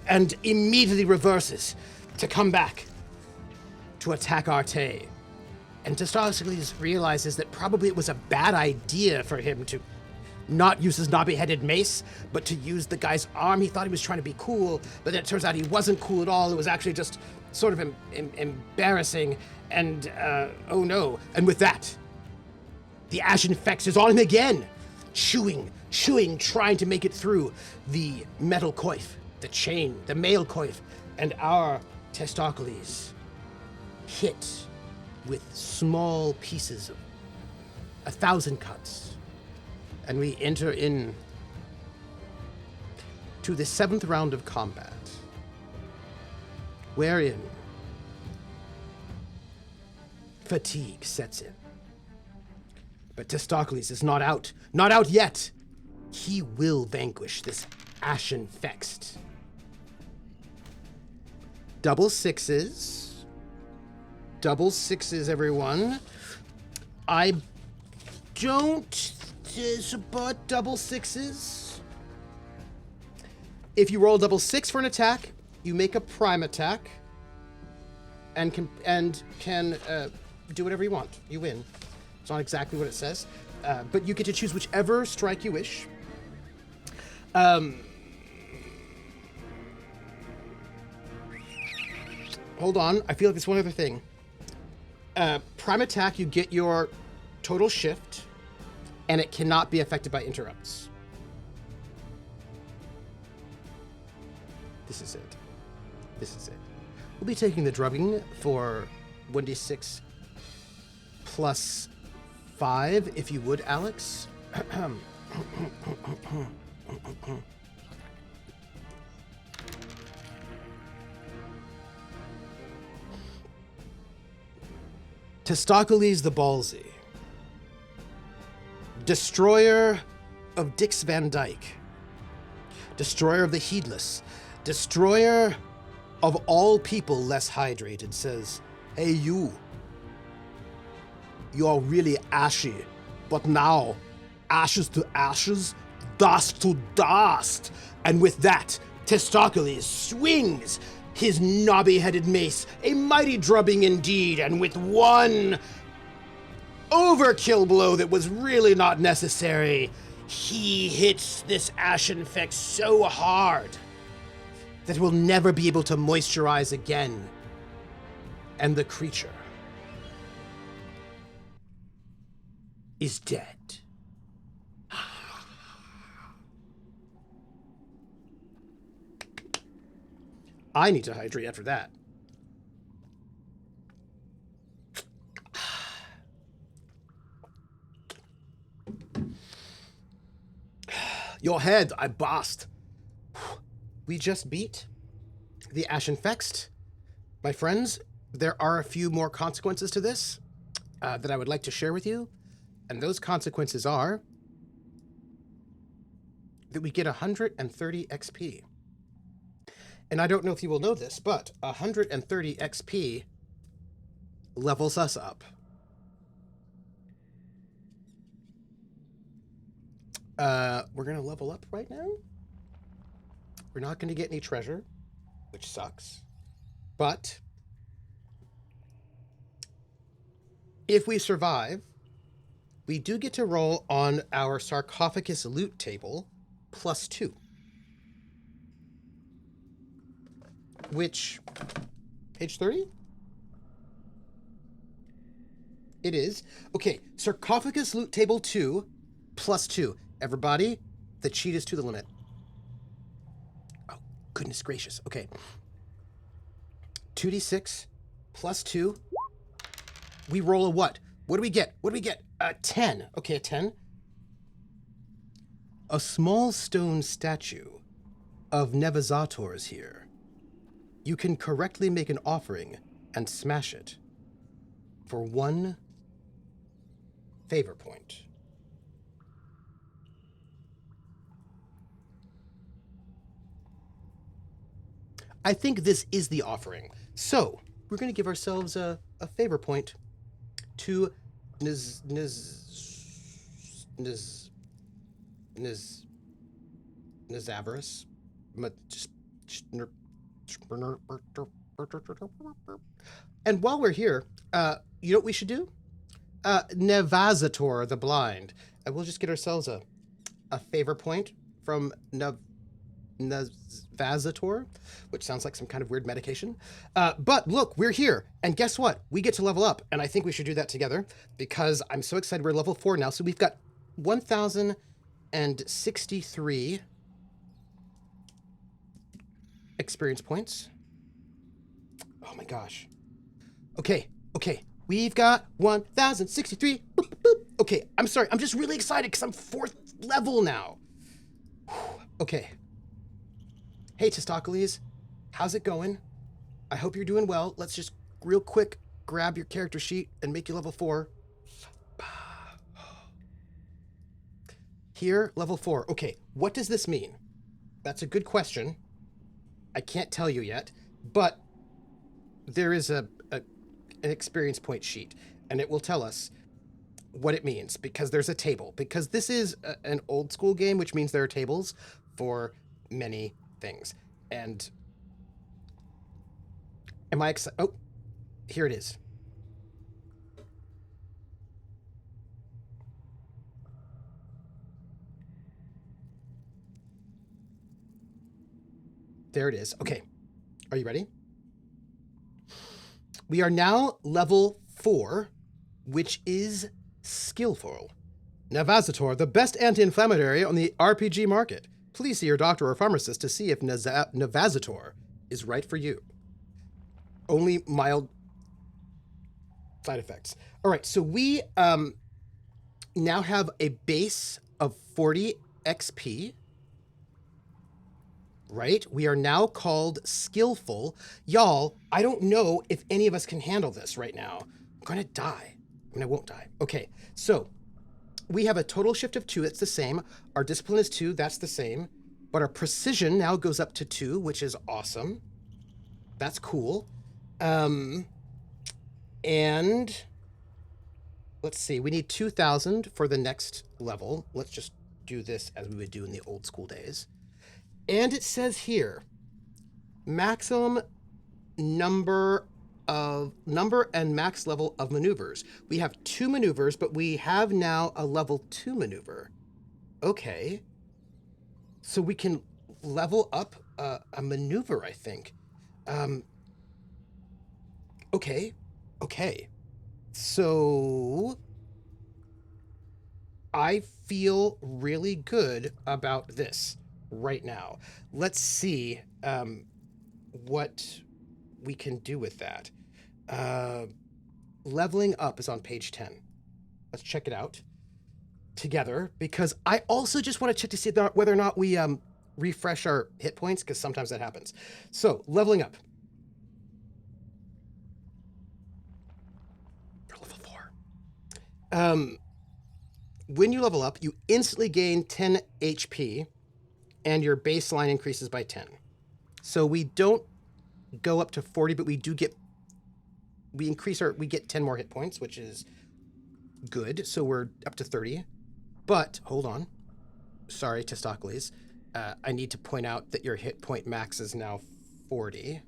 and immediately reverses to come back to attack Arte. And Testaklees realizes that probably it was a bad idea for him to not use his knobby-headed mace, but to use the guy's arm. He thought he was trying to be cool, but then it turns out he wasn't cool at all. It was actually just sort of embarrassing, and oh no. And with that, the Ashen Fext is on him again, chewing, trying to make it through the metal coif, the chain, the male coif, and our Testaklees hit with small pieces of 1,000 cuts. And we enter in to the 7th round of combat, wherein fatigue sets in. But Testaklees is not out yet. He will vanquish this Ashen Fext. Double sixes, everyone. I don't support double sixes. If you roll double 6 for an attack, you make a prime attack, and can do whatever you want. You win. It's not exactly what it says, but you get to choose whichever strike you wish. Hold on, I feel like there's one other thing. Prime attack, you get your total shift. and it cannot be affected by interrupts. This is it. This is it. We'll be taking the drubbing for 1d6 plus 5, if you would, Alex. Testaklees the Ballsy, destroyer of Dix Van Dyke, destroyer of the heedless, destroyer of all people less hydrated, says, "Hey, you are really ashy, but now, ashes to ashes, dust to dust." And with that, Testaklees swings his knobby-headed mace, a mighty drubbing indeed, and with one overkill blow that was really not necessary, he hits this ashen effect so hard that it will never be able to moisturize again. And the creature is dead. I need to hydrate after that. Your head, I bust. We just beat the Ashen Fext. My friends, there are a few more consequences to this that I would like to share with you. And those consequences are that we get 130 XP. And I don't know if you will know this, but 130 XP levels us up. We're going to level up right now. We're not going to get any treasure, which sucks. But if we survive, we do get to roll on our sarcophagus loot table +2. Which, page 30? It is. Okay, sarcophagus loot table 2 +2. Everybody, the cheat is to the limit. Oh, goodness gracious. Okay. 2d6 +2. We roll a what? What do we get? What do we get? A 10. Okay, a 10. A small stone statue of Nevazator is here. You can correctly make an offering and smash it for 1 favor point. I think this is the offering. So, we're going to give ourselves a favor point to Nizavarus. And while we're here, you know what we should do? Nevazator the Blind. And we'll just get ourselves a favor point from Nevazator, which sounds like some kind of weird medication. But look, we're here. And guess what? We get to level up. And I think we should do that together because I'm so excited. We're level 4 now. So we've got 1,063 experience points. Oh my gosh. Okay. We've got 1,063. Boop, boop. Okay, I'm sorry. I'm just really excited because I'm 4th level now. Okay. Hey, Testaklees. How's it going? I hope you're doing well. Let's just real quick grab your character sheet and make you level 4. Here, level 4. Okay, what does this mean? That's a good question. I can't tell you yet, but there is an experience point sheet, and it will tell us what it means because there's a table. Because this is an old school game, which means there are tables for many things. And am I excited? Oh, here it is. There it is. Okay. Are you ready? We are now level 4, which is skillful. Navazator, the best anti-inflammatory on the RPG market. Please see your doctor or pharmacist to see if Navazator is right for you. Only mild side effects. All right, so we now have a base of 40 XP. Right? We are now called skillful. Y'all, I don't know if any of us can handle this right now. I'm gonna die. I mean, I won't die. Okay, so we have a total shift of 2. That's the same. Our discipline is 2. That's the same. But our precision now goes up to 2, which is awesome. That's cool. And let's see. We need 2,000 for the next level. Let's just do this as we would do in the old school days. And it says here, maximum number and max level of maneuvers. We have 2 maneuvers, but we have now a level 2 maneuver. Okay. So we can level up a maneuver, I think. Okay. So I feel really good about this right now. Let's see what we can do with that. Leveling up is on page 10. Let's check it out together, because I also just want to check to see whether or not we refresh our hit points, because sometimes that happens. So, leveling up. You're level 4. When you level up, you instantly gain 10 HP, and your baseline increases by 10. So we don't go up to 40, but we get 10 more hit points, which is good. So we're up to 30. But hold on. Sorry, Testaklees. I need to point out that your hit point max is now 40.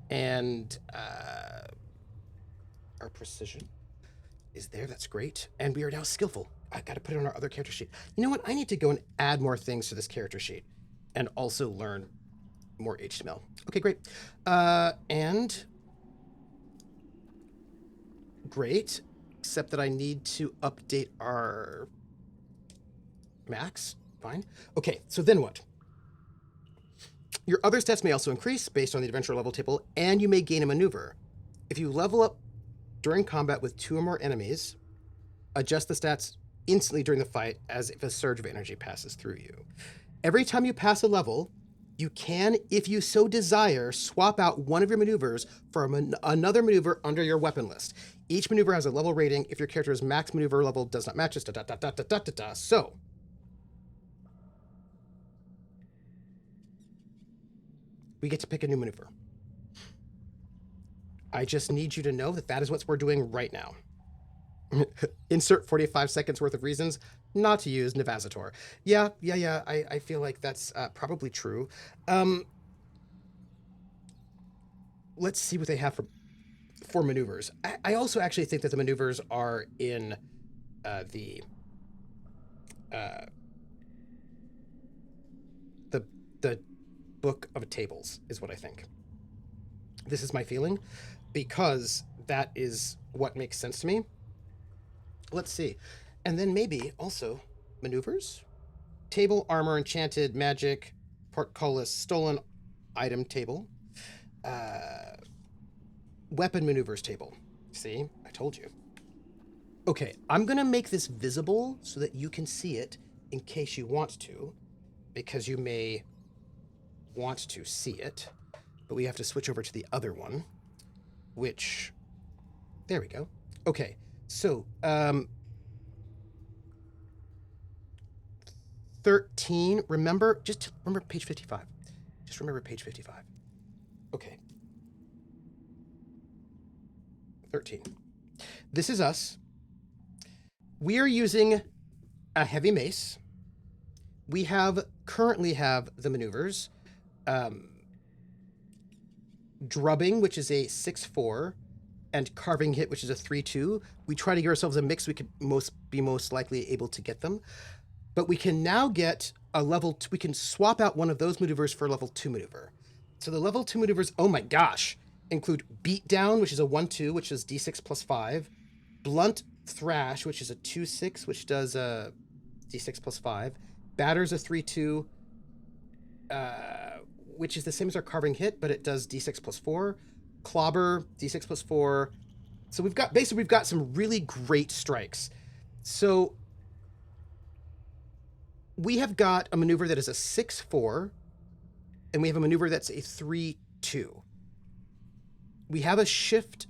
And our precision is there. That's great. And we are now skillful. I got to put it on our other character sheet. You know what? I need to go and add more things to this character sheet and also learn more HTML. Okay, great. And great, except that I need to update our max. Fine. Okay, so then what? Your other stats may also increase based on the adventure level table, and you may gain a maneuver. If you level up during combat with 2 or more enemies, adjust the stats instantly during the fight as if a surge of energy passes through you. Every time you pass a level, you can, if you so desire, swap out one of your maneuvers for another maneuver under your weapon list. Each maneuver has a level rating. If your character's max maneuver level does not match, So, we get to pick a new maneuver. I just need you to know that that is what we're doing right now. Insert 45 seconds worth of reasons not to use Navazator. Yeah. I feel like that's probably true. Let's see what they have for maneuvers. I also actually think that the maneuvers are in the book of tables is what I think. This is my feeling, because that is what makes sense to me. Let's see. And then maybe also maneuvers. Table, armor, enchanted, magic, portcullis, stolen item table. Weapon maneuvers table. See? I told you. Okay, I'm going to make this visible so that you can see it in case you want to, because you may want to see it. But we have to switch over to the other one, which... There we go. Okay. So, 13, remember page 55. Just remember page 55. Okay. 13. This is us. We are using a heavy mace. We currently have the maneuvers. Drubbing, which is a 6-4. And carving hit, which is a 3-2. We try to give ourselves a mix. We could be most likely able to get them. But we can now get a level 2. We can swap out one of those maneuvers for a level 2 maneuver. So the level 2 maneuvers, oh my gosh, include Beatdown, which is a 1-2, which is D6 plus 5. Blunt Thrash, which is a 2/6, which does a d6 plus 5. Batter's a 3/2, which is the same as our carving hit, but it does d6 plus 4. Clobber, d6 plus 4. So we've got some really great strikes. So we have got a maneuver that is a 6/4, and we have a maneuver that's a 3/2. We have a shift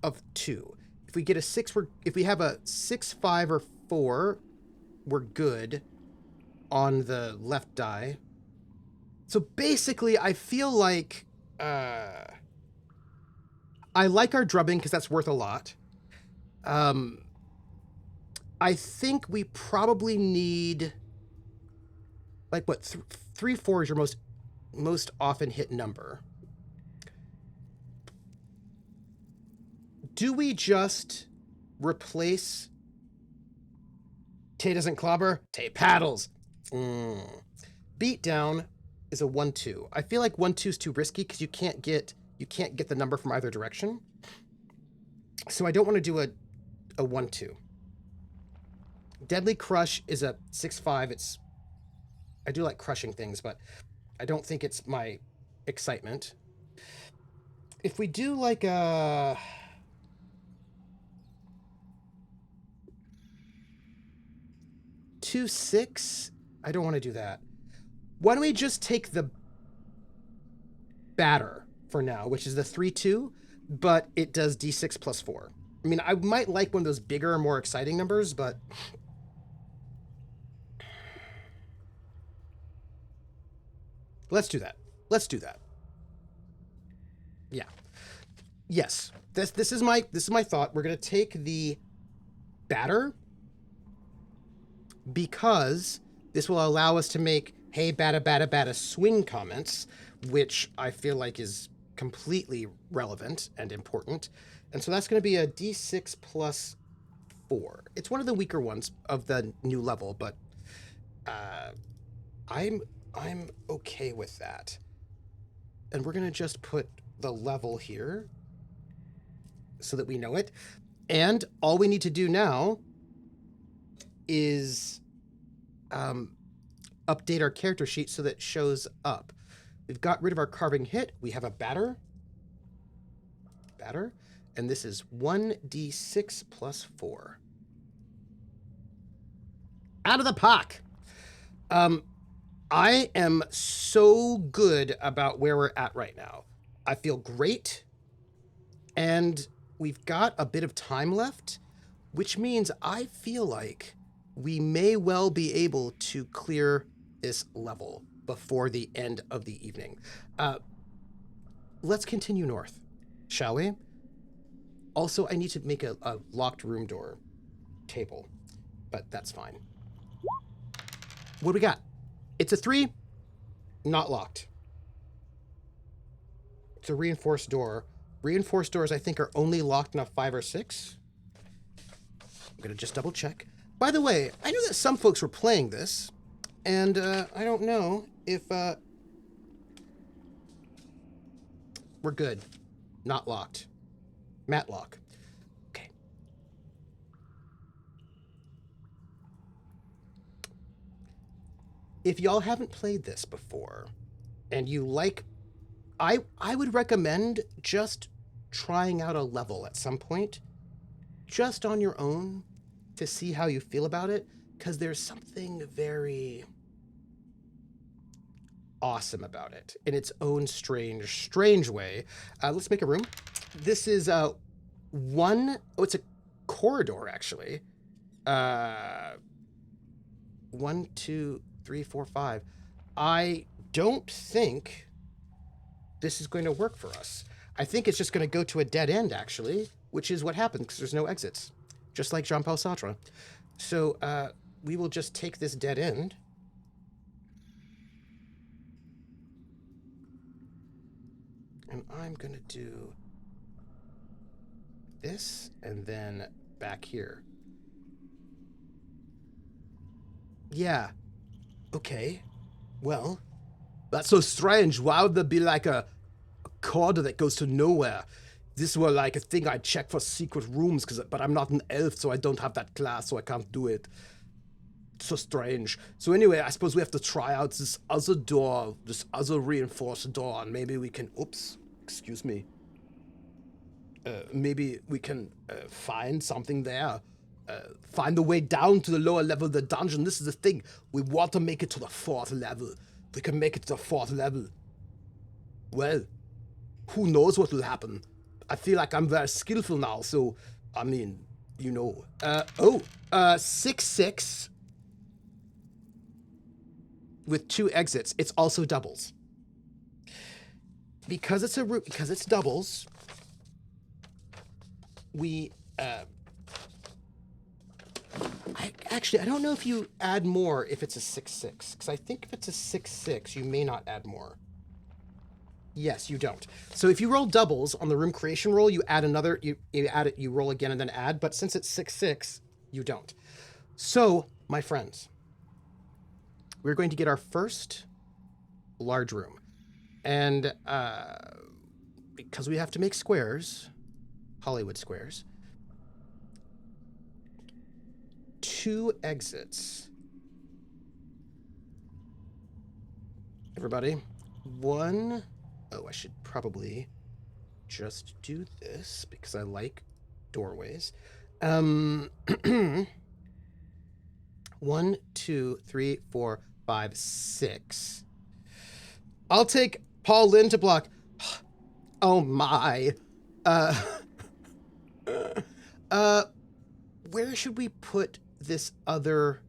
of 2. If we get a 6, if we have a 6, 5, or 4, we're good on the left die. So basically, I feel like I like our drubbing because that's worth a lot. I think we probably need, like, what, 3, 4 is your most often hit number. Do we just replace Tay doesn't clobber, Tay paddles? Beatdown is a 1/2. I feel like 1/2 is too risky because you can't get the number from either direction. So I don't want to do a 1/2. Deadly Crush is a 6/5. I do like crushing things, but I don't think it's my excitement. If we do like a 2/6, I don't want to do that. Why don't we just take the batter for now, which is the 3/2, but it does d6 plus 4. I mean, I might like one of those bigger, more exciting numbers, but let's do that. Let's do that. Yeah. Yes. This is my thought. We're gonna take the batter because this will allow us to make hey batta batta batta swing comments, which I feel like is completely relevant and important. And so that's going to be a d6 plus 4. It's one of the weaker ones of the new level, but I'm okay with that. And we're going to just put the level here so that we know it. And all we need to do now is update our character sheet so that it shows up. We've got rid of our carving hit. We have a batter. And this is 1d6 plus 4. Out of the park. I am so good about where we're at right now. I feel great. And we've got a bit of time left, which means I feel like we may well be able to clear this level before the end of the evening. Let's continue north, shall we? Also, I need to make a locked room door table, but that's fine. What do we got? It's a 3, not locked. It's a reinforced door. Reinforced doors, I think, are only locked in a 5 or 6. I'm going to just double check. By the way, I knew that some folks were playing this, and I don't know if we're good. Not locked. Matlock. Okay. If y'all haven't played this before, and you like, I would recommend just trying out a level at some point, just on your own, to see how you feel about it, because there's something very awesome about it in its own strange way. Let's make a room. This is it's a corridor, actually. 1, 2, 3, 4, 5. I don't think this is going to work for us. I think it's just going to go to a dead end, actually, which is what happens because there's no exits, just like Jean-Paul Sartre. So we will just take this dead end. And I'm going to do this and then back here. Yeah. Okay. Well, that's so strange. Why would there be like a corridor that goes to nowhere? this were like a thing I'd check for secret rooms, but I'm not an elf, so I don't have that class, so I can't do it. It's so strange. So anyway, I suppose we have to try out this other door, this other reinforced door, and maybe we can, oops, excuse me. Maybe we can find something there. Find a way down to the lower level of the dungeon. This is the thing. We want to make it to the 4th level. If we can make it to the 4th level, well, who knows what will happen. I feel like I'm very skillful now, so, I mean, you know. 6-6 with 2 exits. It's also doubles. Because it's doubles, we, I don't know if you add more if it's a 6-6, because I think if it's a 6-6, you may not add more. Yes, you don't. So if you roll doubles on the room creation roll, you add another, you add it, you roll again and then add, but since it's 6-6, you don't. So, my friends, we're going to get our first large room. And because we have to make squares, Hollywood squares, 2 exits. Everybody, 1... Oh, I should probably just do this because I like doorways. 1, 2, 3, 4, 5, 6. I'll take Paul Lynn to block. Oh my. Where should we put this other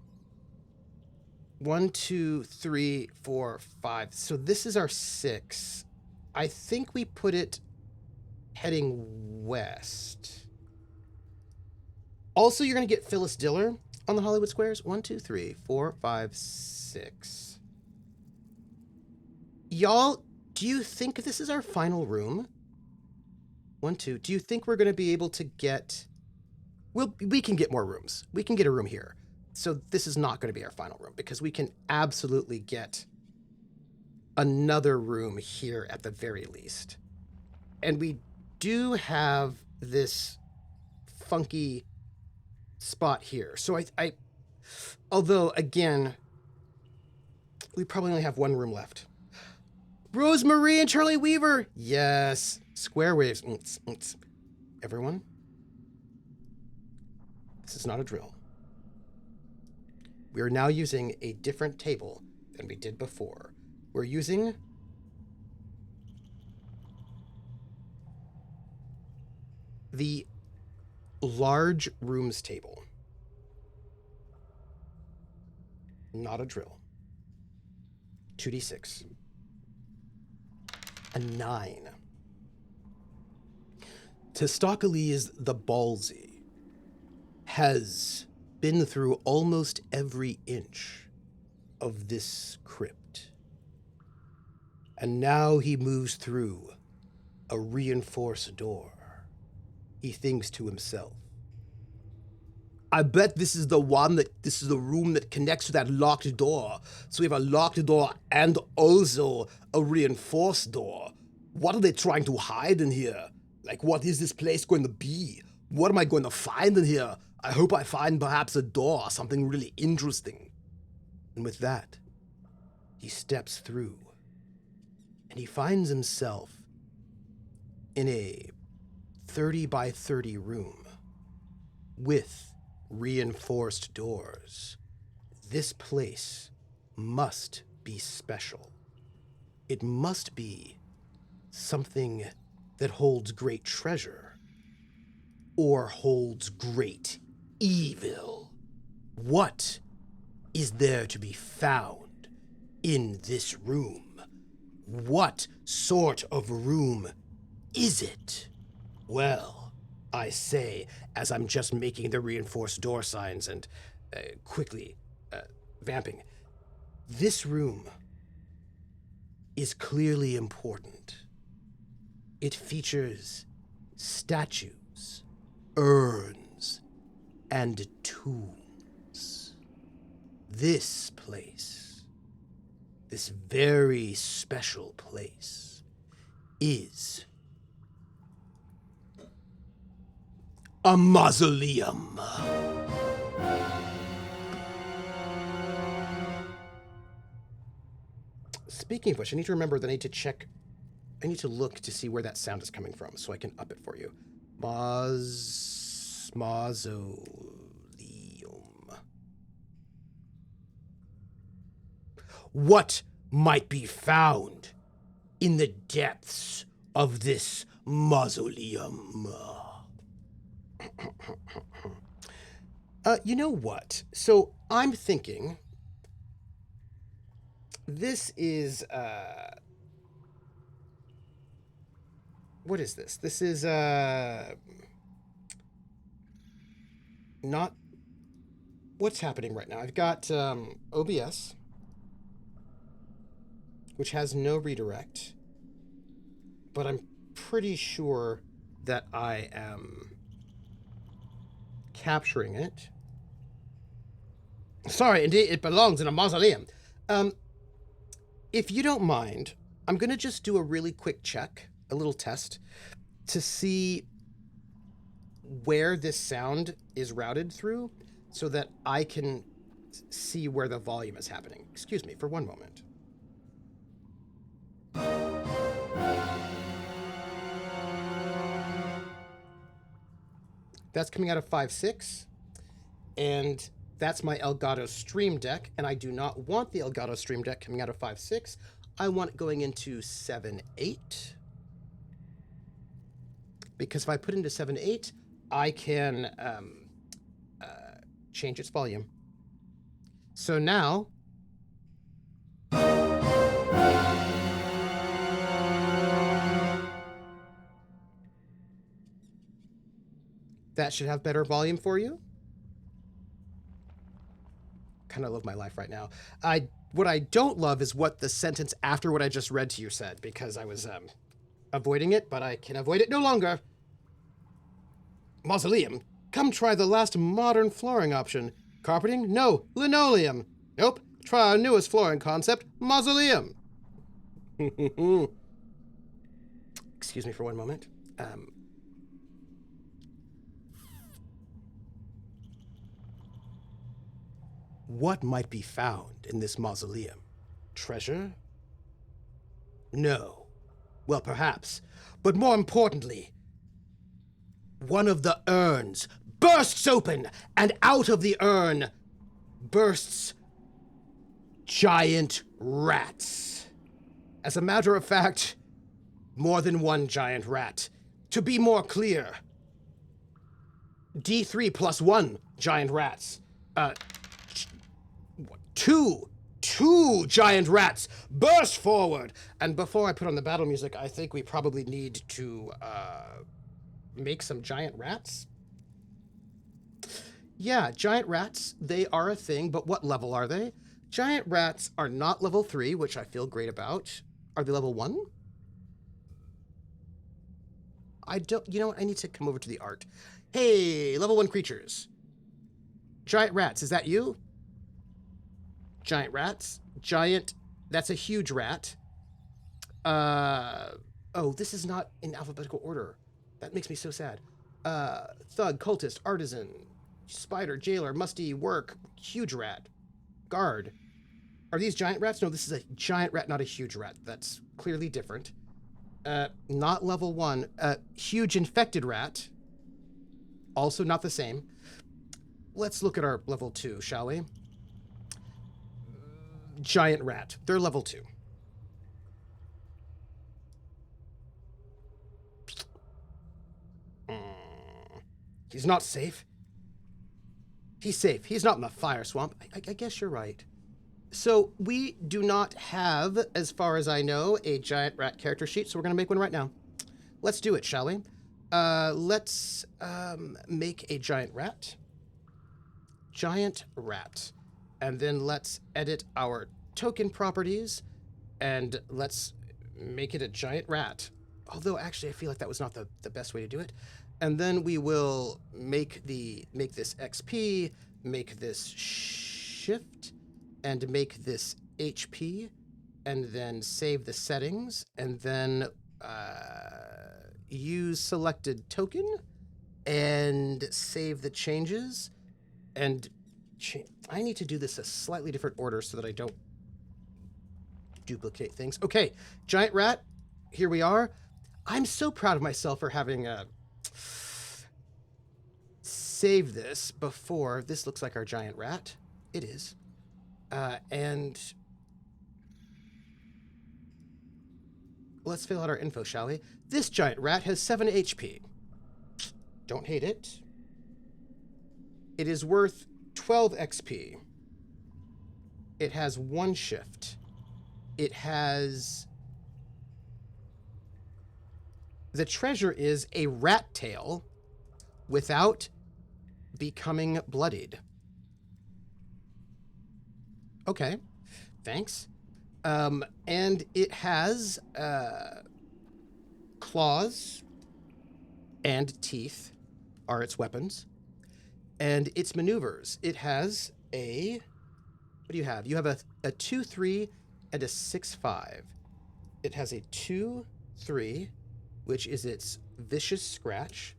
1, 2, 3, 4, 5? So this is our 6. I think we put it heading west. Also, you're going to get Phyllis Diller on the Hollywood Squares. 1, 2, 3, 4, 5, 6. Y'all, do you think this is our final room? 1, 2. Do you think we're going to be able to get... Well, we can get more rooms. We can get a room here. So this is not going to be our final room because we can absolutely get another room here at the very least. And we do have this funky spot here. So I although again, we probably only have 1 room left. Rosemarie and Charlie Weaver. Yes. Square waves. Everyone, this is not a drill. We are now using a different table than we did before. We're using the large rooms table. Not a drill. 2d6. A 9. Testaklees the Ballsy has been through almost every inch of this crypt. And now he moves through a reinforced door. He thinks to himself, I bet this is the room that connects to that locked door. So we have a locked door and also a reinforced door. What are they trying to hide in here? Like, what is this place going to be? What am I going to find in here? I hope I find perhaps a door, something really interesting. And with that, he steps through. And he finds himself in a 30 by 30 room with reinforced doors. This place must be special. It must be something that holds great treasure or holds great evil. What is there to be found in this room? What sort of room is it? Well, I say, as I'm just making the reinforced door signs and quickly vamping, this room is clearly important. It features statues, urns, and tombs. This place, this very special place, is a mausoleum. Speaking of which, I need to remember that I need to check. I need to look to see where that sound is coming from so I can up it for you. Mausoleum. What might be found in the depths of this mausoleum? You know what? So I'm thinking this is, what is this? This is, not, what's happening right now? I've got, OBS, which has no redirect, but I'm pretty sure that I am capturing it. Sorry, indeed, it belongs in a mausoleum. If you don't mind, I'm going to just do a really quick check, a little test, to see where this sound is routed through so that I can see where the volume is happening. Excuse me for one moment. That's coming out of 5.6, and that's my Elgato Stream Deck, and I do not want the Elgato Stream Deck coming out of 5.6. I want it going into 7.8, because if I put it into 7.8, I can change its volume. So now, that should have better volume for you. Kind of love my life right now. What I don't love is what the sentence after what I just read to you said, because I was avoiding it, but I can avoid it no longer. Mausoleum. Come try the last modern flooring option. Carpeting? No. Linoleum. Nope. Try our newest flooring concept, mausoleum. Excuse me for one moment. What might be found in this mausoleum? Treasure? No. Well, perhaps. But more importantly, one of the urns bursts open, and out of the urn bursts giant rats. As a matter of fact, more than one giant rat. To be more clear, D3 plus 1 giant rats. Two giant rats burst forward. And before I put on the battle music, I think we probably need to make some giant rats. Yeah, giant rats, they are a thing, but what level are they? Giant rats are not level 3, which I feel great about. Are they level 1? I don't, you know what? I need to come over to the art. Hey, level 1 creatures. Giant rats, is that you? Giant rats. Giant, that's a huge rat. Oh, this is not in alphabetical order. That makes me so sad. Thug, cultist, artisan, spider, jailer, musty, work, huge rat, guard. Are these giant rats? No, this is a giant rat, not a huge rat. That's clearly different. Not level 1. Huge infected rat. Also not the same. Let's look at our level 2, shall we? Giant rat. They're level 2. He's not safe. He's safe. He's not in the fire swamp. I guess you're right. So we do not have, as far as I know, a giant rat character sheet, so we're going to make one right now. Let's do it, shall we? Let's make a giant rat. Giant rat. And then let's edit our token properties, and let's make it a giant rat. Although, actually, I feel like that was not the best way to do it. And then we will make this XP, make this shift, and make this HP, and then save the settings, and then use selected token, and save the changes. And I need to do this a slightly different order so that I don't duplicate things. Okay, giant rat, here we are. I'm so proud of myself for having saved this before. This looks like our giant rat. It is. And let's fill out our info, shall we? This giant rat has 7 HP. Don't hate it. It is worth 12 XP. It has 1 shift. It has... The treasure is a rat tail without becoming bloodied. Okay, thanks. And it has claws and teeth are its weapons. And its maneuvers. It has a... What do you have? You have a 2-3 and a 6-5. It has a 2-3, which is its vicious scratch.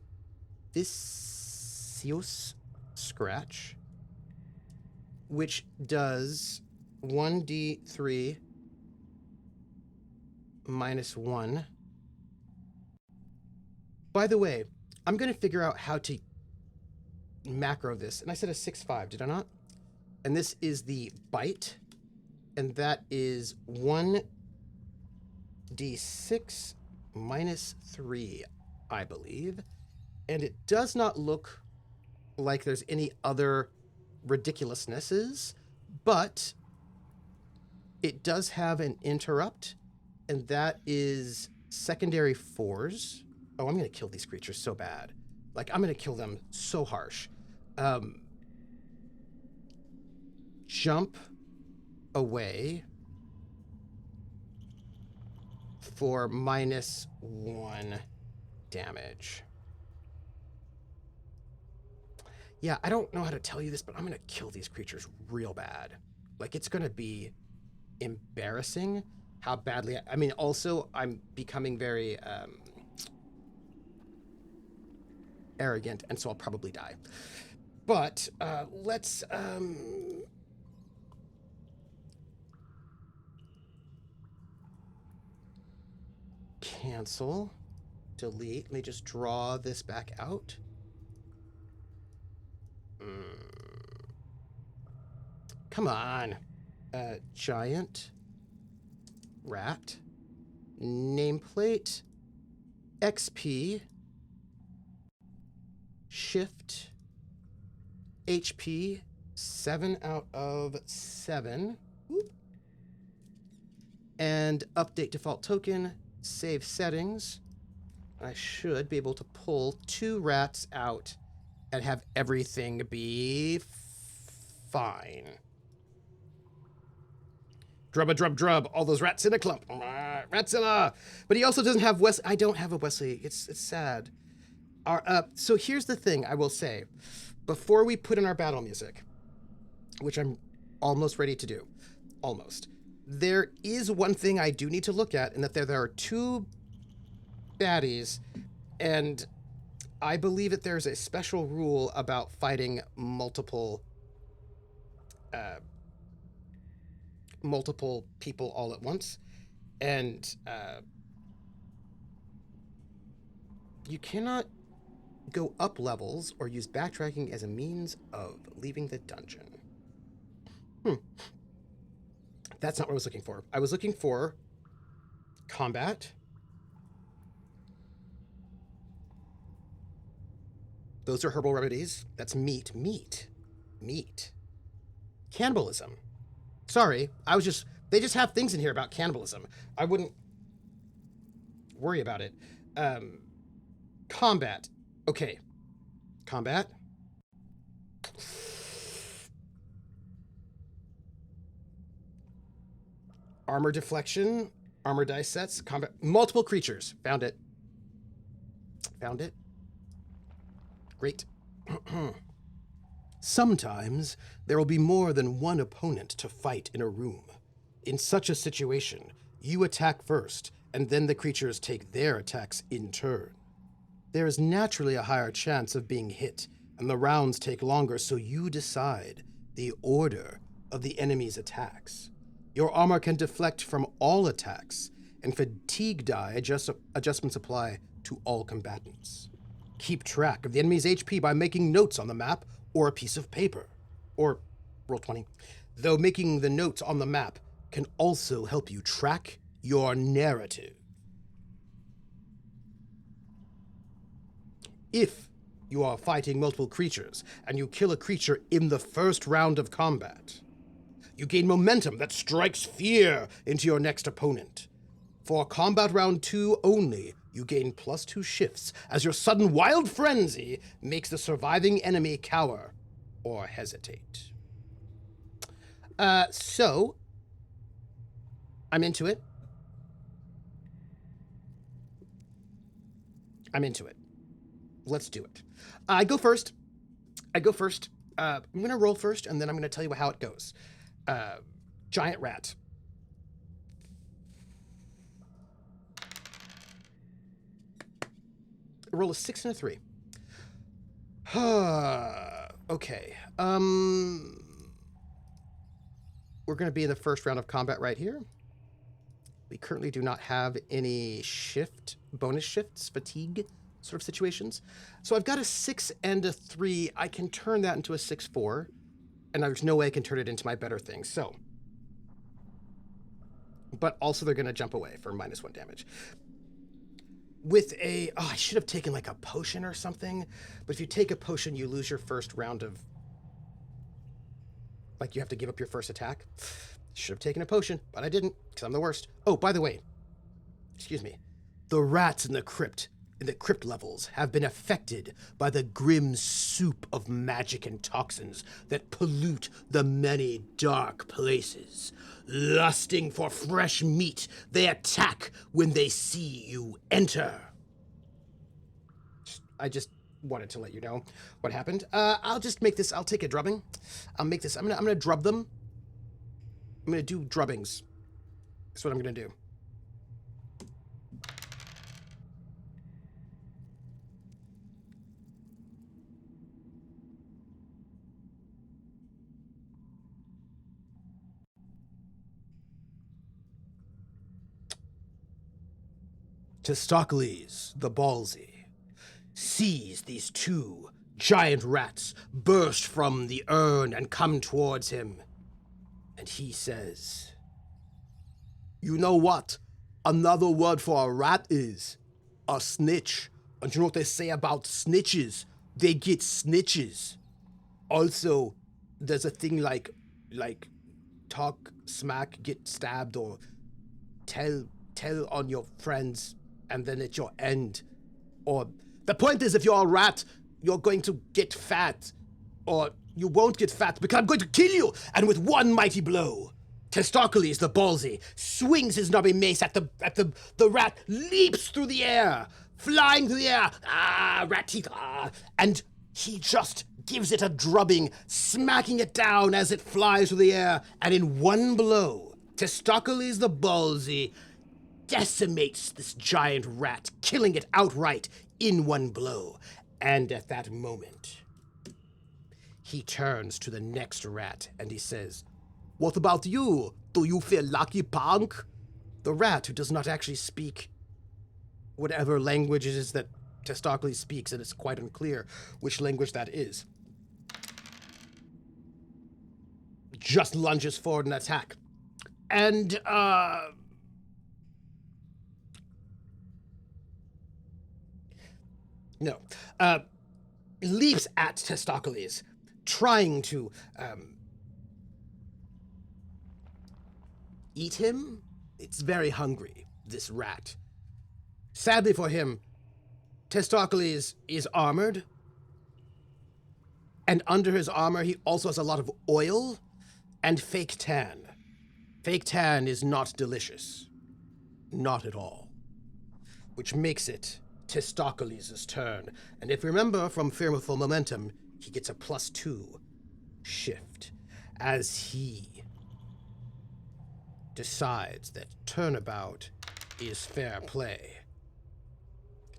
Vicious scratch, which does 1d3 minus 1. By the way, I'm going to figure out how to macro this. And I said a 6-5, did I not? And this is the bite. And that is 1d6 minus 3, I believe. And it does not look like there's any other ridiculousnesses, but it does have an interrupt, and that is secondary 4s. Oh, I'm going to kill these creatures so bad. Like, I'm going to kill them so harsh. Jump away for minus 1 damage. Yeah, I don't know how to tell you this, but I'm going to kill these creatures real bad. Like, it's going to be embarrassing how badly... I mean, also, I'm becoming very arrogant, and so I'll probably die. But let's... cancel. Delete. Let me just draw this back out. Come on. Giant rat. Nameplate. XP. Shift. HP. 7 out of 7. Whoop. And update default token. Save settings. I should be able to pull 2 rats out and have everything be fine. Drub a drub drub. All those rats in a clump. Ratzilla. But he also doesn't have Wesley. I don't have a Wesley. It's sad. So here's the thing I will say. Before we put in our battle music, which I'm almost ready to do. Almost. There is one thing I do need to look at, and that there are 2 baddies, and I believe that there's a special rule about fighting multiple people all at once, and you cannot go up levels or use backtracking as a means of leaving the dungeon. That's not what I was looking for. I was looking for combat. Those are herbal remedies. That's meat. Meat. Cannibalism. Sorry, they just have things in here about cannibalism. I wouldn't worry about it. Combat. Okay. Combat. Armor deflection. Armor dice sets. Combat. Multiple creatures. Found it. Found it. Great. Sometimes there will be more than one opponent to fight in a room. In such a situation, you attack first, and then the creatures take their attacks in turn. there is naturally a higher chance of being hit, and the rounds take longer, so you decide the order of the enemy's attacks. Your armor can deflect from all attacks, and fatigue die adjustments apply to all combatants. Keep track of the enemy's HP by making notes on the map or a piece of paper. Or roll 20. Though making the notes on the map can also help you track your narrative. If you are fighting multiple creatures and you kill a creature in the first round of combat, you gain momentum that strikes fear into your next opponent. For combat round 2 only, you gain +2 shifts as your sudden wild frenzy makes the surviving enemy cower or hesitate. So, I'm into it. Let's do it. I go first. I'm going to roll first, and then I'm going to tell you how it goes. Giant rat. I roll a 6 and a 3. Okay. We're going to be in the first round of combat right here. We currently do not have any bonus shifts, fatigue sort of situations. So I've got a 6 and a 3. I can turn that into a 6-4, and there's no way I can turn it into my better thing. So, but also they're going to jump away for -1 damage. With I should have taken like a potion or something, but if you take a potion, you lose your first round of, like, you have to give up your first attack. Should have taken a potion, but I didn't, because I'm the worst. Oh, by the way, excuse me, the rats in the crypt levels have been affected by the grim soup of magic and toxins that pollute the many dark places. Lusting for fresh meat, they attack when they see you enter. I just wanted to let you know what happened. I'll just make this, I'll take a drubbing. I'm gonna drub them. I'm gonna do drubbings. That's what I'm gonna do. Testaklees the Ballsy sees these 2 giant rats burst from the urn and come towards him. And he says, "You know what another word for a rat is? A snitch. And you know what they say about snitches? They get snitches. Also, there's a thing like talk smack, get stabbed, or tell on your friends, and then it's your end. Or the point is, if you're a rat, you're going to get fat, or you won't get fat because I'm going to kill you." And with one mighty blow, Testaklees the Ballsy swings his knobby mace at the rat, leaps through the air, flying through the air. Rat teeth, and he just gives it a drubbing, smacking it down as it flies through the air, and in one blow, Testaklees the Ballsy decimates this giant rat, killing it outright in one blow. And at that moment, he turns to the next rat and he says, "What about you? Do you feel lucky, punk?" The rat, who does not actually speak whatever language it is that Testaklees speaks, and it's quite unclear which language that is, just lunges forward and attack. And, leaps at Testaklees, trying to, eat him. It's very hungry, this rat. Sadly for him, Testaklees is armored, and under his armor, he also has a lot of oil and fake tan. Fake tan is not delicious. Not at all. Which makes it Testaklees' turn. And if you remember from Fearful Momentum, he gets a +2 shift as he decides that turnabout is fair play.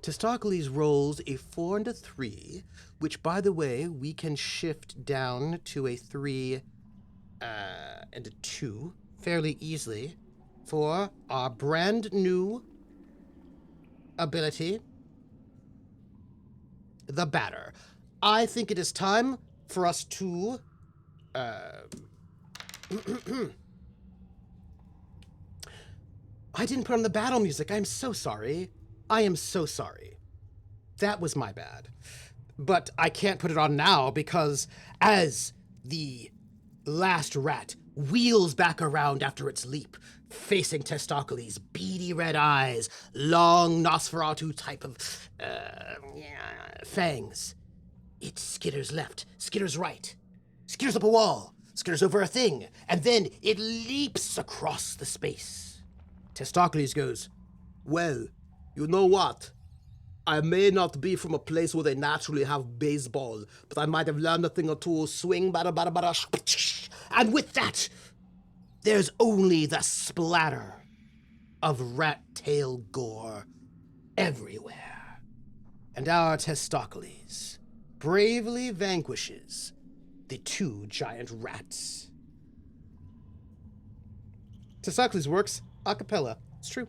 Testaklees rolls a 4 and a 3, which, by the way, we can shift down to a 3 and a 2 fairly easily for our brand new ability, the Batter. I think it is time for us to... I didn't put on the battle music. I'm so sorry. I am so sorry. That was my bad. But I can't put it on now because as the last rat wheels back around after its leap, facing Testaklees, beady red eyes, long Nosferatu type of fangs, it skitters left, skitters right, skitters up a wall, skitters over a thing, and then it leaps across the space. Testaklees goes, Well, you know what? I may not be from a place where they naturally have baseball, but I might have learned a thing or two. Swing, bada, bada, bada. and with that, there's only the splatter of rat tail gore everywhere. And our Testaklees bravely vanquishes the 2 giant rats. Testaklees works a cappella. It's true.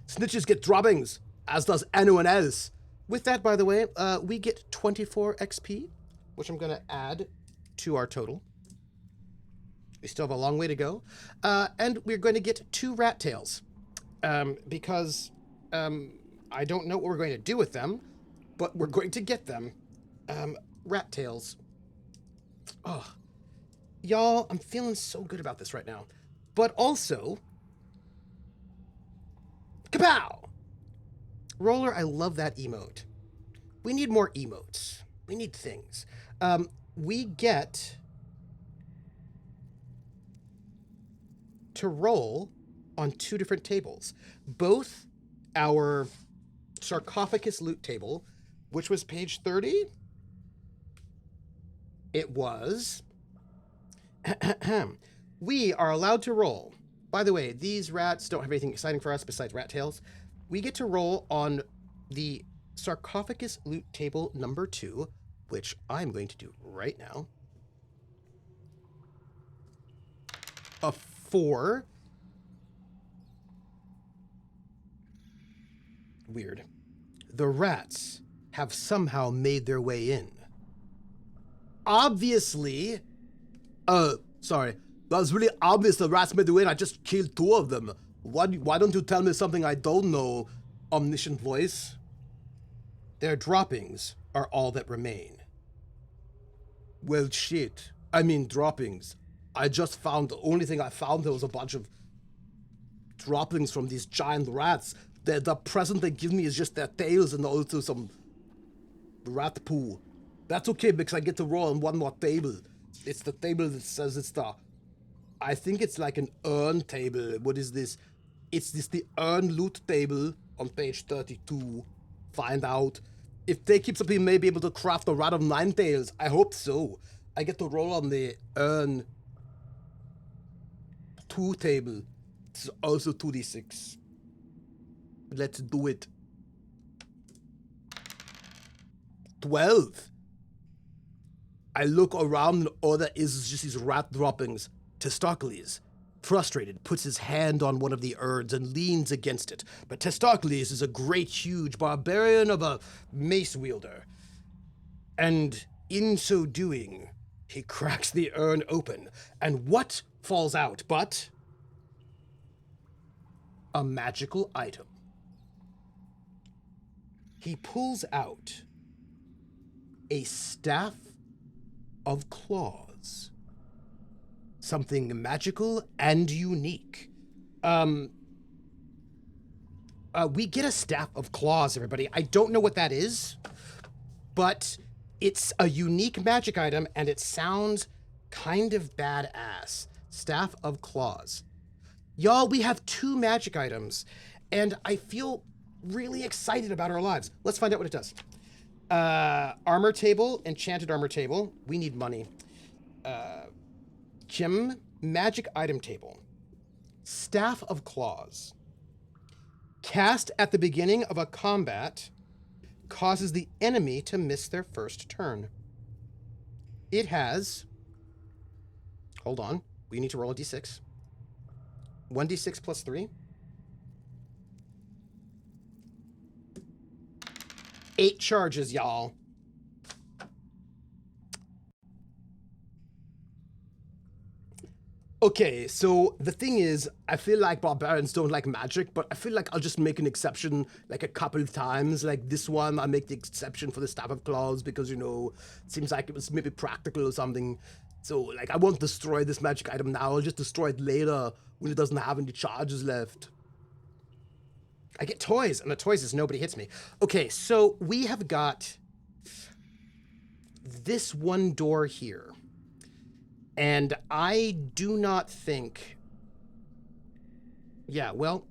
Snitches get droppings, as does anyone else. With that, by the way, we get 24 XP, which I'm going to add to our total. We still have a long way to go. And we're going to get 2 rat tails. Because I don't know what we're going to do with them, but we're going to get them. Rat tails. Oh, y'all, I'm feeling so good about this right now. But also, kapow! Roller, I love that emote. We need more emotes. We need things. We get to roll on 2 different tables. Both our sarcophagus loot table, which was page 30. It was. We are allowed to roll. By the way, these rats don't have anything exciting for us besides rat tails. We get to roll on the sarcophagus loot table number 2, which I'm going to do right now. A 4. Weird. The rats have somehow made their way in. Obviously. Sorry. That was really obvious the rats made the way and I just killed 2 of them. Why don't you tell me something I don't know, omniscient voice? Their droppings are all that remain. Well, shit. I mean, droppings. I just found, the only thing I found there was a bunch of droppings from these giant rats. The present they give me is just their tails and also some rat poo. That's okay because I get to roll on 1 more table. It's the table that says it's the... I think it's like an urn table. What is this? It's the urn loot table on page 32. Find out. If they keep something, may be able to craft a rat of 9 tails. I hope so. I get to roll on the urn 2 table. It's also 2d6. Let's do it. 12. I look around and all there is just these rat droppings. Testaklees, frustrated, puts his hand on one of the urns and leans against it. But Testaklees is a great, huge barbarian of a mace wielder. And in so doing, he cracks the urn open. And what falls out but a magical item? He pulls out a staff of claws. Something magical and unique. We get a staff of claws, everybody. I don't know what that is, but it's a unique magic item and it sounds kind of badass. Staff of claws. Y'all, we have 2 magic items and I feel really excited about our lives. Let's find out what it does. Armor table, enchanted armor table. We need money. Gem magic item table. Staff of claws. Cast at the beginning of a combat causes the enemy to miss their first turn. It has... Hold on. We need to roll a d6. 1d6 plus 3. 8 charges, y'all. Okay, so the thing is, I feel like barbarians don't like magic, but I feel like I'll just make an exception like a couple of times. Like this one, I make the exception for the Staff of Claws because, you know, it seems like it was maybe practical or something. So, like, I won't destroy this magic item now. I'll just destroy it later when it doesn't have any charges left. I get toys, and the toys is nobody hits me. Okay, so we have got this one door here. And I do not think... Yeah, well,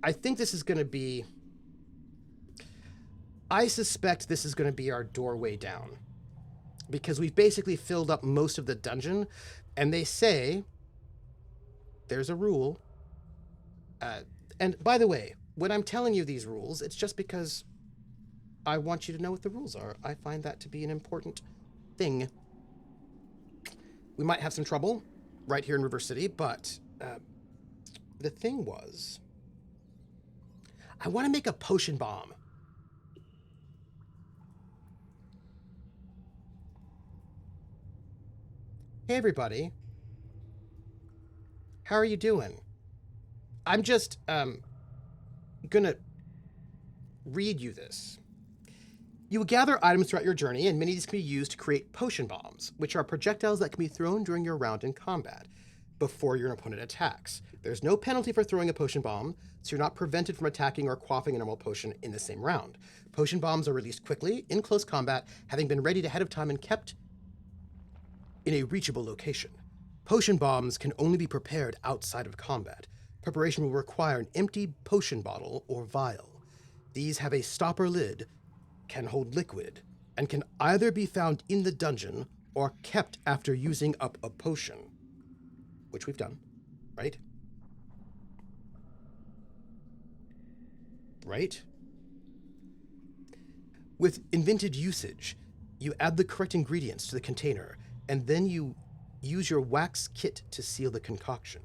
I think this is going to be... I suspect this is going to be our doorway down. Because we've basically filled up most of the dungeon. And they say... There's a rule. And by the way, when I'm telling you these rules, it's just because I want you to know what the rules are. I find that to be an important thing. We might have some trouble right here in River City, but the thing was, I want to make a potion bomb. Hey, everybody. How are you doing? I'm just gonna read you this. You will gather items throughout your journey, and many of these can be used to create potion bombs, which are projectiles that can be thrown during your round in combat, before your opponent attacks. There's no penalty for throwing a potion bomb, so you're not prevented from attacking or quaffing a normal potion in the same round. Potion bombs are released quickly, in close combat, having been readied ahead of time and kept in a reachable location. Potion bombs can only be prepared outside of combat. Preparation will require an empty potion bottle or vial. These have a stopper lid, can hold liquid, and can either be found in the dungeon or kept after using up a potion. Which we've done, right? Right? With invented usage, you add the correct ingredients to the container, and then you use your wax kit to seal the concoction.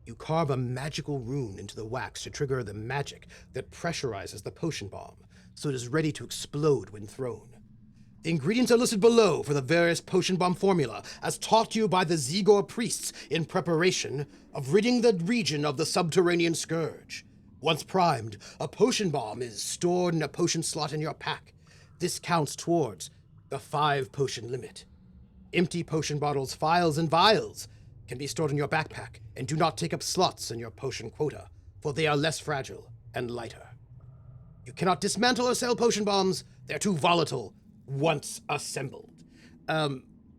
You carve a magical rune into the wax to trigger the magic that pressurizes the potion bomb, so it is ready to explode when thrown. The ingredients are listed below for the various potion bomb formula, as taught to you by the Zegor priests in preparation of ridding the region of the subterranean scourge. Once primed, a potion bomb is stored in a potion slot in your pack. This counts towards the 5 potion limit. Empty potion bottles, phials, and vials can be stored in your backpack and do not take up slots in your potion quota, for they are less fragile and lighter. You cannot dismantle or sell potion bombs. They're too volatile once assembled.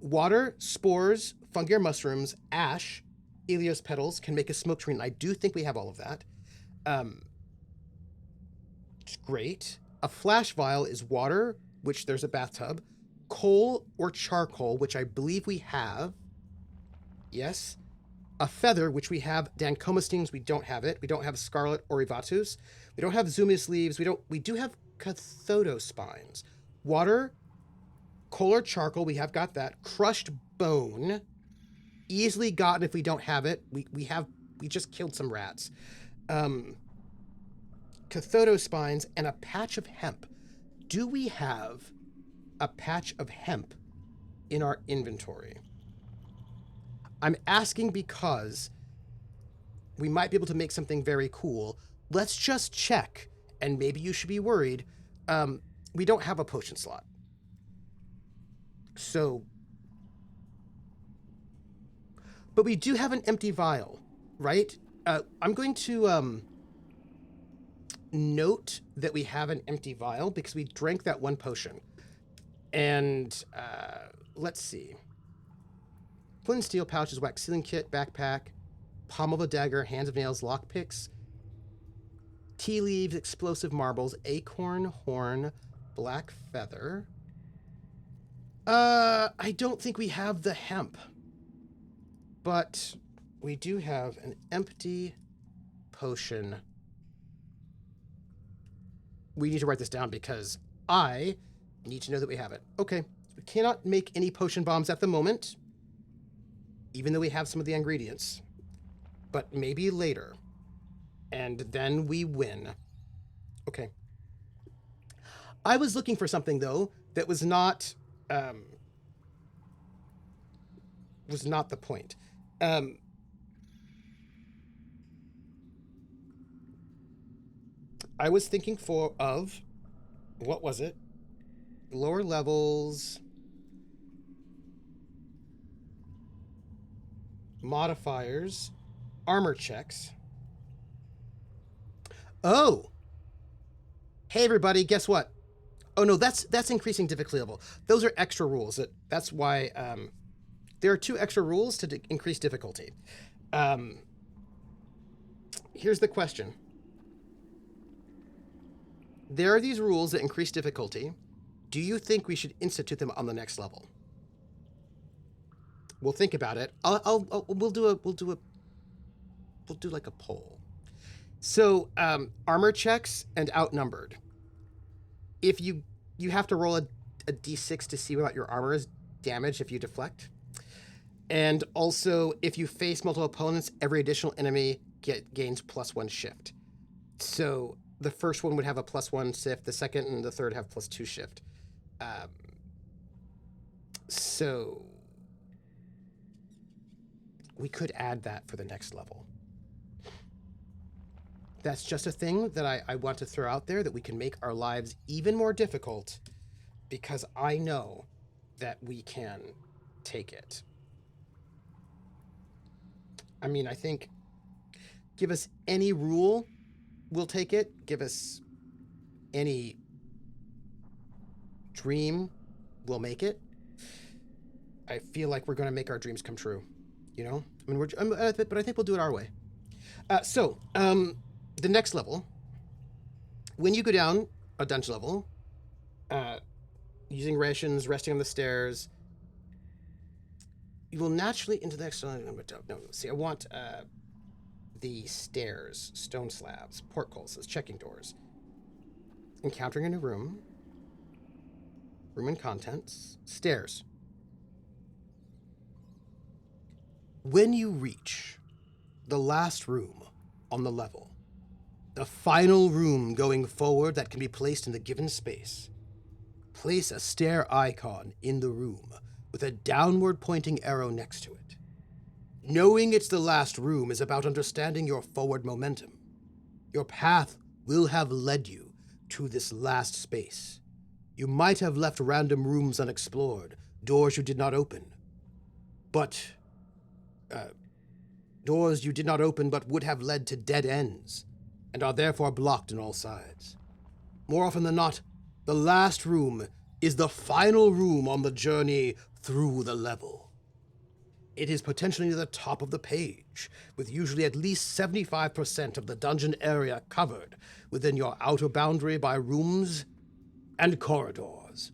Water, spores, fungi or mushrooms, ash, Elios petals can make a smoke screen. I do think we have all of that. It's great. A flash vial is water, which there's a bathtub. Coal or charcoal, which I believe we have. Yes. A feather, which we have. Dancoma stings, we don't have it. We don't have scarlet or Ivatus. We don't have Zumius leaves. We do have Cathodo spines. Water, coal or charcoal, we have got that. Crushed bone, easily gotten if we don't have it. We just killed some rats. Cathodo spines and a patch of hemp. Do we have a patch of hemp in our inventory? I'm asking because we might be able to make something very cool. Let's just check, and maybe you should be worried. We don't have a potion slot. So, but we do have an empty vial, right? I'm going to note that we have an empty vial because we drank that one potion. And let's see. Flint and steel pouches, wax sealing kit, backpack, pommel of a dagger, hands of nails, lockpicks, tea leaves, explosive marbles, acorn, horn, black feather. I don't think we have the hemp, but we do have an empty potion we need to write this down because I need to know that we have it. Okay, we cannot make any potion bombs at the moment, even though we have some of the ingredients. But maybe later. And then we win. Okay. I was looking for something, though, that was not the point. I was thinking of what was it? Lower levels, modifiers, armor checks. Oh, hey everybody! Guess what? Oh no, that's increasing difficulty level. Those are extra rules. That's why there are 2 extra rules to increase difficulty. Here's the question. There are these rules that increase difficulty. Do you think we should institute them on the next level? We'll think about it. We'll do like a poll. So, armor checks and outnumbered. If you have to roll a d6 to see what your armor is damaged if you deflect. And also, if you face multiple opponents, every additional enemy gains +1 shift. So the first one would have a +1 shift, the second and the third have +2 shift. So we could add that for the next level. That's just a thing that I want to throw out there, that we can make our lives even more difficult, because I know that we can take it. I mean, I think give us any rule, we'll take it. Give us any dream, we'll make it. I feel like we're going to make our dreams come true, you know? I mean, but I think we'll do it our way. The next level, when you go down a dungeon level, using rations, resting on the stairs, you will naturally into the next level. No, see, I want the stairs, stone slabs, portcullises, checking doors. Encountering a new room, room and contents, stairs. When you reach the last room on the level, the final room going forward that can be placed in the given space, place a stair icon in the room with a downward pointing arrow next to it. Knowing it's the last room is about understanding your forward momentum. Your path will have led you to this last space. You might have left random rooms unexplored, doors you did not open. Doors you did not open but would have led to dead ends, and are therefore blocked on all sides. More often than not, the last room is the final room on the journey through the level. It is potentially near the top of the page, with usually at least 75% of the dungeon area covered within your outer boundary by rooms and corridors.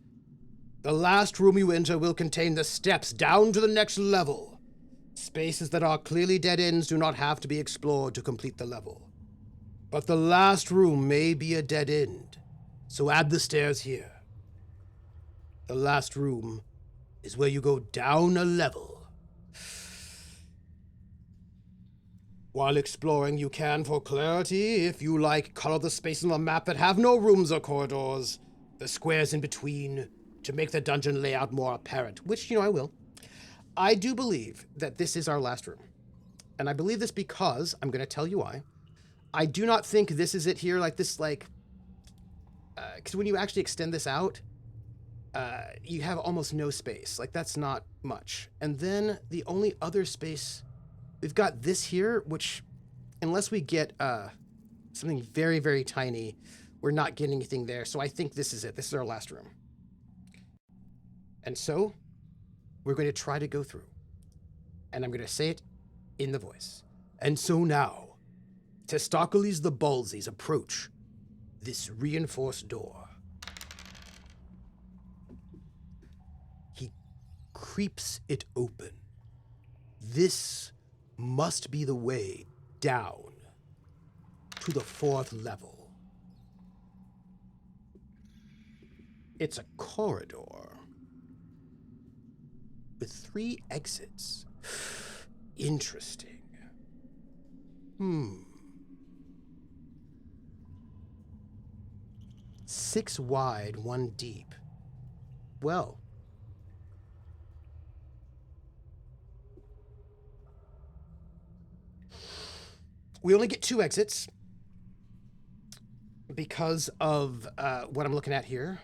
The last room you enter will contain the steps down to the next level. Spaces that are clearly dead ends do not have to be explored to complete the level. But the last room may be a dead end, so add the stairs here. The last room is where you go down a level. While exploring, you can, for clarity, if you like, color the spaces on the map that have no rooms or corridors, the squares in between, to make the dungeon layout more apparent, which, I will. I do believe that this is our last room. And I believe this because, I'm going to tell you why. I do not think this is it here, because when you actually extend this out, you have almost no space. That's not much. And then the only other space, we've got this here, which, unless we get something very, very tiny, we're not getting anything there. So I think this is it. This is our last room. And so, we're going to try to go through. And I'm going to say it in the voice. And so now, Testaklees the Ballsy approach this reinforced door. He creeps it open. This must be the way down to the 4th level. It's a corridor with 3 exits. Interesting. 6 wide, 1 deep. Well, we only get 2 exits because of what I'm looking at here.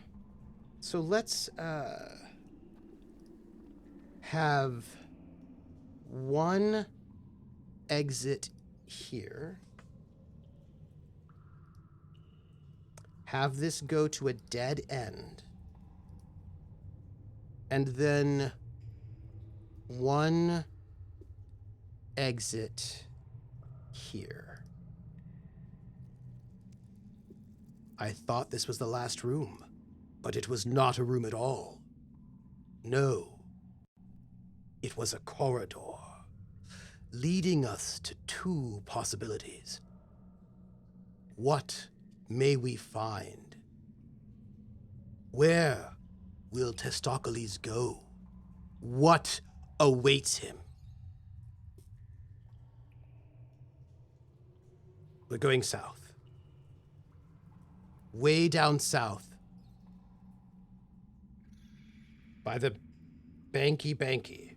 So let's have 1 exit here. Have this go to a dead end. And then 1 exit here. I thought this was the last room, but it was not a room at all. No, it was a corridor, leading us to 2 possibilities. What may we find? Where will Testaklees go? What awaits him? We're going south. Way down south. By the Banky.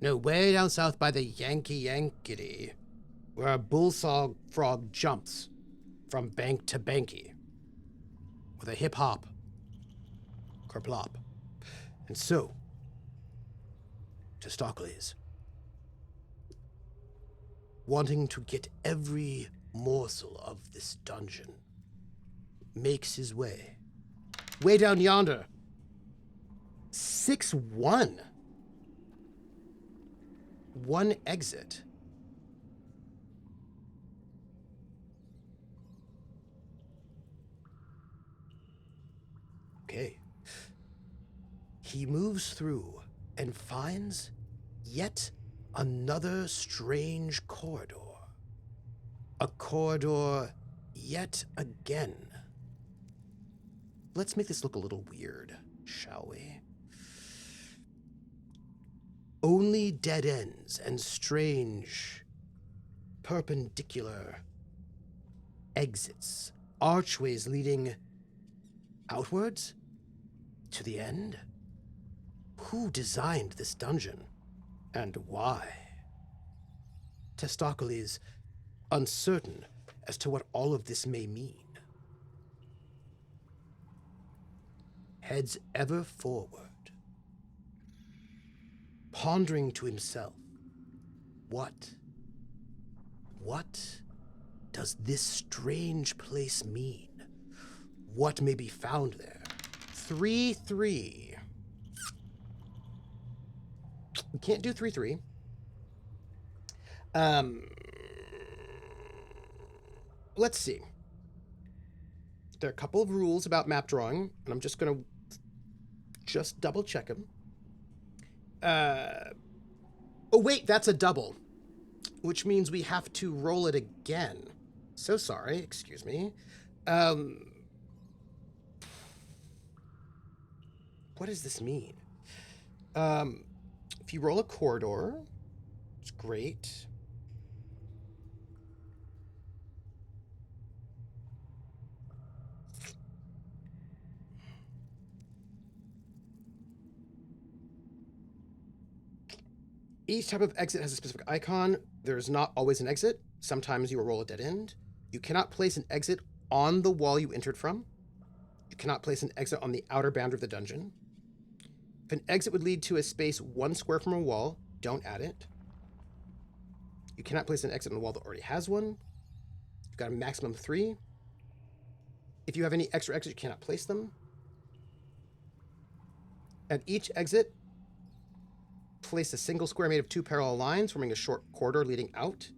No, way down south by the Yankity, where a bullfrog jumps from bank to banky with a hip-hop kerplop. And so, Testaklees, wanting to get every morsel of this dungeon, makes his way down yonder. 6-1. 1 exit. Okay. He moves through and finds yet another strange corridor. A corridor yet again. Let's make this look a little weird, shall we? Only dead ends and strange, perpendicular exits, archways leading outwards to the end. Who designed this dungeon and why? Testaklees, uncertain as to what all of this may mean, heads ever forward, pondering to himself, what does this strange place mean? What may be found there? 3-3. We can't do 3-3. Let's see. There are a couple of rules about map drawing, and I'm just going to double check them. Oh, wait, that's a double, which means we have to roll it again. So sorry, excuse me. What does this mean? If you roll a corridor, it's great. Each type of exit has a specific icon. There's not always an exit. Sometimes you will roll a dead end. You cannot place an exit on the wall you entered from. You cannot place an exit on the outer boundary of the dungeon. If an exit would lead to a space 1 square from a wall, don't add it. You cannot place an exit on a wall that already has one. You've got a maximum of 3. If you have any extra exits, you cannot place them. At each exit, place a single square made of 2 parallel lines, forming a short corridor leading out.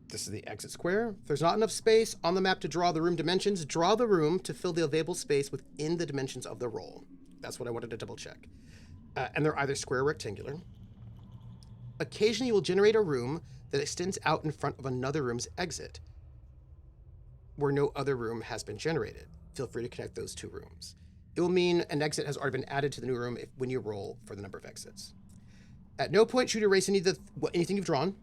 This is the exit square. If there's not enough space on the map to draw the room dimensions, draw the room to fill the available space within the dimensions of the roll. That's what I wanted to double check. And they're either square or rectangular. Occasionally, you will generate a room that extends out in front of another room's exit, where no other room has been generated. Feel free to connect those 2 rooms. it will mean an exit has already been added to the new room when you roll for the number of exits. At no point should you erase anything you've drawn.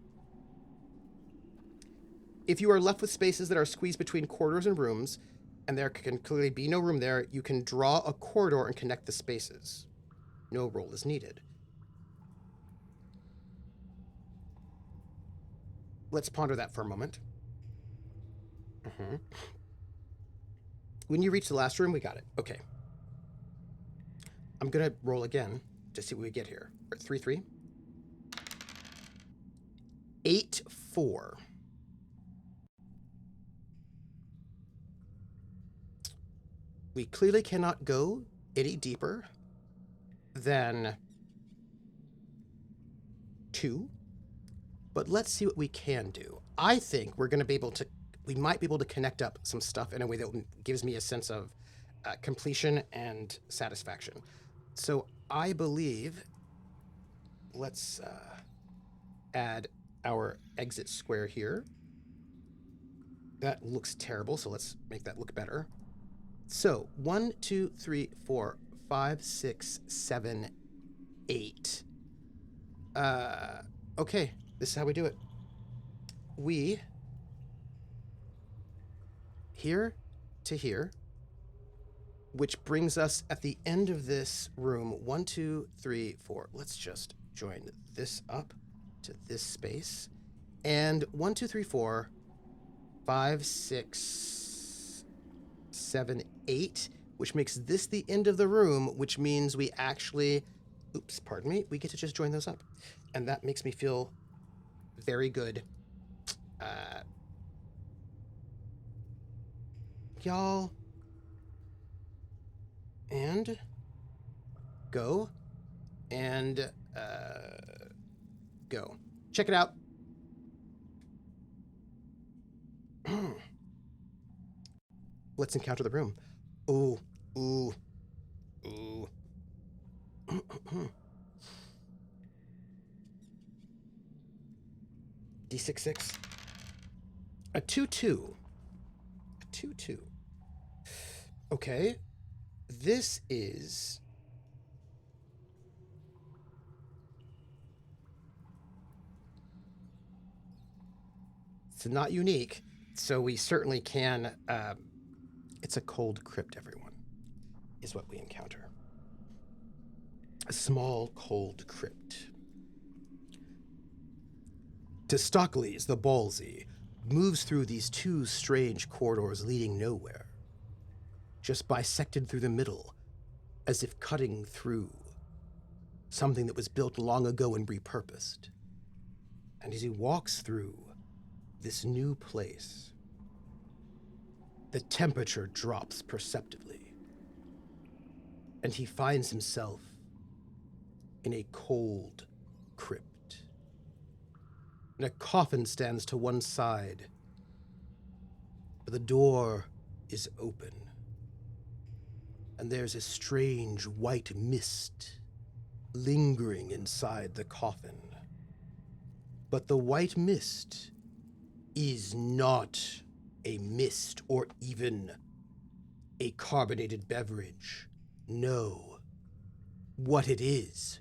If you are left with spaces that are squeezed between corridors and rooms, and there can clearly be no room there, you can draw a corridor and connect the spaces. No roll is needed. Let's ponder that for a moment. When you reach the last room, we got it. Okay. I'm going to roll again to see what we get here. 3, 3. 8, 4. We clearly cannot go any deeper than 2, but let's see what we can do. I think we might be able to connect up some stuff in a way that gives me a sense of completion and satisfaction. So I believe, let's add our exit square here. That looks terrible, so let's make that look better. So 1, 2, 3, 4, 5, 6, 7, 8. Okay, this is how we do it. We here to here, which brings us at the end of this room 1, 2, 3, 4. Let's just join this up to this space. And 1, 2, 3, 4, 5, 6, 7, 8, which makes this the end of the room, which means we actually, oops, pardon me, we get to just join those up. And that makes me feel very good. Y'all. And go. And go. Check it out. Let's encounter the room. Ooh, ooh, ooh. D6, a 2-2. A 2-2. Okay. This is... It's not unique, so we certainly can... it's a cold crypt, everyone, is what we encounter. A small, cold crypt. Testaklees the Ballsy moves through these 2 strange corridors leading nowhere, just bisected through the middle, as if cutting through something that was built long ago and repurposed. And as he walks through this new place, the temperature drops perceptibly, and he finds himself in a cold crypt. And a coffin stands to one side, but the door is open, and there's a strange white mist lingering inside the coffin. But the white mist is not a mist or even a carbonated beverage. No. What it is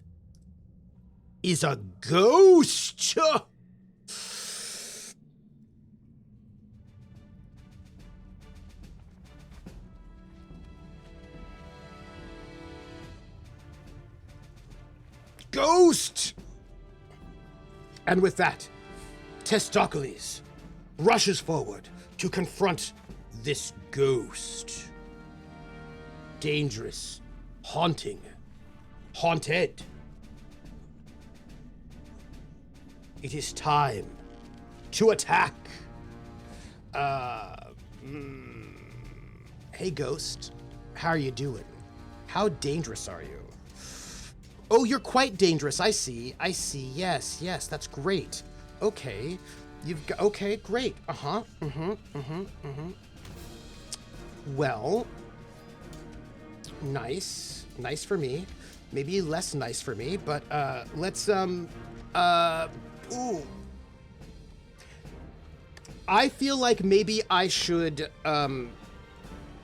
a ghost! Ghost! And with that, Testaklees rushes forward to confront this ghost. Dangerous, haunting, haunted. It is time to attack. Hey, ghost. How are you doing? How dangerous are you? Oh, you're quite dangerous. I see. Yes, that's great. Okay. Okay, great. Well, nice for me. Maybe less nice for me, but let's ooh. I feel like maybe I should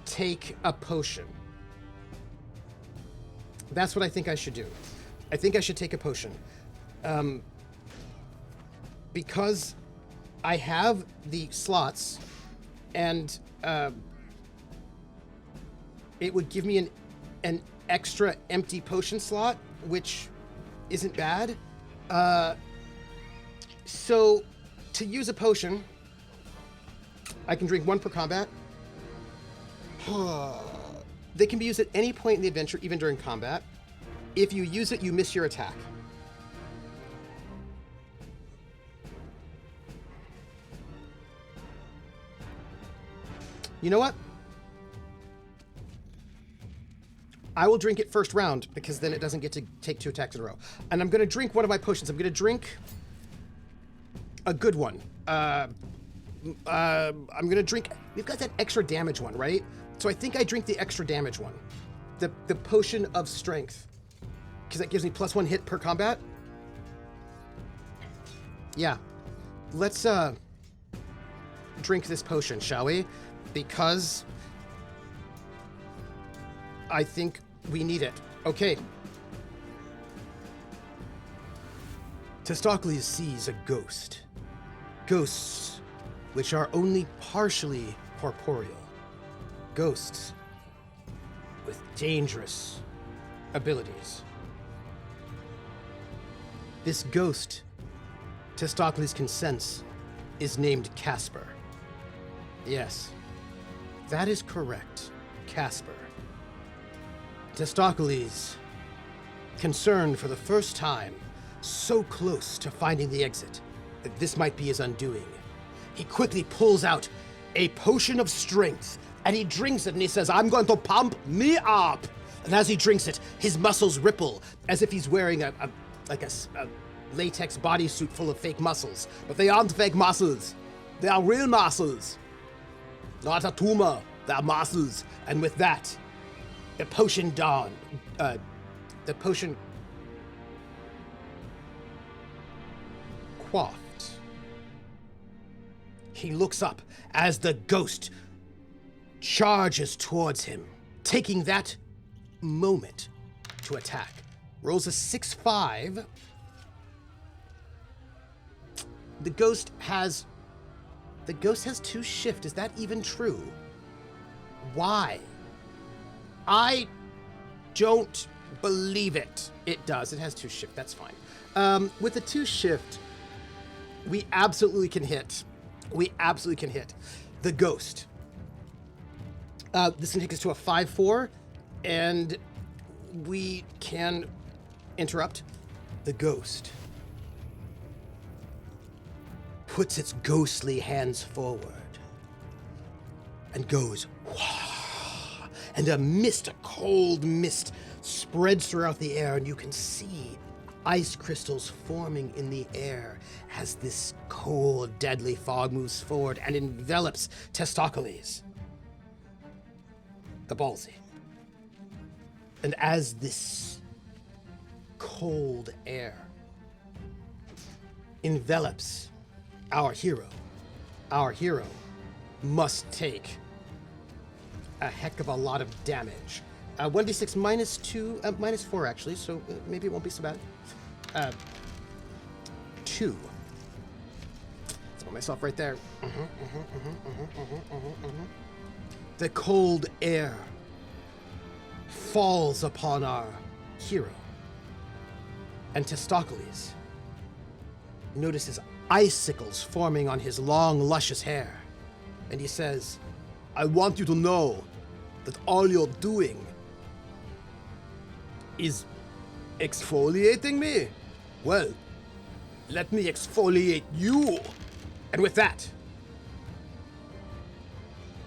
take a potion. That's what I think I should do. I think I should take a potion. Because I have the slots, and it would give me an extra empty potion slot, which isn't bad. So to use a potion, I can drink 1 per combat. They can be used at any point in the adventure, even during combat. If you use it, you miss your attack. You know what? I will drink it first round, because then it doesn't get to take 2 attacks in a row. And I'm going to drink one of my potions. I'm going to drink a good one. I'm going to drink... We've got that extra damage one, right? So I think I drink the extra damage one. The potion of strength. Because that gives me +1 hit per combat. Yeah. Let's drink this potion, shall we? Because I think we need it. Okay. Testaklees sees a ghost. Ghosts, which are only partially corporeal. Ghosts with dangerous abilities. This ghost, Testaklees can sense, is named Casper. Yes, that is correct. Casper. Testaklees, concerned for the first time, so close to finding the exit that this might be his undoing. He quickly pulls out a potion of strength, and he drinks it, and he says, "I'm going to pump me up." And as he drinks it, his muscles ripple, as if he's wearing a latex bodysuit full of fake muscles. But they aren't fake muscles. They are real muscles. Not a tumor. They're muscles. And with that, the potion quaffed. He looks up as the ghost charges towards him, taking that moment to attack. Rolls a 6-5. The ghost has 2 shift. Is that even true? Why? I don't believe it. It does. It has 2 shift. That's fine. With the 2 shift, we absolutely can hit. We absolutely can hit the ghost. This can take us to a 5-4, and we can interrupt. The ghost puts its ghostly hands forward and goes, "Wah!" And a cold mist spreads throughout the air, and you can see ice crystals forming in the air as this cold, deadly fog moves forward and envelops Testaklees the Ballsy. And as this cold air envelops our hero must take a heck of a lot of damage. 1d6 -4 actually, so maybe it won't be so bad. 2. Let's put myself right there. The cold air falls upon our hero, and Testaklees notices icicles forming on his long, luscious hair, and he says, "I want you to know that all you're doing is exfoliating me. Well, let me exfoliate you." And with that,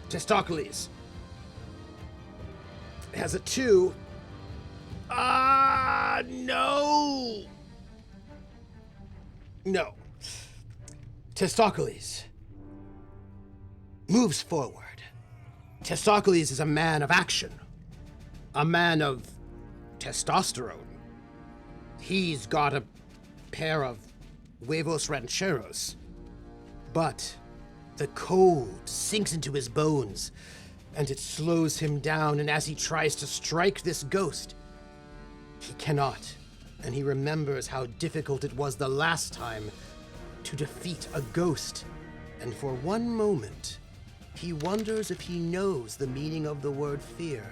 Testaklees has a 2. No! No. Testaklees moves forward. Testaklees is a man of action, a man of testosterone. He's got a pair of huevos rancheros, but the cold sinks into his bones, and it slows him down, and as he tries to strike this ghost, He cannot, and he remembers how difficult it was the last time to defeat a ghost, and for one moment, he wonders if he knows the meaning of the word fear.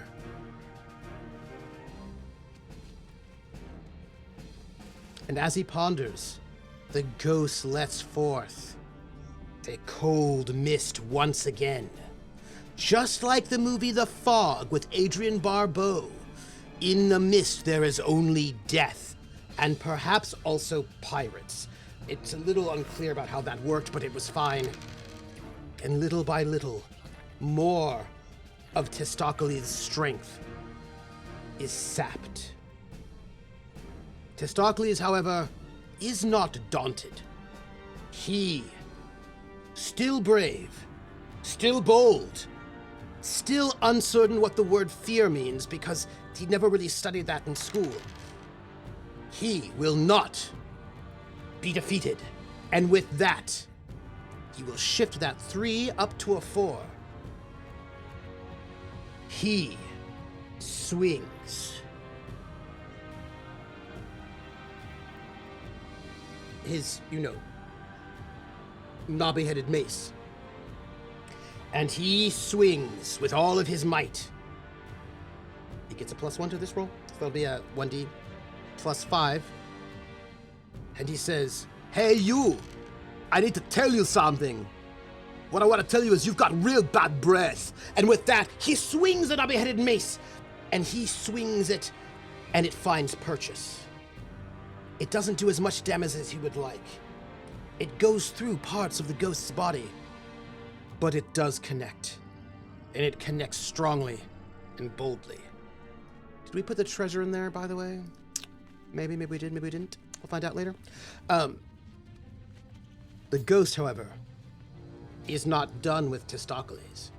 And as he ponders, the ghost lets forth a cold mist once again. Just like the movie The Fog with Adrian Barbeau, in the mist there is only death, and perhaps also pirates. It's a little unclear about how that worked, but it was fine. And little by little, more of Testaklees' strength is sapped. Testaklees, however, is not daunted. He, still brave, still bold, still uncertain what the word fear means because he never really studied that in school. He will not be defeated. And with that, he will shift that 3 up to a 4. He swings his, knobby-headed mace. And he swings with all of his might. He gets a +1 to this roll. So that'll be a 1d +5. And he says, "Hey, you! I need to tell you something. What I want to tell you is you've got real bad breath." And with that, he swings the knobby-headed mace. And he swings it, and it finds purchase. It doesn't do as much damage as he would like. It goes through parts of the ghost's body. But it does connect. And it connects strongly and boldly. Did we put the treasure in there, by the way? Maybe we did, maybe we didn't. We'll find out later. The ghost, however, is not done with Testaklees.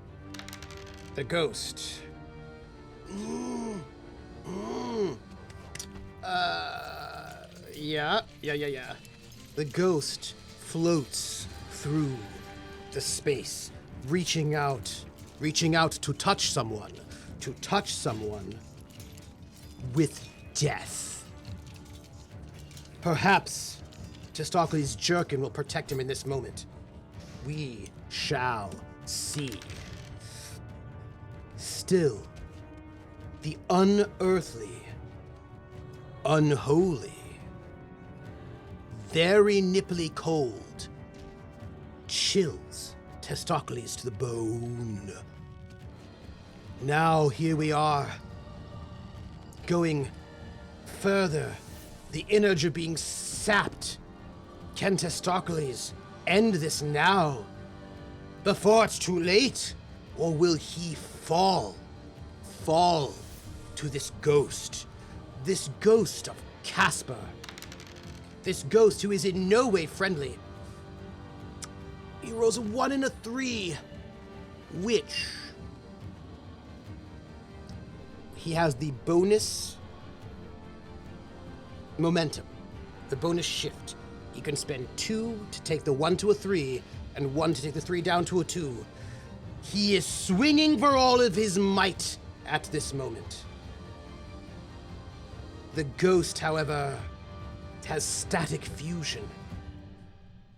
The ghost... Yeah. The ghost floats through the space, reaching out to touch someone with death. Perhaps Testaklees' jerkin will protect him in this moment. We shall see. Still, the unearthly, unholy, very nipply cold chills Testaklees to the bone. Now here we are, going further, the energy being sapped. Can Testaklees end this now, before it's too late? Or will he fall to this ghost of Casper, this ghost who is in no way friendly? He rolls a 1 and a 3, which he has the bonus momentum, the bonus shift. He can spend 2 to take the 1 to a 3, and 1 to take the 3 down to a 2. He is swinging for all of his might at this moment. The ghost, however, has static fusion.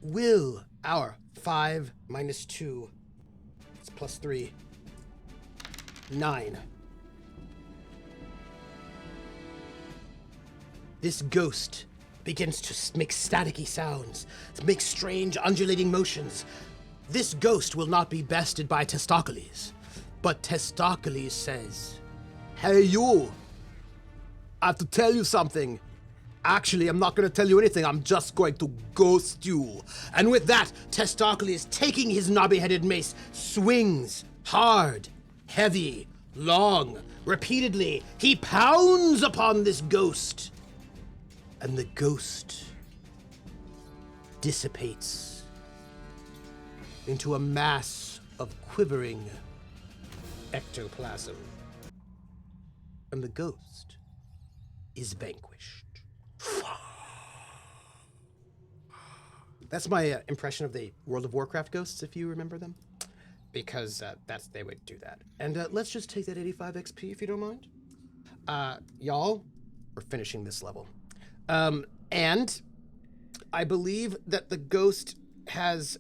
Will our 5 minus 2, it's +3, 9. This ghost begins to make staticky sounds, to make strange undulating motions. This ghost will not be bested by Testaklees, but Testaklees says, "Hey, you! I have to tell you something. Actually, I'm not going to tell you anything. I'm just going to ghost you." And with that, Testaklees, taking his knobby-headed mace, swings hard, heavy, long, repeatedly. He pounds upon this ghost. And the ghost dissipates into a mass of quivering ectoplasm. And the ghost is vanquished. That's my impression of the World of Warcraft ghosts, if you remember them. Because they would do that. And let's just take that 85 XP, if you don't mind. Y'all, we're finishing this level. And I believe that the ghost has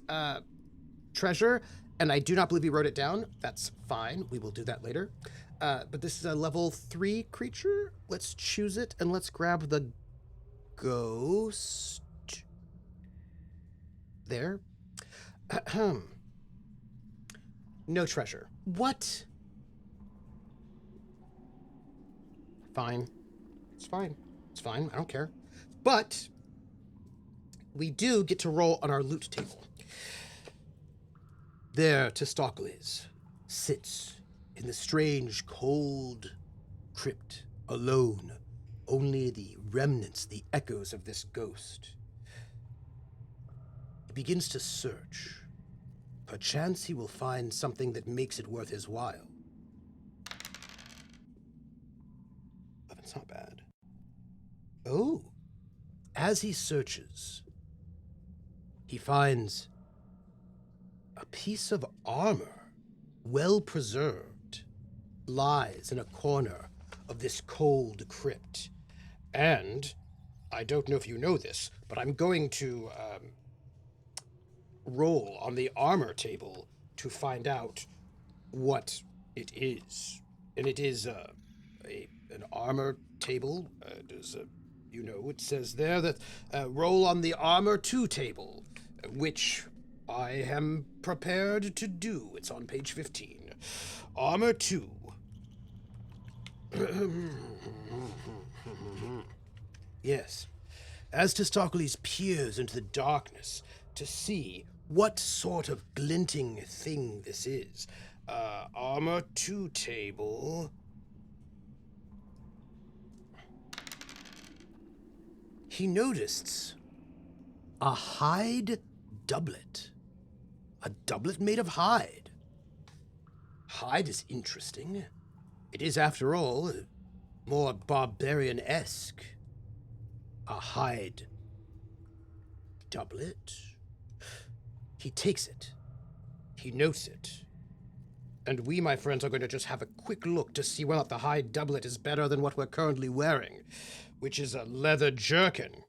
treasure, and I do not believe he wrote it down. That's fine. We will do that later. But this is a level 3 creature. Let's choose it, and let's grab the ghost. There. No treasure. What? Fine. It's fine. It's fine. I don't care. But we do get to roll on our loot table. There, Testaklees sits in the strange, cold crypt, alone. Only the remnants, the echoes of this ghost. He begins to search. Perchance he will find something that makes it worth his while. Oh, that's not bad. Oh, as he searches, he finds a piece of armor, well preserved, lies in a corner of this cold crypt. And I don't know if you know this, but I'm going to roll on the armor table to find out what it is. And it is an armor table. It says there that roll on the armor 2 table, which I am prepared to do. It's on page 15. Armor 2. Yes. As Testaklees peers into the darkness to see what sort of glinting thing this is, Armor 2 table. He noticed a hide doublet. A doublet made of hide. Hide is interesting. It is, after all, more barbarian-esque. A hide doublet. He takes it. He notes it. And we, my friends, are going to just have a quick look to see whether the hide doublet is better than what we're currently wearing, which is a leather jerkin.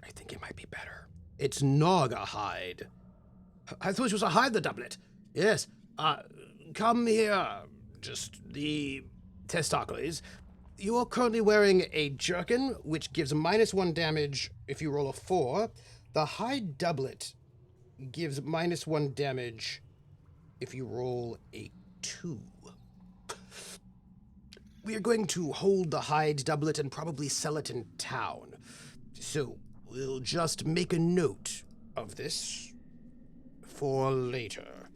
I think it might be better. It's Naga hide. I thought it was a hide the doublet. Yes. Come here, just the Testaklees. You are currently wearing a jerkin, which gives -1 damage if you roll a 4. The hide doublet gives -1 damage if you roll a 2. We are going to hold the hide doublet and probably sell it in town. So we'll just make a note of this for later.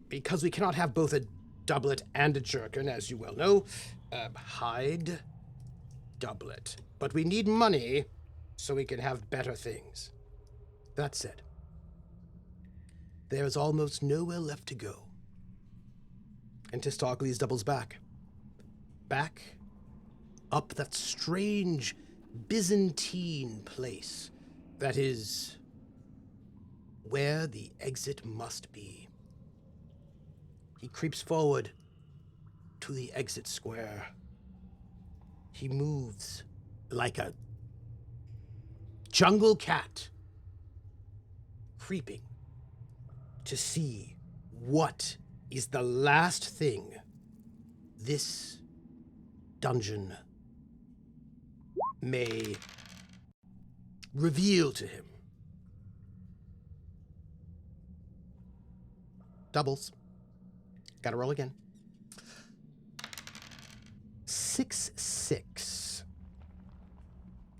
Because we cannot have both a doublet and a jerkin, as you well know. Hide doublet. But we need money so we can have better things. That said, there is almost nowhere left to go. And Testaklees doubles back. Back up that strange Byzantine place that is where the exit must be. He creeps forward to the exit square. He moves like a jungle cat, creeping to see what is the last thing this dungeon may reveal to him. Doubles. Gotta roll again. 6, 6.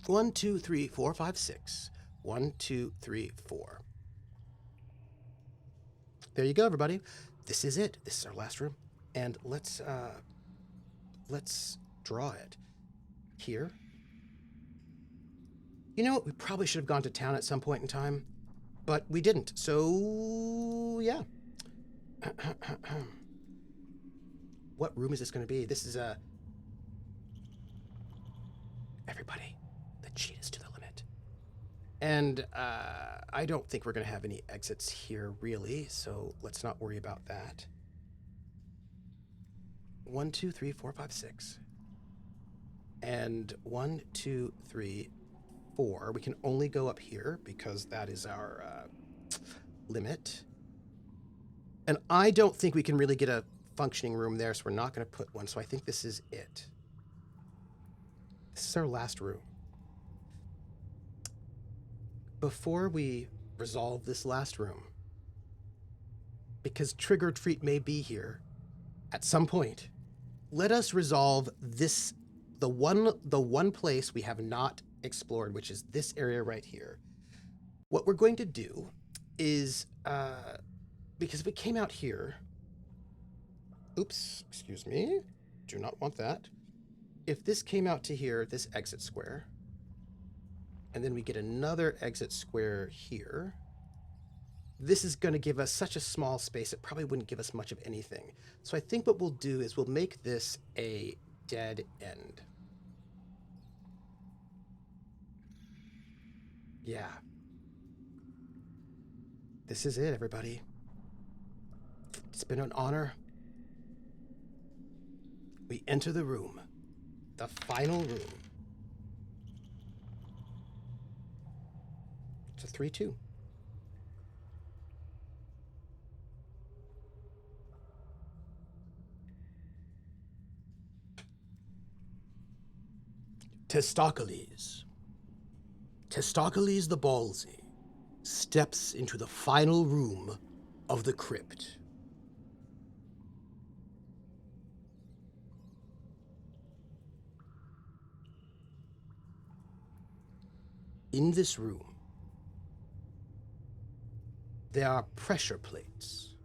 1, 2, 3, 4, 5, 6. 1, 2, 3, 4. There you go, everybody. This is it. This is our last room. And let's draw it here. You know what? We probably should have gone to town at some point in time, but we didn't. So, yeah. What room is this going to be? This is everybody, the cheat is to the limit. And I don't think we're going to have any exits here, really, so let's not worry about that. 1, 2, 3, 4, 5, 6. And 1, 2, 3, 4. We can only go up here because that is our limit. And I don't think we can really get a functioning room there, so we're not going to put one. So I think this is it. This is our last room. Before we resolve this last room, because Trick or Treat may be here at some point, let us resolve this, the one place we have not explored, which is this area right here. What we're going to do is, because if it came out here, oops, excuse me, do not want that. If this came out to here, this exit square, and then we get another exit square here, this is going to give us such a small space, it probably wouldn't give us much of anything. So I think what we'll do is we'll make this a dead end. Yeah. This is it, everybody. It's been an honor. We enter the room, the final room. It's a 3-2. Testaklees the Ballsy steps into the final room of the crypt. In this room, there are pressure plates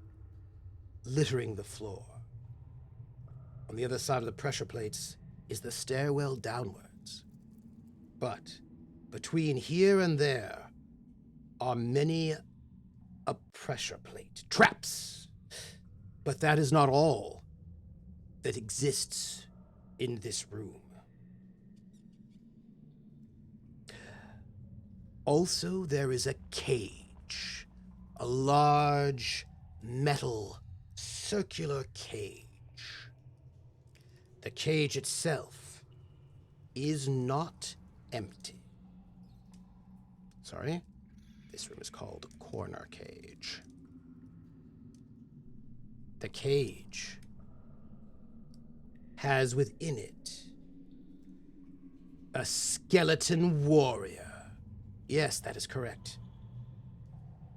littering the floor. On the other side of the pressure plates is the stairwell downwards. But between here and there are many a pressure plate traps. But that is not all that exists in this room. Also, there is a cage, a large metal circular cage. The cage itself is not empty. Sorry, this room is called Corner Cage. The cage has within it a skeleton warrior. Yes, that is correct.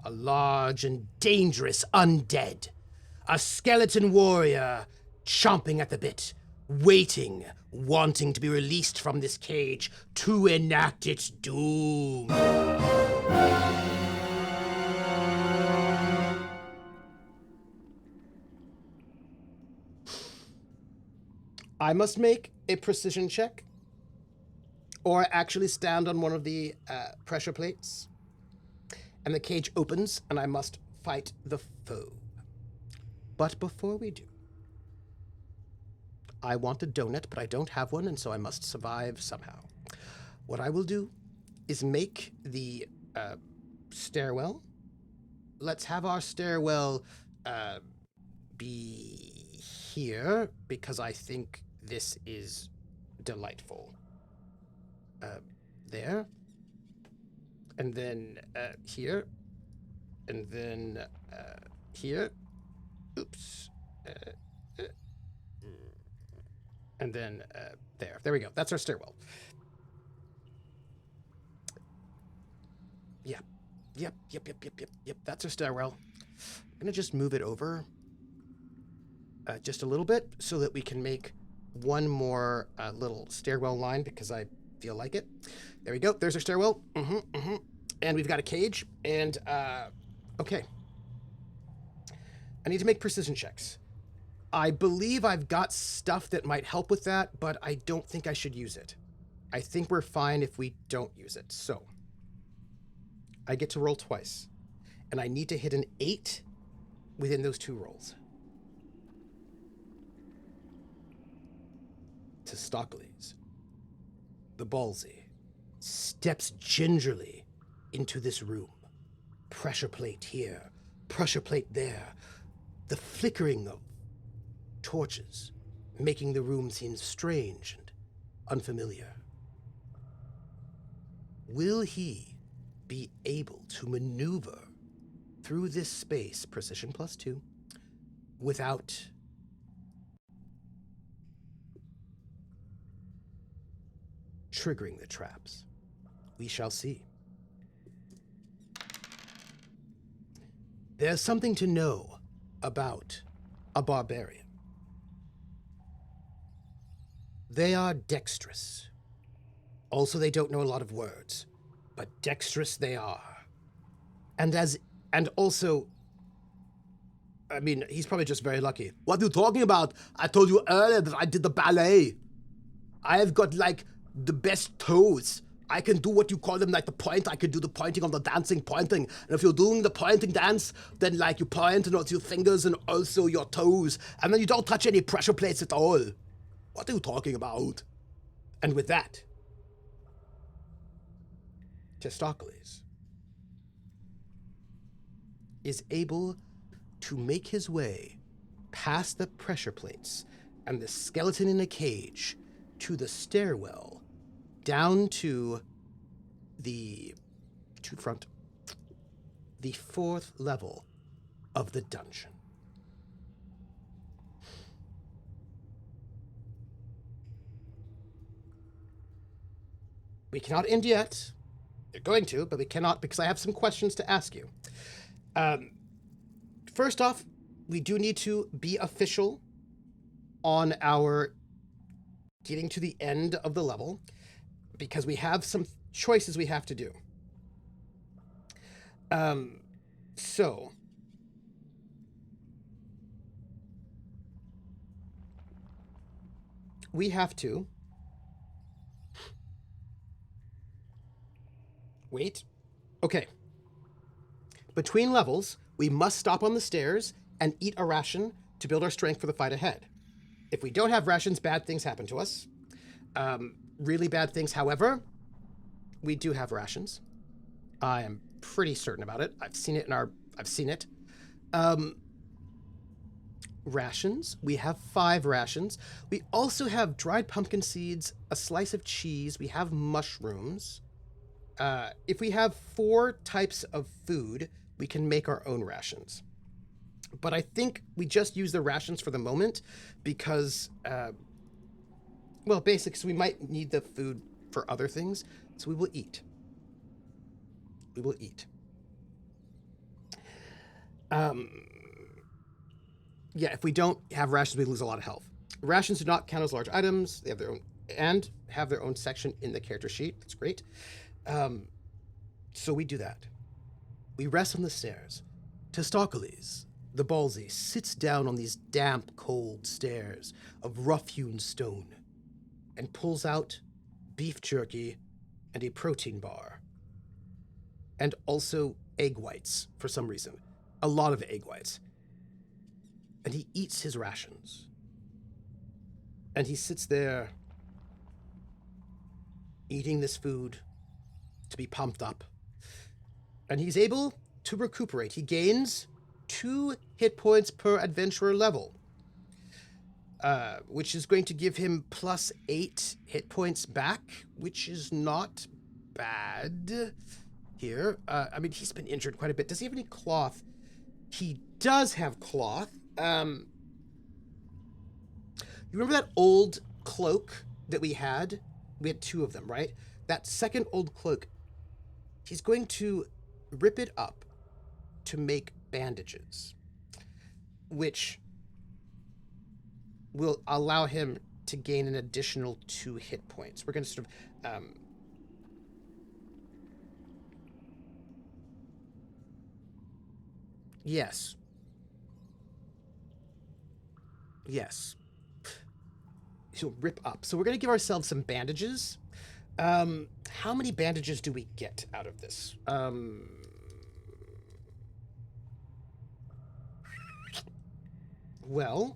A large and dangerous undead. A skeleton warrior chomping at the bit, waiting, wanting to be released from this cage to enact its doom. I must make a precision check, or actually stand on one of the pressure plates, and the cage opens, and I must fight the foe. But before we do, I want a donut, but I don't have one, and so I must survive somehow. What I will do is make the stairwell. Let's have our stairwell be here, because I think this is delightful. There. And then here. And then here. Oops. And then there. There we go. That's our stairwell. Yeah. Yep. That's our stairwell. I'm going to just move it over just a little bit so that we can make one more little stairwell line, because I feel like it. There we go. There's our stairwell. And we've got a cage. And, okay. I need to make precision checks. I believe I've got stuff that might help with that, but I don't think I should use it. I think we're fine if we don't use it. So, I get to roll twice. And I need to hit an 8 within those 2 rolls. Testaklees the Ballsy steps gingerly into this room. Pressure plate here, pressure plate there. The flickering of torches making the room seem strange and unfamiliar. Will he be able to maneuver through this space, precision +2, without triggering the traps? We shall see. There's something to know about a barbarian. They are dexterous. Also, they don't know a lot of words, but dexterous they are. And also, I mean, he's probably just very lucky. What are you talking about? I told you earlier that I did the ballet. I have got, like, the best toes. I can do what you call them, like the point. I can do the pointing on the dancing pointing. And if you're doing the pointing dance, then, like, you point and also your fingers and also your toes. And then you don't touch any pressure plates at all. What are you talking about? And with that, Testaklees is able to make his way past the pressure plates and the skeleton in a cage to the stairwell down to the fourth level of the dungeon. We cannot end yet. You're going to, but we cannot because I have some questions to ask you. First off, we do need to be official on our getting to the end of the level because we have some choices we have to do. So we have to wait. Okay. Between levels, we must stop on the stairs and eat a ration to build our strength for the fight ahead. If we don't have rations, bad things happen to us. Really bad things, however, we do have rations. I am pretty certain about it. I've seen it. Rations. We have 5 rations. We also have dried pumpkin seeds, a slice of cheese. We have mushrooms. If we have 4 types of food, we can make our own rations. But I think we just use the rations for the moment because, well, basically, so we might need the food for other things. So we will eat. We will eat. Yeah, if we don't have rations, we lose a lot of health. Rations do not count as large items. They have their own and have their own section in the character sheet. That's great. So we do that. We rest on the stairs. Testaklees the Ballsy sits down on these damp, cold stairs of rough-hewn stone and pulls out beef jerky and a protein bar. And also egg whites, for some reason. A lot of egg whites. And he eats his rations. And he sits there eating this food to be pumped up. And he's able to recuperate. He gains 2 hit points per adventurer level, which is going to give him +8 hit points back, which is not bad here. I mean, he's been injured quite a bit. Does he have any cloth? He does have cloth. You remember that old cloak that we had? We had 2 of them, right? That second old cloak, he's going to rip it up to make bandages, which will allow him to gain an additional 2 hit points. We're going to sort of... Yes. Yes. He'll rip up. So we're going to give ourselves some bandages. How many bandages do we get out of this? Well,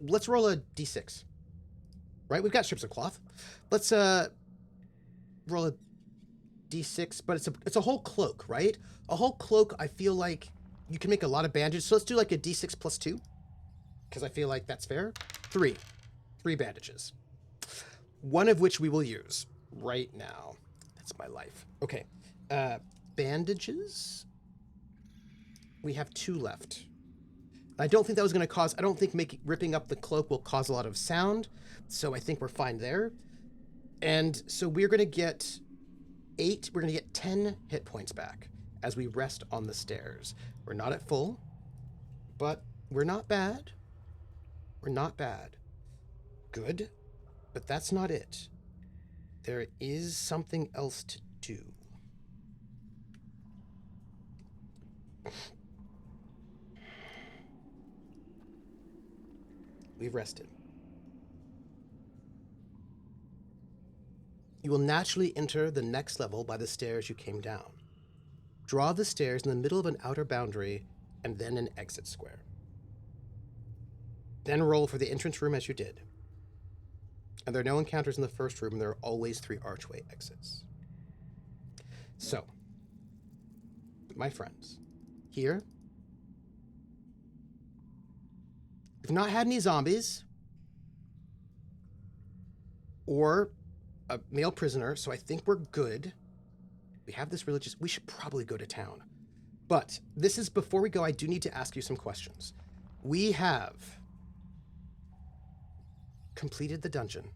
let's roll a d6. Right? We've got strips of cloth. Let's roll a d6, but it's a whole cloak, right? A whole cloak, I feel like you can make a lot of bandages. So let's do like a d6 plus 2, because I feel like that's fair. 3 bandages, one of which we will use right now. That's my life. Okay, bandages. We have 2 left. I don't think that was going to cause... I don't think ripping up the cloak will cause a lot of sound, so I think we're fine there. And so we're going to get 8... We're going to get 10 hit points back as we rest on the stairs. We're not at full, but we're not bad. We're not bad. Good, but that's not it. There is something else to do. We've rested. You will naturally enter the next level by the stairs you came down. Draw the stairs in the middle of an outer boundary and then an exit square. Then roll for the entrance room as you did. And there are no encounters in the first room, and there are always 3 archway exits. So, my friends, here, we've not had any zombies or a male prisoner, so I think we're good. We have this religious... We should probably go to town. But this is... Before we go, I do need to ask you some questions. We have completed the dungeon,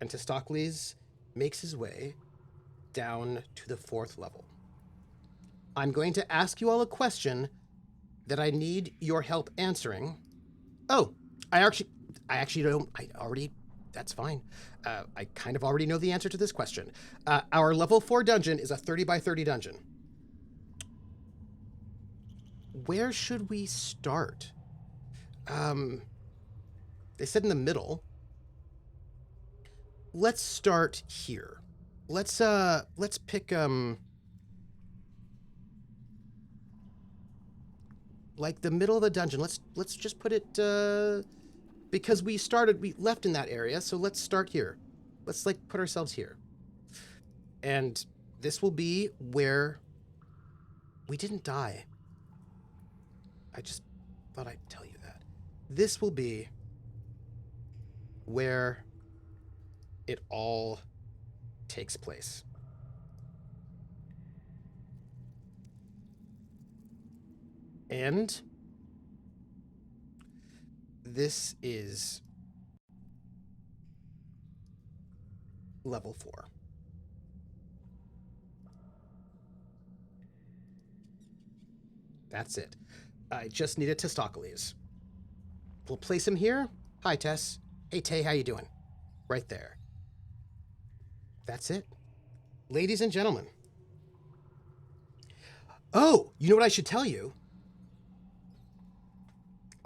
and Testaklees makes his way down to the 4th level. I'm going to ask you all a question that I need your help answering. Oh, I actually don't... That's fine. I kind of already know the answer to this question. Our level 4 dungeon is a 30 by 30 dungeon. Where should we start? They said in the middle. Let's start here. Let's pick, like the middle of the dungeon. Let's just put it, because we left in that area, so let's start here. Let's, like, put ourselves here. And this will be where we didn't die. I just thought I'd tell you that. This will be where it all takes place. And this is level 4. That's it. I just need a Testaklees. We'll place him here. Hi, Tess. Hey, Tay, how you doing? Right there. That's it. Ladies and gentlemen. Oh, you know what I should tell you?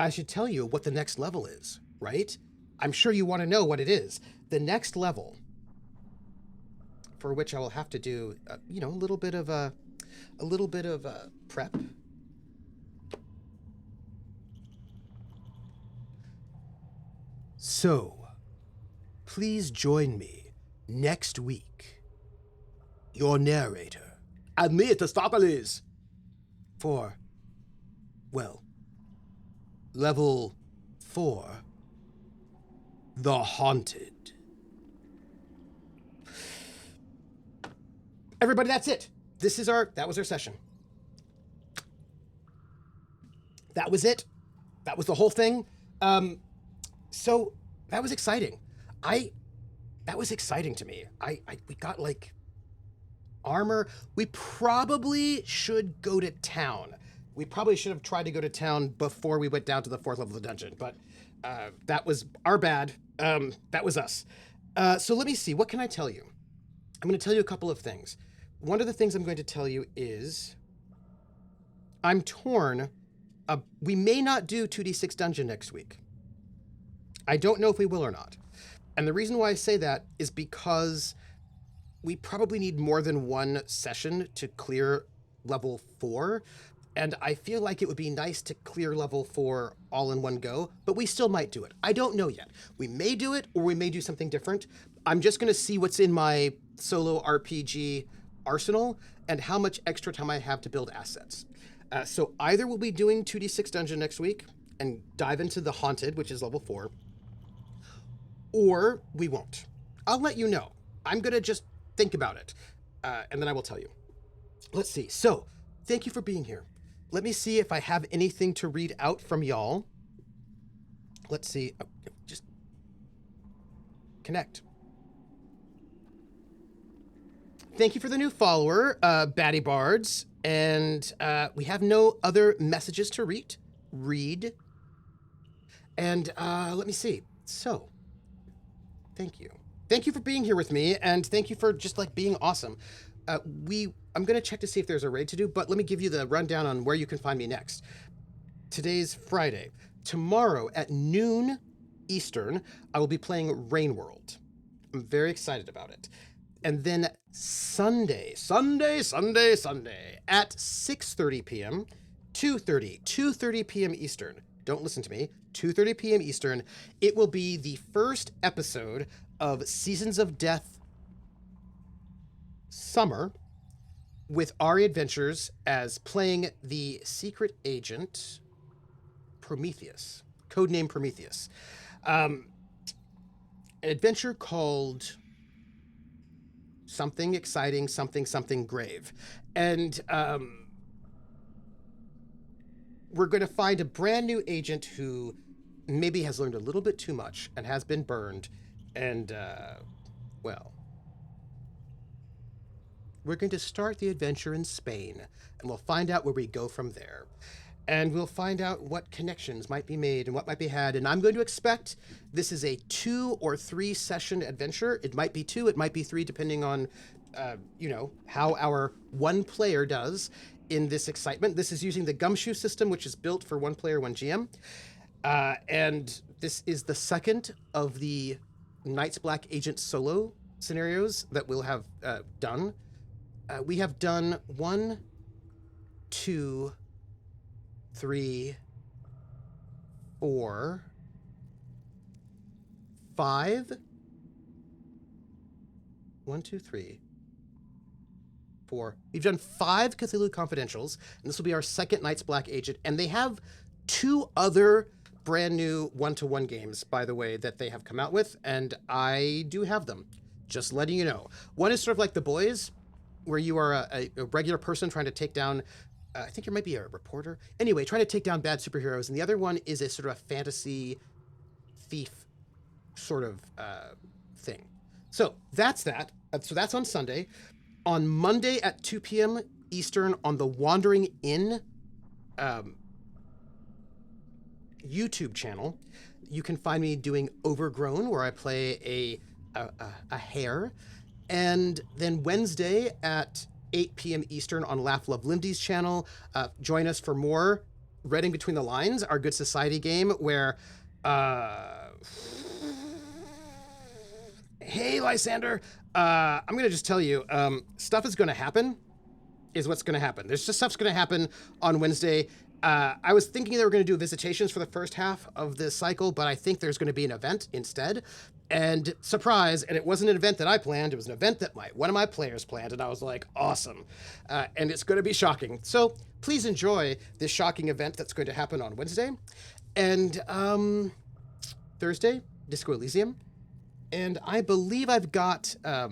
I should tell you what the next level is, right? I'm sure you want to know what it is. The next level, for which I will have to do, a little bit of prep. So, please join me next week, your narrator, and me, Testaklees, for, well, level 4, The Haunted. Everybody, that's it. That was our session. That was it. That was the whole thing. So that was exciting. That was exciting to me. We got, like, armor. We probably should go to town. We probably should have tried to go to town before we went down to the 4th level of the dungeon, but that was our bad. That was us. So let me see. What can I tell you? I'm going to tell you a couple of things. One of the things I'm going to tell you is I'm torn. We may not do 2d6 dungeon next week. I don't know if we will or not. And the reason why I say that is because we probably need more than one session to clear level 4. And I feel like it would be nice to clear level 4 all in one go, but we still might do it. I don't know yet. We may do it, or we may do something different. I'm just going to see what's in my solo RPG arsenal and how much extra time I have to build assets. So either we'll be doing 2d6 dungeon next week and dive into the Haunted, which is level 4, or we won't. I'll let you know. I'm going to just think about it, and then I will tell you. Let's see. So, thank you for being here. Let me see if I have anything to read out from y'all. Let's see. Oh, just connect. Thank you for the new follower, Batty Bards. And we have no other messages to read. And let me see. So, thank you. Thank you for being here with me, and thank you for just like being awesome. I'm going to check to see if there's a raid to do, but let me give you the rundown on where you can find me next. Today's Friday. Tomorrow at noon Eastern, I will be playing Rain World. I'm very excited about it. And then Sunday at 6:30 p.m., 2:30 p.m. Eastern. Don't listen to me. 2:30 p.m. Eastern. It will be the first episode of Seasons of Death Summer, with our adventures as playing the secret agent Prometheus, codename Prometheus. An adventure called something exciting, something grave. And we're going to find a brand new agent who maybe has learned a little bit too much and has been burned. And, well, we're going to start the adventure in Spain, and we'll find out where we go from there. And we'll find out what connections might be made and what might be had. And I'm going to expect this is a 2 or 3 session adventure. It might be 2, it might be 3, depending on, how our one player does in this excitement. This is using the Gumshoe system, which is built for 1 player, 1 GM. And this is the second of the Night's Black Agent solo scenarios that we'll have done. We have done 1, 2, 3, 4, 5. 1, 2, 3, 4. We've done 5 Cthulhu Confidentials, and this will be our second Night's Black Agent. And they have 2 other brand new 1-to-1 games, by the way, that they have come out with, and I do have them. Just letting you know. One is sort of like The Boys, where you are a regular person trying to take down, I think you might be a reporter. Anyway, trying to take down bad superheroes. And the other one is a sort of a fantasy thief sort of thing. So that's that. So that's on Sunday. On Monday at 2 p.m. Eastern on the Wandering Inn YouTube channel, you can find me doing Overgrown, where I play a hare. And then Wednesday at 8 p.m. Eastern on Laugh Love Lindy's channel, join us for more Reading Between the Lines, our Good Society game, where hey, Lysander, I'm going to just tell you, stuff is going to happen, is what's going to happen. There's just stuff's going to happen on Wednesday. I was thinking they were going to do visitations for the first half of this cycle, but I think there's going to be an event instead. And surprise, and it wasn't an event that I planned, it was an event that one of my players planned, and I was like, awesome. And it's going to be shocking. So please enjoy this shocking event that's going to happen on Wednesday. And Thursday, Disco Elysium. And I believe I've got a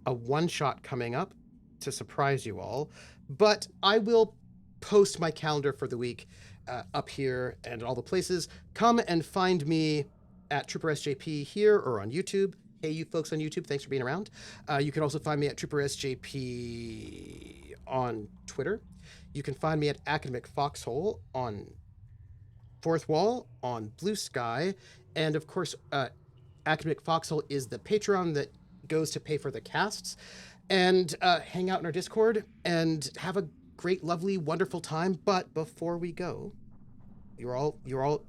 one-shot coming up to surprise you all. But I will post my calendar for the week up here and all the places. Come and find me at troopersjp here or on YouTube. Hey, you folks on YouTube, thanks for being around. You can also find me at troopersjp on Twitter. You can find me at Academic Foxhole on Fourth Wall, on Bluesky, and of course, Academic Foxhole is the Patreon that goes to pay for the casts. And hang out in our Discord and have a great, lovely, wonderful time. But before we go, You're all.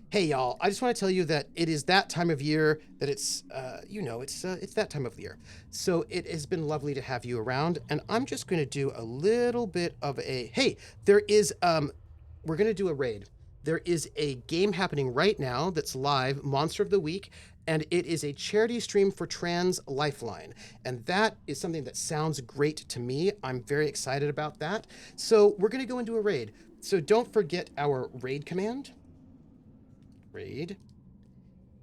Hey, y'all! I just want to tell you that it is that time of year that it's it's that time of the year. So it has been lovely to have you around, and I'm just going to do a little bit of a hey. There is we're going to do a raid. There is a game happening right now that's live, Monster of the Week, and it is a charity stream for Trans Lifeline. And that is something that sounds great to me. I'm very excited about that. So we're going to go into a raid. So don't forget our raid command. Raid.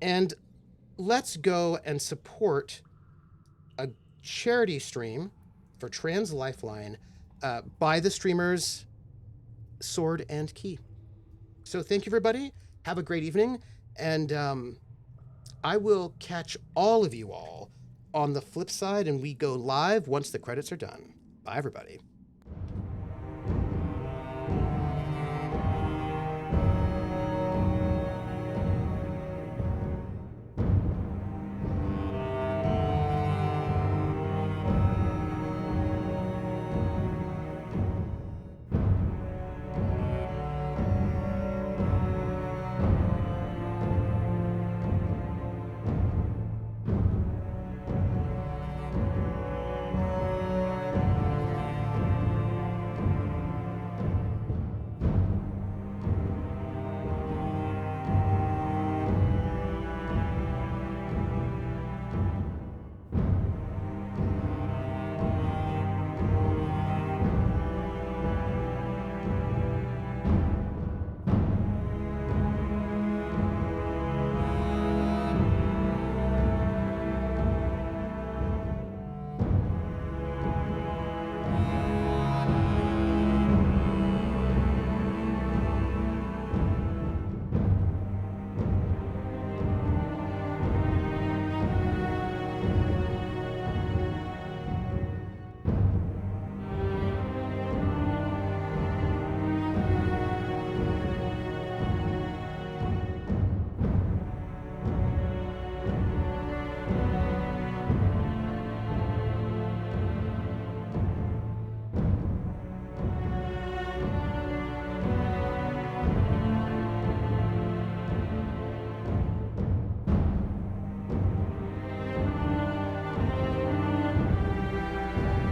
And let's go and support a charity stream for Trans Lifeline by the streamers Sword and Key. So thank you, everybody. Have a great evening. And I will catch all of you all on the flip side, and we go live once the credits are done. Bye, everybody.